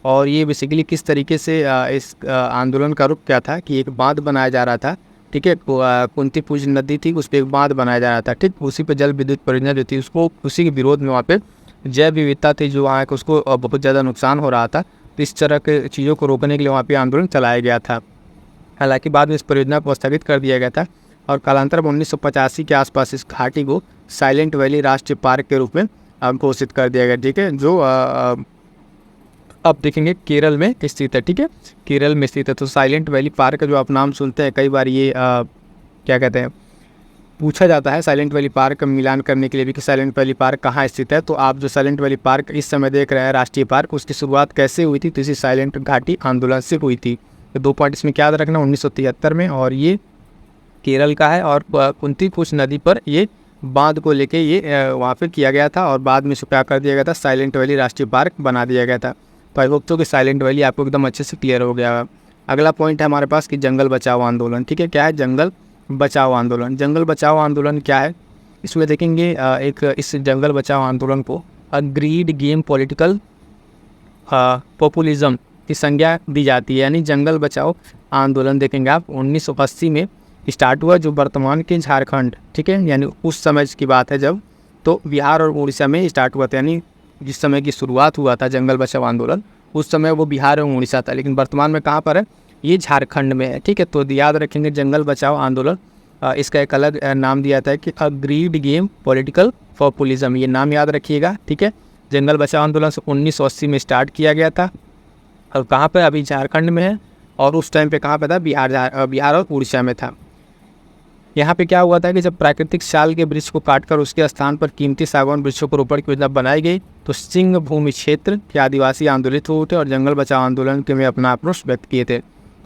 और ये बेसिकली किस तरीके से इस आंदोलन का रूप क्या था कि एक बांध बनाया जा रहा था। ठीक है, कुंती पुंज नदी थी, उस पर एक बांध बनाया जा रहा था। ठीक, उसी पे जल विद्युत परियोजना जो थी उसको, उसी के विरोध में वहाँ पे जैव विविधता थी जो वहाँ उसको बहुत ज़्यादा नुकसान हो रहा था। तो इस तरह के चीज़ों को रोकने के लिए वहाँ पे आंदोलन चलाया गया था। हालांकि बाद में इस परियोजना को स्थगित कर दिया गया था, और कालांतर में 1985 के आसपास इस घाटी को साइलेंट वैली राष्ट्रीय पार्क के रूप में घोषित कर दिया गया। ठीक है, जो अब देखेंगे केरल में स्थित है। ठीक है, केरल में स्थित है। तो साइलेंट वैली पार्क का जो आप नाम सुनते हैं कई बार, ये क्या कहते हैं, पूछा जाता है साइलेंट वैली पार्क का मिलान करने के लिए भी कि साइलेंट वैली पार्क कहाँ स्थित है, तो आप जो साइलेंट वैली पार्क इस समय देख रहे हैं राष्ट्रीय पार्क, उसकी शुरुआत कैसे हुई थी, तो इसी साइलेंट घाटी आंदोलन से हुई थी। तो 2 पॉइंट इसमें क्या याद रखना, 1973 में, और ये केरल का है और कुंती कुछ नदी पर ये बांध को लेके ये वहाँ पे किया गया था और बाद में इसे क्या कर दिया गया था, साइलेंट वैली राष्ट्रीय पार्क बना दिया गया था। तो आई होप तो कि साइलेंट वैली आपको एकदम अच्छे से क्लियर हो गया है। अगला पॉइंट है हमारे पास कि जंगल बचाओ आंदोलन। ठीक है, क्या है जंगल बचाओ आंदोलन? जंगल बचाओ आंदोलन क्या है, इसमें देखेंगे इस जंगल बचाओ आंदोलन को अग्रीड गेम पॉलिटिकल पॉपुलिज्म की संज्ञा दी जाती है। यानी जंगल बचाओ आंदोलन देखेंगे आप 1980 में स्टार्ट हुआ, जो वर्तमान के झारखंड, ठीक है, यानी उस समय की बात है जब, तो बिहार और उड़ीसा में स्टार्ट हुआ था। यानी जिस समय की शुरुआत हुआ था जंगल बचाओ आंदोलन, उस समय वो बिहार और उड़ीसा था, लेकिन वर्तमान में कहाँ पर है, ये झारखंड में है। ठीक है, तो याद रखेंगे जंगल बचाओ आंदोलन, इसका एक अलग नाम दिया था कि अग्रीड गेम पॉलिटिकल पॉपुलिज्म, ये नाम याद रखिएगा। ठीक है, जंगल बचाओ आंदोलन 1980 में स्टार्ट किया गया था और कहाँ पर, अभी झारखंड में है, और उस टाइम पे कहाँ पे था, बिहार और उड़ीसा में था। यहाँ पे क्या हुआ था कि जब प्राकृतिक साल के वृक्ष को काटकर उसके स्थान पर कीमती सागवान वृक्षों को रोपण की योजना बनाई गई, तो सिंह भूमि क्षेत्र के आदिवासी आंदोलित हुए थे और जंगल बचाओ आंदोलन के में अपना आक्रोश व्यक्त किए थे।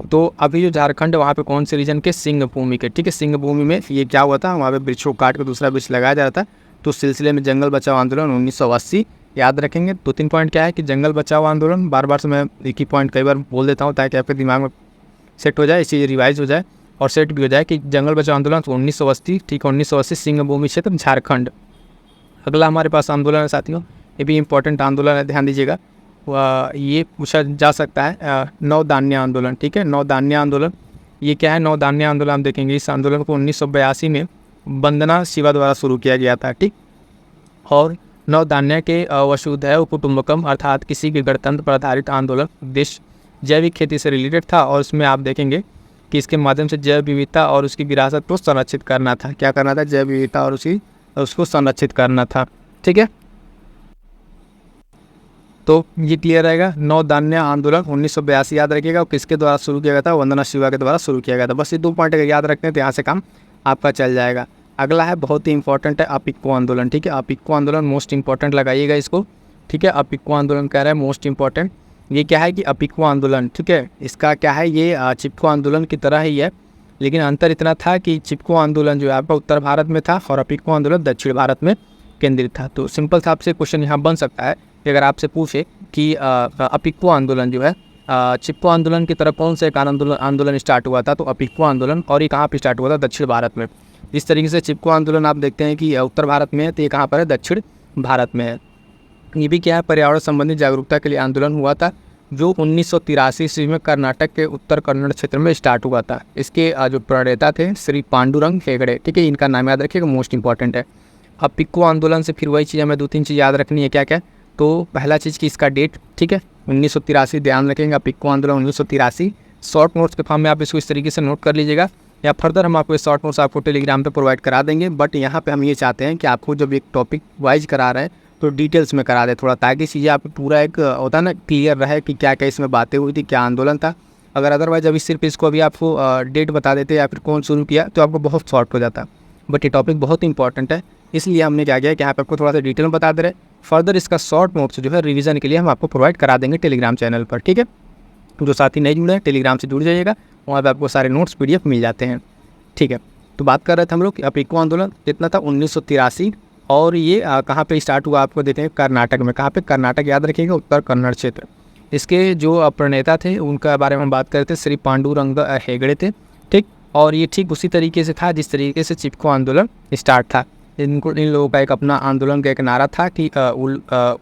तो अभी जो झारखंड वहाँ पे कौन से रीजन के, सिंह भूमि के। ठीक है, सिंह भूमि में ये क्या हुआ था, वहाँ पे वृक्षों को काट कर दूसरा वृक्ष लगाया जा रहा था, तो सिलसिले में जंगल बचाओ आंदोलन 1980 याद रखेंगे। 2-3 पॉइंट क्या है कि जंगल बचाओ आंदोलन, बार बार से मैं एक ही पॉइंट कई बार बोल देता हूँ ताकि आपके दिमाग में सेट हो जाए, इसी रिवाइज हो जाए और सेट भी हो जाए कि जंगल बचाओ आंदोलन 1980, ठीक है, 1980 सिंह भूमि क्षेत्र झारखंड। अगला हमारे पास आंदोलन है साथियों, ये भी इम्पोर्टेंट आंदोलन है, ध्यान दीजिएगा। ये पूछा जा सकता है नवधान्य आंदोलन। ठीक है, नवधान्य आंदोलन ये क्या है, नवधान्य आंदोलन हम देखेंगे इस आंदोलन को 1982 में वंदना शिवा द्वारा शुरू किया गया था। ठीक, और नवधान्य के वसुधैव कुटुंबकम अर्थात किसी भी गणतंत्र पर आधारित आंदोलन उद्देश्य जैविक खेती से रिलेटेड था और उसमें आप देखेंगे कि इसके माध्यम से जैव विविधता और उसकी विरासत को संरक्षित करना था। क्या करना था, जैव विविधता और उसको संरक्षित करना था। ठीक है, तो ये क्लियर रहेगा। नवधान्य आंदोलन 1982 याद रखिएगा, और किसके द्वारा शुरू किया गया था, वंदना शिवा के द्वारा शुरू किया गया था। बस ये 2 पॉइंट अगर याद रखते हैं तो यहाँ से काम आपका चल जाएगा। अगला है बहुत ही इंपॉर्टेंट है अपिक्को आंदोलन। ठीक है, अपिक्को आंदोलन मोस्ट इंपॉर्टेंट लगाइएगा इसको। ठीक है, अपिक्को आंदोलन कह रहा है मोस्ट इंपॉर्टेंट। ये क्या है कि अपिक्को आंदोलन, ठीक है, इसका क्या है, ये चिपको आंदोलन की तरह ही है, लेकिन अंतर इतना था कि चिपको आंदोलन जो है आपका उत्तर भारत में था और अपिक्को आंदोलन दक्षिण भारत में केंद्रित था। तो सिंपल सा आपसे क्वेश्चन यहाँ बन सकता है कि अगर आपसे पूछे कि अपिक्को आंदोलन जो है चिपको आंदोलन की तरह कौन सा एक आंदोलन स्टार्ट हुआ था, तो अपिक्को आंदोलन, और ये कहाँ पे स्टार्ट हुआ था, दक्षिण भारत में। जिस तरीके से चिपको आंदोलन आप देखते हैं कि उत्तर भारत में है, तो ये कहाँ पर है, दक्षिण भारत में है। ये भी क्या है, पर्यावरण संबंधी जागरूकता के लिए आंदोलन हुआ था जो 1983 ईस्वी में कर्नाटक के उत्तर कन्नड़ क्षेत्र में स्टार्ट हुआ था। इसके जो प्रणेता थे श्री पांडुरंग हेगड़े। ठीक है, इनका नाम याद रखिएगा, मोस्ट इंपॉर्टेंट है। अपिक्को आंदोलन से फिर वही चीज़ हमें 2-3 चीज़ याद रखनी है। क्या क्या, तो पहला चीज़ कि इसका डेट, ठीक है, 1983 ध्यान रखेंगे, अपिक्को आंदोलन 1983। शॉर्ट नोट्स के फॉर्म में आप इसको इस तरीके से नोट कर लीजिएगा, या फर्दर हम आपको शॉर्ट नोट्स आपको टेलीग्राम पे प्रोवाइड करा देंगे। बट यहाँ पे हम ये चाहते हैं कि आपको जब एक टॉपिक वाइज करा रहे हैं तो डिटेल्स में करा दे थोड़ा, ताकि चीज़ें आप पूरा एक होता है ना क्लियर रहे कि क्या क्या इसमें बातें हुई थी, क्या आंदोलन था। अगर अदरवाइज अभी सिर्फ इसको अभी आपको डेट बता देते या फिर कौन शुरू किया तो आपको बहुत शॉर्ट हो जाता। बट ये टॉपिक बहुत इंपॉर्टेंट है, इसलिए हमने क्या किया कि यहाँ पे आपको थोड़ा सा डिटेल में बता दे रहे। फर्दर इसका शॉर्ट नोट्स जो है रिवीजन के लिए हम आपको प्रोवाइड करा देंगे टेलीग्राम चैनल पर। ठीक है, जो साथी नहीं जुड़े हैं टेलीग्राम से जुड़ जाइएगा, वहाँ पर आपको सारे नोट्स PDF मिल जाते हैं। ठीक है, तो बात कर रहे थे हम लोग कि अपिक्को आंदोलन कितना था, 1983, और ये कहाँ पे स्टार्ट हुआ आपको देते हैं, कर्नाटक में। कहाँ पे, कर्नाटक याद रखिएगा, उत्तर कन्नड़ क्षेत्र। इसके जो प्रणेता थे उनका बारे में हम बात करते थे, श्री पांडुरंग हेगड़े थे। ठीक, और ये ठीक उसी तरीके से था जिस तरीके से चिपको आंदोलन स्टार्ट था। इन लोगों का एक अपना आंदोलन का एक नारा था कि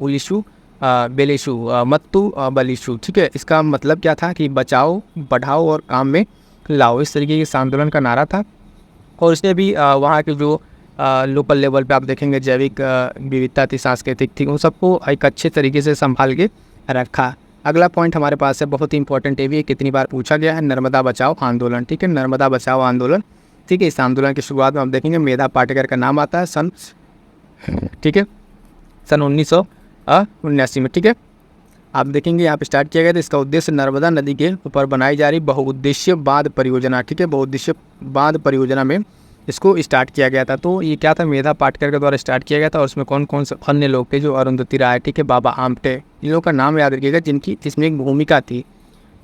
उलिशु बेलेशु मत्तु बलिशु। ठीक है, इसका मतलब क्या था कि बचाओ, बढ़ाओ और काम में लाओ, इस तरीके के इस आंदोलन का नारा था। और इसने भी वहाँ के जो लोकल लेवल पे आप देखेंगे जैविक विविधता थी, सांस्कृतिक थी, उन सबको एक अच्छे तरीके से संभाल के रखा। अगला पॉइंट हमारे पास है, बहुत ही इंपॉर्टेंट, ये भी कितनी बार पूछा गया है, नर्मदा बचाओ आंदोलन। ठीक है, नर्मदा बचाओ आंदोलन। ठीक है, इस आंदोलन की शुरुआत में आप देखेंगे मेधा पाटेकर का नाम आता है सन 1979 में। ठीक है, आप देखेंगे यहाँ पे स्टार्ट किया गया था। इसका उद्देश्य नर्मदा नदी के ऊपर बनाई जा रही बहुउद्देशीय बांध परियोजना। ठीक है, बहुउद्देशीय बांध परियोजना में इसको स्टार्ट किया गया था। तो ये क्या था, मेधा पाटकर के द्वारा स्टार्ट किया गया था और उसमें कौन कौन से अन्य लोग थे, जो अरुंधति राय, ठीक है, बाबा आमटे, इन लोगों का नाम याद रखिएगा जिनकी इसमें एक भूमिका थी।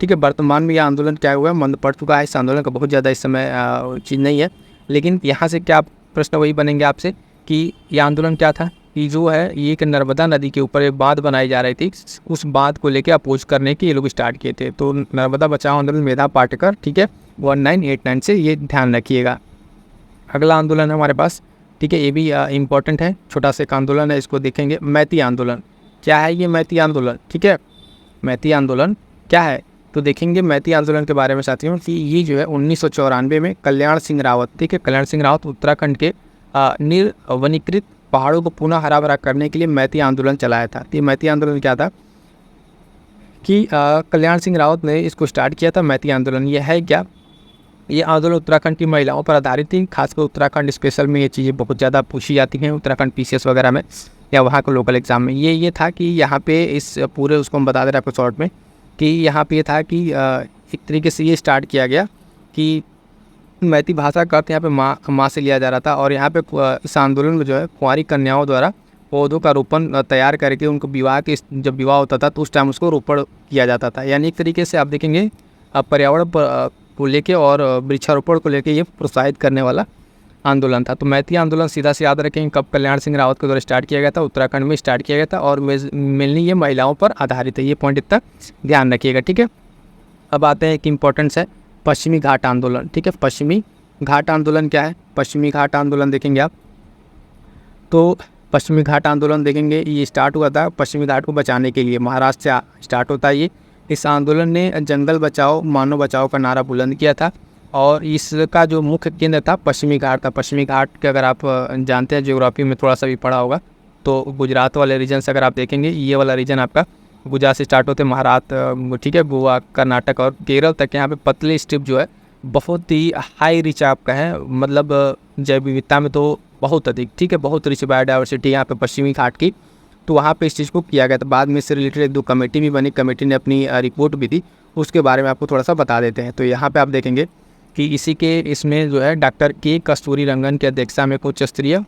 ठीक है, वर्तमान में यह आंदोलन क्या हुआ है, मंद पड़ चुका है। इस आंदोलन का बहुत ज़्यादा इस समय चीज़ नहीं है, लेकिन यहाँ से क्या प्रश्न वही बनेंगे आपसे कि ये आंदोलन क्या था, कि जो है ये एक नर्मदा नदी के ऊपर एक बांध बनाई जा रही थी, उस बांध को लेके अपोज करने के ये लोग स्टार्ट किए थे। तो नर्मदा बचाओ आंदोलन, मेधा पाटकर, ठीक है, 1989 से, ये ध्यान रखिएगा। अगला आंदोलन है हमारे पास, ठीक है, ये भी इम्पोर्टेंट है, छोटा सा एक आंदोलन है, इसको देखेंगे। मैती आंदोलन क्या है, ये मैती आंदोलन, ठीक है, मैती आंदोलन क्या है, तो देखेंगे मैती आंदोलन के बारे में साथियों कि ये जो है 1994 में कल्याण सिंह रावत, ठीक है, कल्याण सिंह रावत उत्तराखंड के निर्वनीकृत पहाड़ों को पुनः हरा भरा करने के लिए मैती आंदोलन चलाया था। तो ये मैती आंदोलन क्या था कि कल्याण सिंह रावत ने इसको स्टार्ट किया था। मैती आंदोलन ये है क्या, ये आंदोलन उत्तराखंड की महिलाओं पर आधारित थी, खासकर उत्तराखंड स्पेशल में ये चीज़ें बहुत ज़्यादा पूछी जाती हैं, उत्तराखंड पीसीएस वगैरह में या वहाँ के लोकल एग्जाम में। ये था कि यहाँ पे इस पूरे उसको हम बता दे रहे हैं आपको शॉर्ट में, कि यहाँ पे ये था कि एक तरीके से ये स्टार्ट किया गया कि मैती भाषा का अर्थ यहाँ पे माँ से लिया जा रहा था, और यहाँ पे इस आंदोलन में जो है कुंवारी कन्याओं द्वारा पौधों का रोपण तैयार करके उनको विवाह के, जब विवाह होता था तो उस टाइम उसको रोपण किया जाता था। यानी एक तरीके से आप देखेंगे पर्यावरण को लेके और वृक्षारोपण को लेके ये प्रोत्साहित करने वाला आंदोलन था। तो मैती आंदोलन सीधा से याद रखेंगे कब कल्याण सिंह रावत के द्वारा स्टार्ट किया गया था, उत्तराखंड में स्टार्ट किया गया था, और मेनली ये महिलाओं पर आधारित है। ये पॉइंट इतना ध्यान रखिएगा, ठीक है। अब आते हैं एक इम्पोर्टेंस है पश्चिमी घाट आंदोलन, ठीक है। पश्चिमी घाट आंदोलन क्या है, पश्चिमी घाट आंदोलन देखेंगे आप, तो पश्चिमी घाट आंदोलन देखेंगे ये स्टार्ट हुआ था पश्चिमी घाट को बचाने के लिए, महाराष्ट्र से स्टार्ट होता है ये। इस आंदोलन ने जंगल बचाओ मानव बचाओ का नारा बुलंद किया था, और इसका जो मुख्य केंद्र था पश्चिमी घाट था। पश्चिमी घाट के अगर आप जानते हैं, ज्योग्राफी में थोड़ा सा भी पढ़ा होगा, तो गुजरात वाले रीजन से अगर आप देखेंगे, ये वाला रीजन आपका गुजरात से स्टार्ट होते हैं, महाराष्ट्र, ठीक है, गोवा, कर्नाटक और केरल तक यहाँ पे पतली स्ट्रिप जो है बहुत ही हाई रिच आपका है, मतलब जैव विविधता में तो बहुत अधिक, ठीक है, बहुत रिच बायोडाइवर्सिटी यहाँ पे पश्चिमी घाट की। तो वहाँ पे इस चीज़ को किया गया था। बाद में इससे रिलेटेड 2 कमेटी भी बनी, कमेटी ने अपनी रिपोर्ट भी दी, उसके बारे में आपको थोड़ा सा बता देते हैं। तो यहाँ पे आप देखेंगे कि इसी के इसमें जो है डॉक्टर के कस्तूरी रंगन की अध्यक्षता में कुछ स्तरीय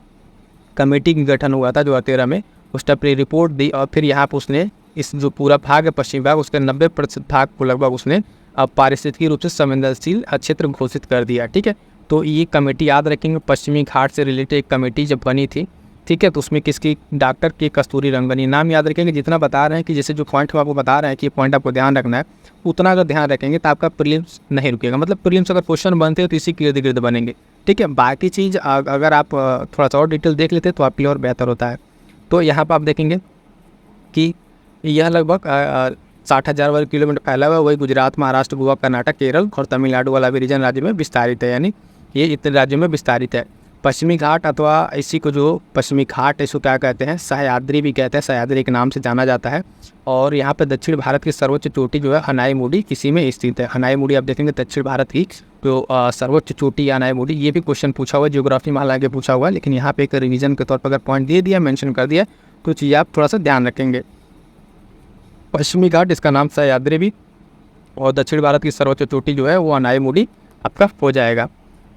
कमेटी का गठन हुआ था 2013 में। उसने अपनी रिपोर्ट दी, और फिर यहाँ पर उसने इस जो पूरा भाग है पश्चिमी भाग, उसके 90% भाग को लगभग उसने अब पारिस्थितिकी रूप से संवेदनशील क्षेत्र घोषित कर दिया, ठीक है। तो ये कमेटी याद रखेंगे, पश्चिमी घाट से रिलेटेड एक कमेटी जब बनी थी, ठीक है, तो उसमें किसकी, डॉक्टर के कस्तूरी रंगन, ये नाम याद रखेंगे। जितना बता रहे हैं कि जैसे जो पॉइंट हम आपको बता रहे हैं कि ये पॉइंट आपको ध्यान रखना है, उतना अगर ध्यान रखेंगे तो आपका प्रीलिम्स नहीं रुकेगा। मतलब प्रीलिम्स अगर क्वेश्चन बनते हैं तो इसी के इर्द गिर्द बनेंगे, ठीक है। बाकी चीज़ अगर आप थोड़ा सा और डिटेल देख लेते तो आपके लिए और बेहतर होता है। तो यहाँ पर आप देखेंगे कि यह लगभग 60,000 वर्ग किलोमीटर फैला हुआ है, वही गुजरात, महाराष्ट्र, गोवा, कर्नाटक, केरल और तमिलनाडु वाला भी रीजन राज्य में विस्तारित है, यानी ये इतने राज्यों में विस्तारित है। पश्चिमी घाट अथवा इसी को जो पश्चिमी घाट इसको क्या कहते हैं, सह्याद्री भी कहते हैं, सह्याद्री के नाम से जाना जाता है। और यहाँ पे दक्षिण भारत की सर्वोच्च चोटी जो है हनाईमुड़ी इसी में स्थित है। हनाईमुड़ी आप देखेंगे दक्षिण भारत की जो सर्वोच्च चोटी हनाईमुड़ी, ये भी क्वेश्चन पूछा हुआ है, ज्योग्राफी में हालांकि पूछा हुआ है, लेकिन यहाँ पे एक रिवीजन के तौर पर अगर पॉइंट दे दिया, मेंशन कर दिया, तो चीज़ आप थोड़ा सा ध्यान रखेंगे। पश्चिमी घाट इसका नाम सह्याद्री भी, और दक्षिण भारत की सर्वोच्च चोटी जो है वो हनाईमुड़ी आपका हो जाएगा।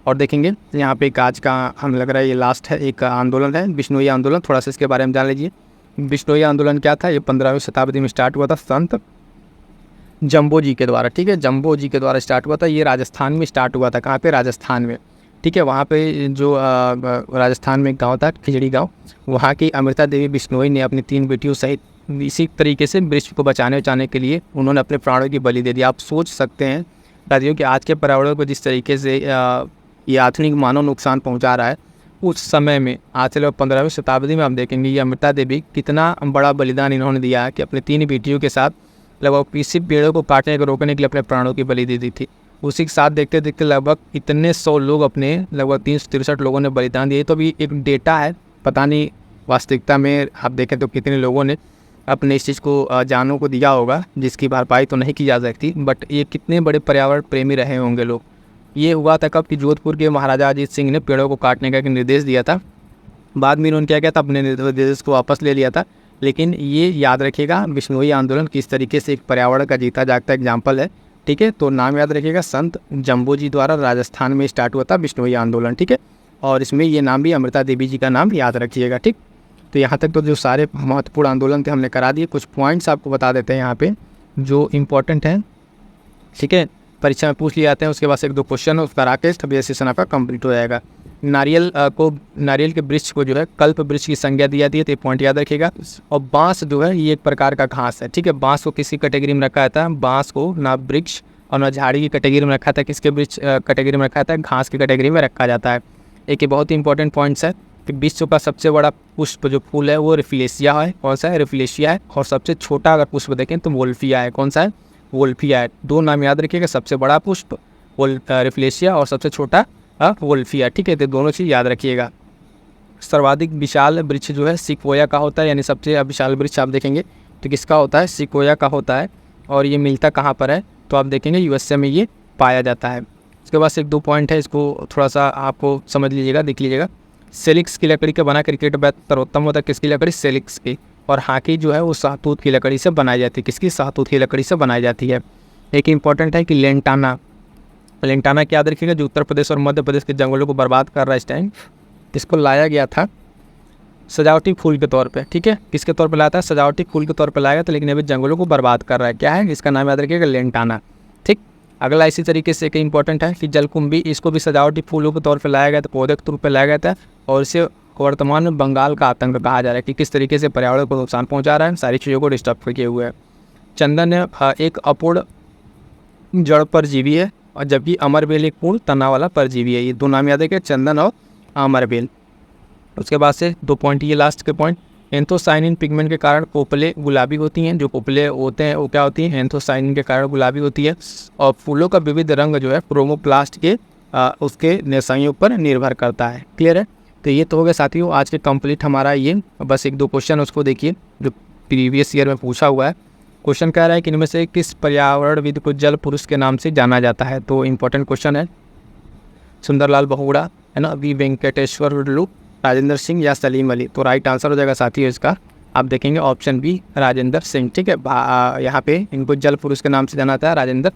और देखेंगे यहाँ पे एक आज का हमें लग रहा है ये लास्ट है एक आंदोलन है, बिश्नोई आंदोलन। थोड़ा सा इसके बारे में जान लीजिए। बिश्नोई आंदोलन क्या था, ये 15वीं शताब्दी में स्टार्ट हुआ था संत जम्बो जी के द्वारा, ठीक है, जम्बो जी के द्वारा स्टार्ट हुआ था। ये राजस्थान में स्टार्ट हुआ था, कहाँ पे, राजस्थान में, ठीक है। वहाँ पे जो राजस्थान में एक गाँव था खिजड़ी गाँव, वहाँ की अमृता देवी बिश्नोई ने अपनी 3 बेटियों सहित इसी तरीके से विश्व को बचाने के लिए उन्होंने अपने प्राणों की बलि दे दी। आप सोच सकते हैं साथियों कि आज के पर्यावरण को जिस तरीके से ये आधुनिक मानव नुकसान पहुंचा रहा है, उस समय में आज से लगभग 15वीं शताब्दी में आप देखेंगे ये अमृता देवी कितना बड़ा बलिदान इन्होंने दिया है कि अपनी 3 बेटियों के साथ लगभग इसी पेड़ों को काटने को रोकने के लिए अपने प्राणों की बलि दे दी थी। उसी के साथ देखते देखते लगभग इतने 100 लोग, अपने लगभग 363 लोगों ने बलिदान दिए। तो अभी एक डेटा है, पता नहीं वास्तविकता में आप देखें तो कितने लोगों ने अपने इस चीज़ को जानों को दिया होगा, जिसकी भरपाई तो नहीं की जा सकती, बट ये कितने बड़े पर्यावरण प्रेमी रहे होंगे लोग। ये हुआ था कब कि जोधपुर के महाराजा अजीत सिंह ने पेड़ों को काटने का एक निर्देश दिया था। बाद में इन्होंने क्या किया था, अपने निर्देश को वापस ले लिया था। लेकिन ये याद रखिएगा बिश्नोई आंदोलन किस तरीके से एक पर्यावरण का जीता जागता एग्जाम्पल है, ठीक है। तो नाम याद रखिएगा, संत जम्बो जी द्वारा राजस्थान में स्टार्ट हुआ था बिश्नोई आंदोलन, ठीक है। और इसमें ये नाम भी अमृता देवी जी का नाम याद रखिएगा। ठीक, तो यहाँ तक तो जो सारे महत्वपूर्ण आंदोलन थे हमने करा दिए। कुछ पॉइंट्स आपको बता देते हैं यहाँ पे जो इम्पोर्टेंट हैं। ठीक है, परीक्षा में पूछ लिए जाते हैं। उसके बाद 1-2 क्वेश्चन उसका राकेश तब ये सेशन आपका कंप्लीट हो जाएगा। नारियल के वृक्ष को जो है कल्प वृक्ष की संज्ञा दी जाती है, तो ये पॉइंट याद रखिएगा। और बांस जो है ये एक प्रकार का घास है। ठीक है, बांस को किसी कैटेगरी में रखा जाता है? बांस को ना वृक्ष और ना झाड़ी की कैटेगरी में रखा था, किसके वृक्ष कैटेगरी में रखा था? घास की कैटेगरी में रखा जाता है। एक ये बहुत ही इंपॉर्टेंट पॉइंट्स है कि विश्व का सबसे बड़ा पुष्प जो फूल है वो रिफ्लेशिया है। कौन सा है? रिफ्लेशिया है। और सबसे छोटा अगर पुष्प देखें तो वोल्फिया है। कौन सा है? वोल्फिया है। 2 नाम याद रखिएगा, सबसे बड़ा पुष्प रिफ्लेशिया और सबसे छोटा वोल्फिया। ठीक है, तो दोनों चीज़ याद रखिएगा। सर्वाधिक विशाल वृक्ष जो है सिक्वोया का होता है, यानी सबसे विशाल वृक्ष आप देखेंगे तो किसका होता है? सिक्वोया का होता है। और ये मिलता कहाँ पर है? तो आप देखेंगे यूएसए में ये पाया जाता है। उसके बाद 1-2 पॉइंट है, इसको थोड़ा सा आपको समझ लीजिएगा, देख लीजिएगा। सेलिक्स की लकड़ी का बना क्रिकेट बैट सर्वोत्तम होता है, किसकी लकड़ी? सेलिक्स की। और हाकी जो है वो शाहतूत की लकड़ी से बनाई जाती है, किसकी? शाहतूत की लकड़ी से बनाई जाती है। एक इंपॉर्टेंट है कि लेंटाना क्या याद रखिएगा, जो उत्तर प्रदेश और मध्य प्रदेश के जंगलों को बर्बाद कर रहा है इस टाइम। इसको लाया गया था सजावटी फूल के तौर पे। ठीक है, किसके तौर पे लाया था? सजावटी फूल के तौर पे लाया था, लेकिन अभी जंगलों को बर्बाद कर रहा है। क्या है इसका नाम? याद रखिएगा, लेंटाना। ठीक, अगला इसी तरीके से एक इंपॉर्टेंट है कि जलकुंभी, इसको भी सजावटी फूलों के तौर पे लाया गया था, पौधे के तौर पे लाया गया था। और इसे वर्तमान में बंगाल का आतंक कहा जा रहा है कि किस तरीके से पर्यावरण को नुकसान पहुँचा रहा है, सारी चीज़ों को डिस्टर्ब किए हुए है। चंदन एक अपूर्ण जड़ परजीवी है, और जबकि अमरबेल एक पूर्ण तना वाला परजीवी है। ये 2 नाम याद रखिए, चंदन और अमरबेल। उसके बाद से 2 पॉइंट, ये लास्ट के पॉइंट। एंथोसाइनिन पिगमेंट के कारण कोपलें गुलाबी होती हैं। जो कोपलें होते हैं वो क्या होती हैं? एंथोसाइनिन के कारण गुलाबी होती है। और फूलों का विविध रंग जो है क्रोमोप्लास्ट के उसके निशानियों पर निर्भर करता है। क्लियर है? तो ये तो हो गया साथियों आज के कंप्लीट हमारा ये। बस 1-2 क्वेश्चन उसको देखिए जो प्रीवियस ईयर में पूछा हुआ है। क्वेश्चन कह रहा है कि इनमें से किस पर्यावरणविद को जल पुरुष के नाम से जाना जाता है? तो इंपॉर्टेंट क्वेश्चन है। सुंदरलाल बहुगुणा है ना, वी वेंकटेश्वर लुलू, राजेंद्र सिंह या सलीम अली? तो राइट आंसर हो जाएगा साथियों इसका, आप देखेंगे ऑप्शन बी, राजेंद्र सिंह। ठीक है, यहाँ पे इनको जल पुरुष के नाम से जाना था, राजेंद्र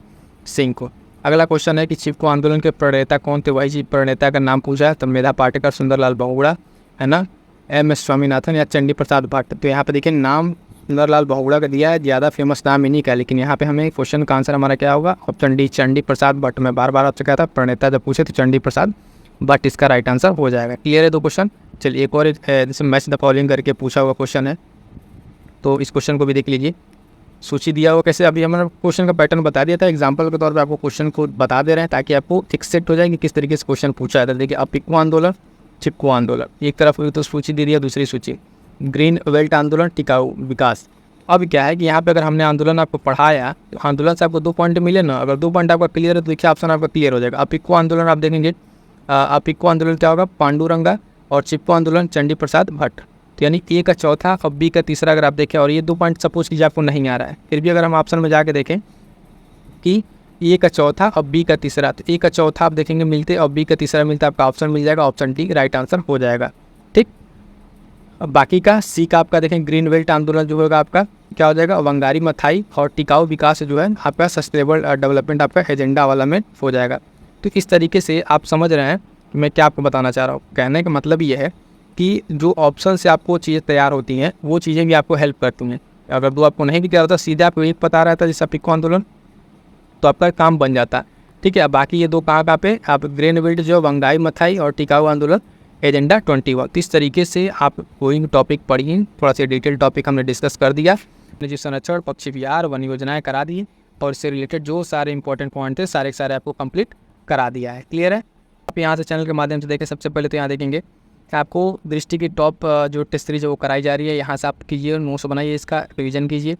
सिंह को। अगला क्वेश्चन है कि चिपको आंदोलन के प्रणेता कौन थे? वही चीज प्रणेता का नाम पूछा है, तो मेधा पाटेकर, सुंदरलाल बहुगुणा है ना, एम.एस. स्वामीनाथन या चंडी प्रसाद भट्ट। तो यहाँ पे देखिए नाम सुंदरलाल बहुगुणा का दिया है, ज़्यादा फेमस नाम इन्हीं का, लेकिन यहाँ पे हमें क्वेश्चन का आंसर हमारा क्या होगा? Option D, Chandi Prasad Bhatt. मैं बार बार आपसे कहता प्रणेता जब पूछे तो चंडी प्रसाद भट्ट इसका राइट आंसर हो जाएगा। क्लियर है 2 क्वेश्चन? चलिए एक और जैसे मैच द फॉलोइंग करके पूछा हुआ क्वेश्चन है, तो इस क्वेश्चन को भी देख लीजिए। सूची दिया हुआ कैसे, अभी हमने क्वेश्चन का पैटर्न बता दिया था, एग्जांपल के तौर पे आपको क्वेश्चन को बता दे रहे हैं ताकि आपको फिक्स सेट हो जाए कि किस तरीके से क्वेश्चन पूछा जाता है। देखिए अपिको आंदोलन, चिपको आंदोलन, एक तरफ तो सूची दे दिया, दूसरी सूची ग्रीन बेल्ट आंदोलन, टिकाऊ विकास। अब क्या है कि यहाँ पे अगर हमने आंदोलन आपको पढ़ाया तो आंदोलन से आपको 2 पॉइंट मिले ना, अगर 2 पॉइंट आपका क्लियर है तो देखिए ऑप्शन आपका क्लियर हो जाएगा। अपिको आंदोलन आप देखेंगे, अपिको आंदोलन क्या होगा? पांडुरंगा, और चिपको आंदोलन चंडी प्रसाद भट्ट। तो यानी ए का चौथा और बी का तीसरा अगर आप देखें, और ये 2 पॉइंट सपोज कीजिए आपको नहीं आ रहा है, फिर भी अगर हम ऑप्शन में जाके देखें कि ए का चौथा और बी का तीसरा, तो ए का चौथा आप देखेंगे मिलते और बी का तीसरा मिलता है, आपका ऑप्शन मिल जाएगा, ऑप्शन डी राइट आंसर हो जाएगा। ठीक, अब बाकी का सी का आपका देखें ग्रीन बेल्ट आंदोलन जो होगा आपका क्या हो जाएगा? वंगारी मथाई, और टिकाऊ विकास जो है आपका सस्टेनेबल डेवलपमेंट आपका एजेंडा वाला में हो जाएगा। तो इस तरीके से आप समझ रहे हैं मैं क्या आपको बताना चाह रहा हूँ। कहने का मतलब ये है कि जो ऑप्शन से आपको चीज़ें तैयार होती हैं वो चीज़ें भी आपको हेल्प करती हैं। अगर 2 आपको नहीं भी क्या होता, सीधे आपको एक पता रहता है जैसे अपिको आंदोलन, तो आपका काम बन जाता है। ठीक है, बाकी ये 2 कहाँ पे आप ग्रीन बेल्ट जो वंगाई मथाई और टिकाऊ आंदोलन एजेंडा 21। तो इस तरीके से आप कोई टॉपिक पढ़िए, थोड़ा सा डिटेल टॉपिक हमने डिस्कस कर दिया, निजी संरक्षण, पक्षी विहार, वन योजनाएँ करा दी, और इससे रिलेटेड जो सारे इंपॉर्टेंट पॉइंट थे सारे के सारे आपको कंप्लीट करा दिया है। क्लियर है? आप यहाँ से चैनल के माध्यम से देखें, सबसे पहले तो यहाँ देखेंगे कि आपको दृष्टि की टॉप जो टेस्ट सीरीज है वो कराई जा रही है, यहाँ से आप कीजिए, नोट्स बनाइए, इसका रिवीजन कीजिए।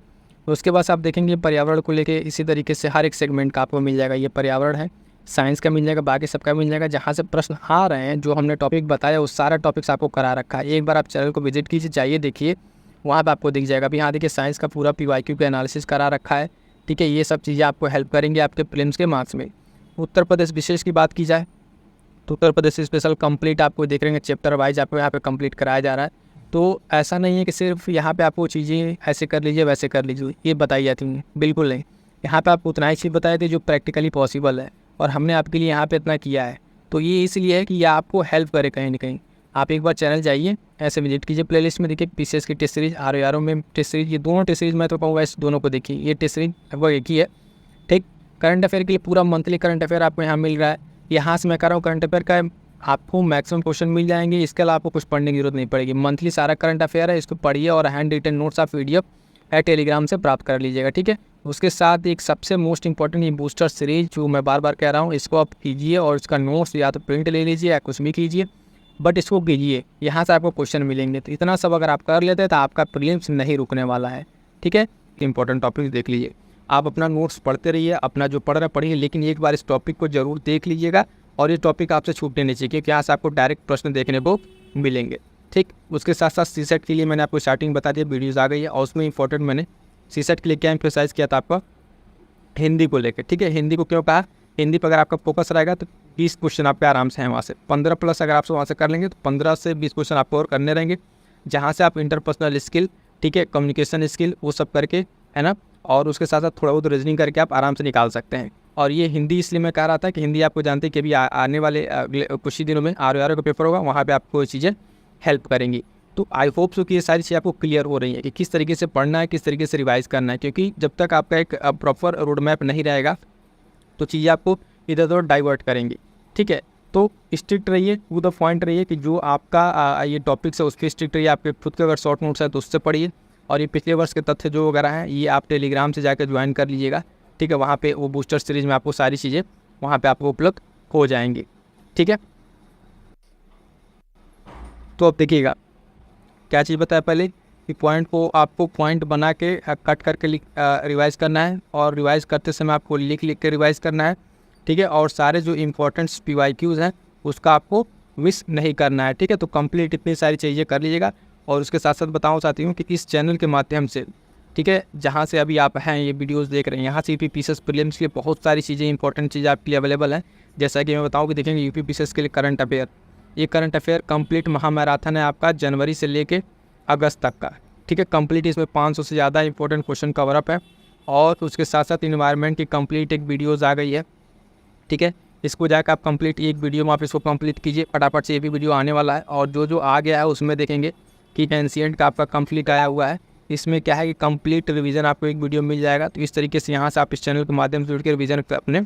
उसके बाद आप देखेंगे पर्यावरण को लेके इसी तरीके से हर एक सेगमेंट का आपको मिल जाएगा। ये पर्यावरण है, साइंस का मिल जाएगा, बाकी सबका मिल जाएगा। जहाँ से प्रश्न आ रहे हैं जो हमने टॉपिक बताया वो सारा टॉपिक्स आपको करा रखा है। एक बार आप चैनल को विजिट कीजिए, जाइए देखिए, वहाँ पर आपको दिख जाएगा। अभी यहाँ देखिए साइंस का पूरा PYQ का एनालिसिस करा रखा है। ठीक है, ये सब चीज़ें आपको हेल्प करेंगे आपके प्रीलिम्स के मार्क्स में। उत्तर प्रदेश विशेष की बात की जाए तो उत्तर प्रदेश स्पेशल कंप्लीट आपको देख रहे हैं, चैप्टर वाइज आपको यहाँ पे कंप्लीट कराया जा रहा है। तो ऐसा नहीं है कि सिर्फ यहाँ पे आपको चीज़ें ऐसे कर लीजिए वैसे कर लीजिए ये बताई जाती हैं, बिल्कुल नहीं। यहाँ पे आपको उतना ही चीज़ बताई थी जो प्रैक्टिकली पॉसिबल है, और हमने आपके लिए यहाँ पे इतना किया है। तो ये इसलिए है कि ये आपको हेल्प करे कहीं ना कहीं। आप एक बार चैनल जाइए, ऐसे विजिट कीजिए, प्लेलिस्ट में देखिए पीसीएस की टेस्ट सीरीज, आर में टेस्ट सीरीज, ये दोनों टेस्ट सीरीज मैं तो कहूँगा इस दोनों को देखिए। ये टेस्ट सीरीज लगभग एक ही है, ठीक। करंट अफेयर के लिए पूरा मंथली करंट अफेयर आपको यहाँ मिल रहा है। यहाँ से मैं कह रहा हूँ करंट अफेयर का आपको मैक्सिमम क्वेश्चन मिल जाएंगे, इसके अलावा आपको कुछ पढ़ने की जरूरत नहीं पड़ेगी। मंथली सारा करंट अफेयर है, इसको पढ़िए और हैंड रिटन नोट्स आप PDF है टेलीग्राम से प्राप्त कर लीजिएगा, ठीक है। उसके साथ एक सबसे मोस्ट इंपॉर्टेंट ये बूस्टर सीरीज जो मैं बार बार कह रहा हूँ, इसको आप कीजिए और इसका नोट्स या तो प्रिंट ले लीजिए या कुछ भी कीजिए, बट इसको कीजिए, यहाँ से आपको क्वेश्चन मिलेंगे। तो इतना सब अगर आप कर लेते हैं तो आपका प्रीलिम्स नहीं रुकने वाला है, ठीक है। इंपॉर्टेंट टॉपिक देख लीजिए, आप अपना नोट्स पढ़ते रहिए, अपना जो पढ़ रहे पढ़िए, लेकिन एक बार इस टॉपिक को जरूर देख लीजिएगा और ये टॉपिक आपसे छूटने नहीं चाहिए, क्योंकि यहाँ से आपको डायरेक्ट प्रश्न देखने को मिलेंगे, ठीक। उसके साथ साथ सीसेट के लिए मैंने आपको स्टार्टिंग बता दिया, वीडियोज़ आ गई है और उसमें इंपॉर्टेंट मैंने सीसेट के लिए क्या एम्फेसाइज किया था आपका, हिंदी को लेकर, ठीक है। हिंदी को क्यों कहा, हिंदी पर अगर आपका फोकस रहेगा तो 20 क्वेश्चन आपके आराम से हैं वहाँ से, 15+ अगर आप वहाँ से कर लेंगे तो 15 से 20 क्वेश्चन आपको और करने रहेंगे, जहाँ से आप इंटरपर्सनल स्किल, ठीक है, कम्युनिकेशन स्किल, वो सब करके, है ना, और उसके साथ साथ थोड़ा बहुत रीजनिंग करके आप आराम से निकाल सकते हैं। और ये हिंदी इसलिए मैं कह रहा था कि हिंदी आपको जानते हैं कि अभी आने वाले कुछ ही दिनों में ROR का पेपर होगा, वहाँ पे आपको ये चीज़ें हेल्प करेंगी। तो आई होप सो कि ये सारी चीज़ें आपको क्लियर हो रही है कि किस तरीके से पढ़ना है, किस तरीके से रिवाइज़ करना है, क्योंकि जब तक आपका एक प्रॉपर रोड मैप नहीं रहेगा तो चीज़ें आपको इधर उधर डाइवर्ट करेंगी, ठीक है। तो स्ट्रिक्ट रहिए, टू द पॉइंट रहिए, कि जो आपका ये टॉपिक्स है उस पर स्ट्रिक्ट रहिए। आपके खुद के अगर शॉर्ट नोट्स है तो उससे पढ़िए, और ये पिछले वर्ष के तथ्य जो वगैरह हैं ये आप टेलीग्राम से जाकर ज्वाइन कर लीजिएगा, ठीक है। वहाँ पे वो बूस्टर सीरीज में आपको सारी चीज़ें वहाँ पे आपको उपलब्ध हो जाएंगी, ठीक है। तो अब देखिएगा क्या चीज़ बताया पहले कि पॉइंट को आपको पॉइंट बना के कट करके रिवाइज़ करना है, और रिवाइज़ करते समय आपको लिख के रिवाइज़ करना है, ठीक है। और सारे जो इंपॉर्टेंट्स PYQs हैं उसका आपको मिस नहीं करना है, ठीक है। तो कंप्लीट इतनी सारी चीज़ें कर लीजिएगा। और उसके साथ साथ बताऊँ चाहती हूँ कि इस चैनल के माध्यम से, ठीक है, जहाँ से अभी आप हैं ये वीडियोस देख रहे हैं, यहाँ से UP प्रीलिम्स के लिए बहुत सारी चीज़ें, इंपॉर्टेंट चीज़ें आपके लिए अवेलेबल हैं। जैसा कि मैं बताऊँ कि देखेंगे UP के लिए करंट अफेयर, ये करंट अफेयर कंप्लीट महामैराथन है आपका, जनवरी से लेके अगस्त तक का, ठीक है। कंप्लीट इसमें 500 से ज़्यादा इंपॉर्टेंट क्वेश्चन कवर अप है। और उसके साथ साथ इन्वायरमेंट की कंप्लीट एक वीडियोज़ आ गई है, ठीक है। इसको जाकर आप कंप्लीट एक वीडियो में आप इसको कंप्लीट कीजिए फटाफट से, ये भी वीडियो आने वाला है। और जो आ गया है उसमें देखेंगे कि एनसीएंट का आपका कंप्लीट आया हुआ है, इसमें क्या है कि कंप्लीट रिवीजन आपको एक वीडियो मिल जाएगा। तो इस तरीके से यहाँ से आप इस चैनल के माध्यम से जुड़ के रिवीजन अपने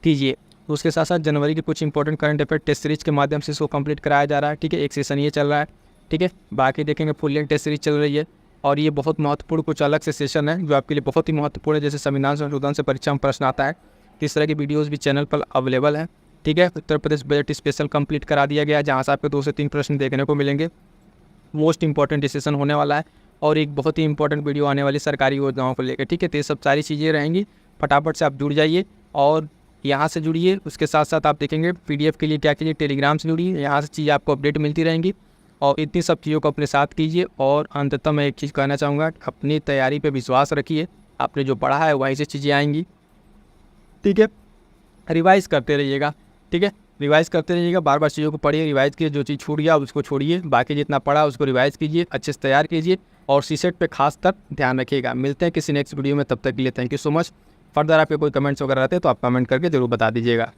कीजिए। तो उसके साथ साथ जनवरी के कुछ important current affair test series के माध्यम से इसको कंप्लीट कराया जा रहा है, ठीक है। एक सेशन ये चल रहा है, ठीक है। बाकी देखेंगे फुल लेंथ टेस्ट सीरीज चल रही है, और ये बहुत महत्वपूर्ण कुछ अलग से सेशन है जो आपके लिए बहुत ही महत्वपूर्ण है। जैसे संविधान संशोधन से परीक्षा में प्रश्न आता है, इस तरह की वीडियोज़ भी चैनल पर अवेलेबल है, ठीक है। Uttar Pradesh budget special complete करा दिया गया है, जहाँ से आपको 2 से 3 प्रश्न देखने को मिलेंगे। मोस्ट इंपॉर्टेंट डिसीजन होने वाला है, और एक बहुत ही इंपॉर्टेंट वीडियो आने वाली सरकारी योजनाओं को लेकर, ठीक है। तो ये सब सारी चीज़ें रहेंगी, फटाफट से आप जुड़ जाइए और यहाँ से जुड़िए। उसके साथ साथ आप देखेंगे PDF के लिए क्या कीजिए, टेलीग्राम से जुड़िए, यहाँ से चीज़ें आपको अपडेट मिलती रहेंगी। और इतनी सब चीज़ों को अपने साथ कीजिए। और अंततः मैं एक चीज़ कहना चाहूँगा, अपनी तैयारी पे विश्वास रखिए, आपने जो पढ़ा है वहीं से चीज़ें आएंगी, ठीक है। रिवाइज़ करते रहिएगा, ठीक है, रिवाइज़ करते रहिएगा, बार बार चीज़ों को पढ़िए, रिवाइज़ कीजिए, जो चीज़ छूट गया उसको छोड़िए, बाकी जितना पढ़ा उसको रिवाइज़ कीजिए, अच्छे से तैयार कीजिए, और सीसेट पे खास कर ध्यान रखिएगा। मिलते हैं किसी नेक्स्ट वीडियो में, तब तक के लिए thank you so much. Further आपके कोई कमेंट्स वगैरह रहते हैं तो आप कमेंट करके ज़रूर बता दीजिएगा।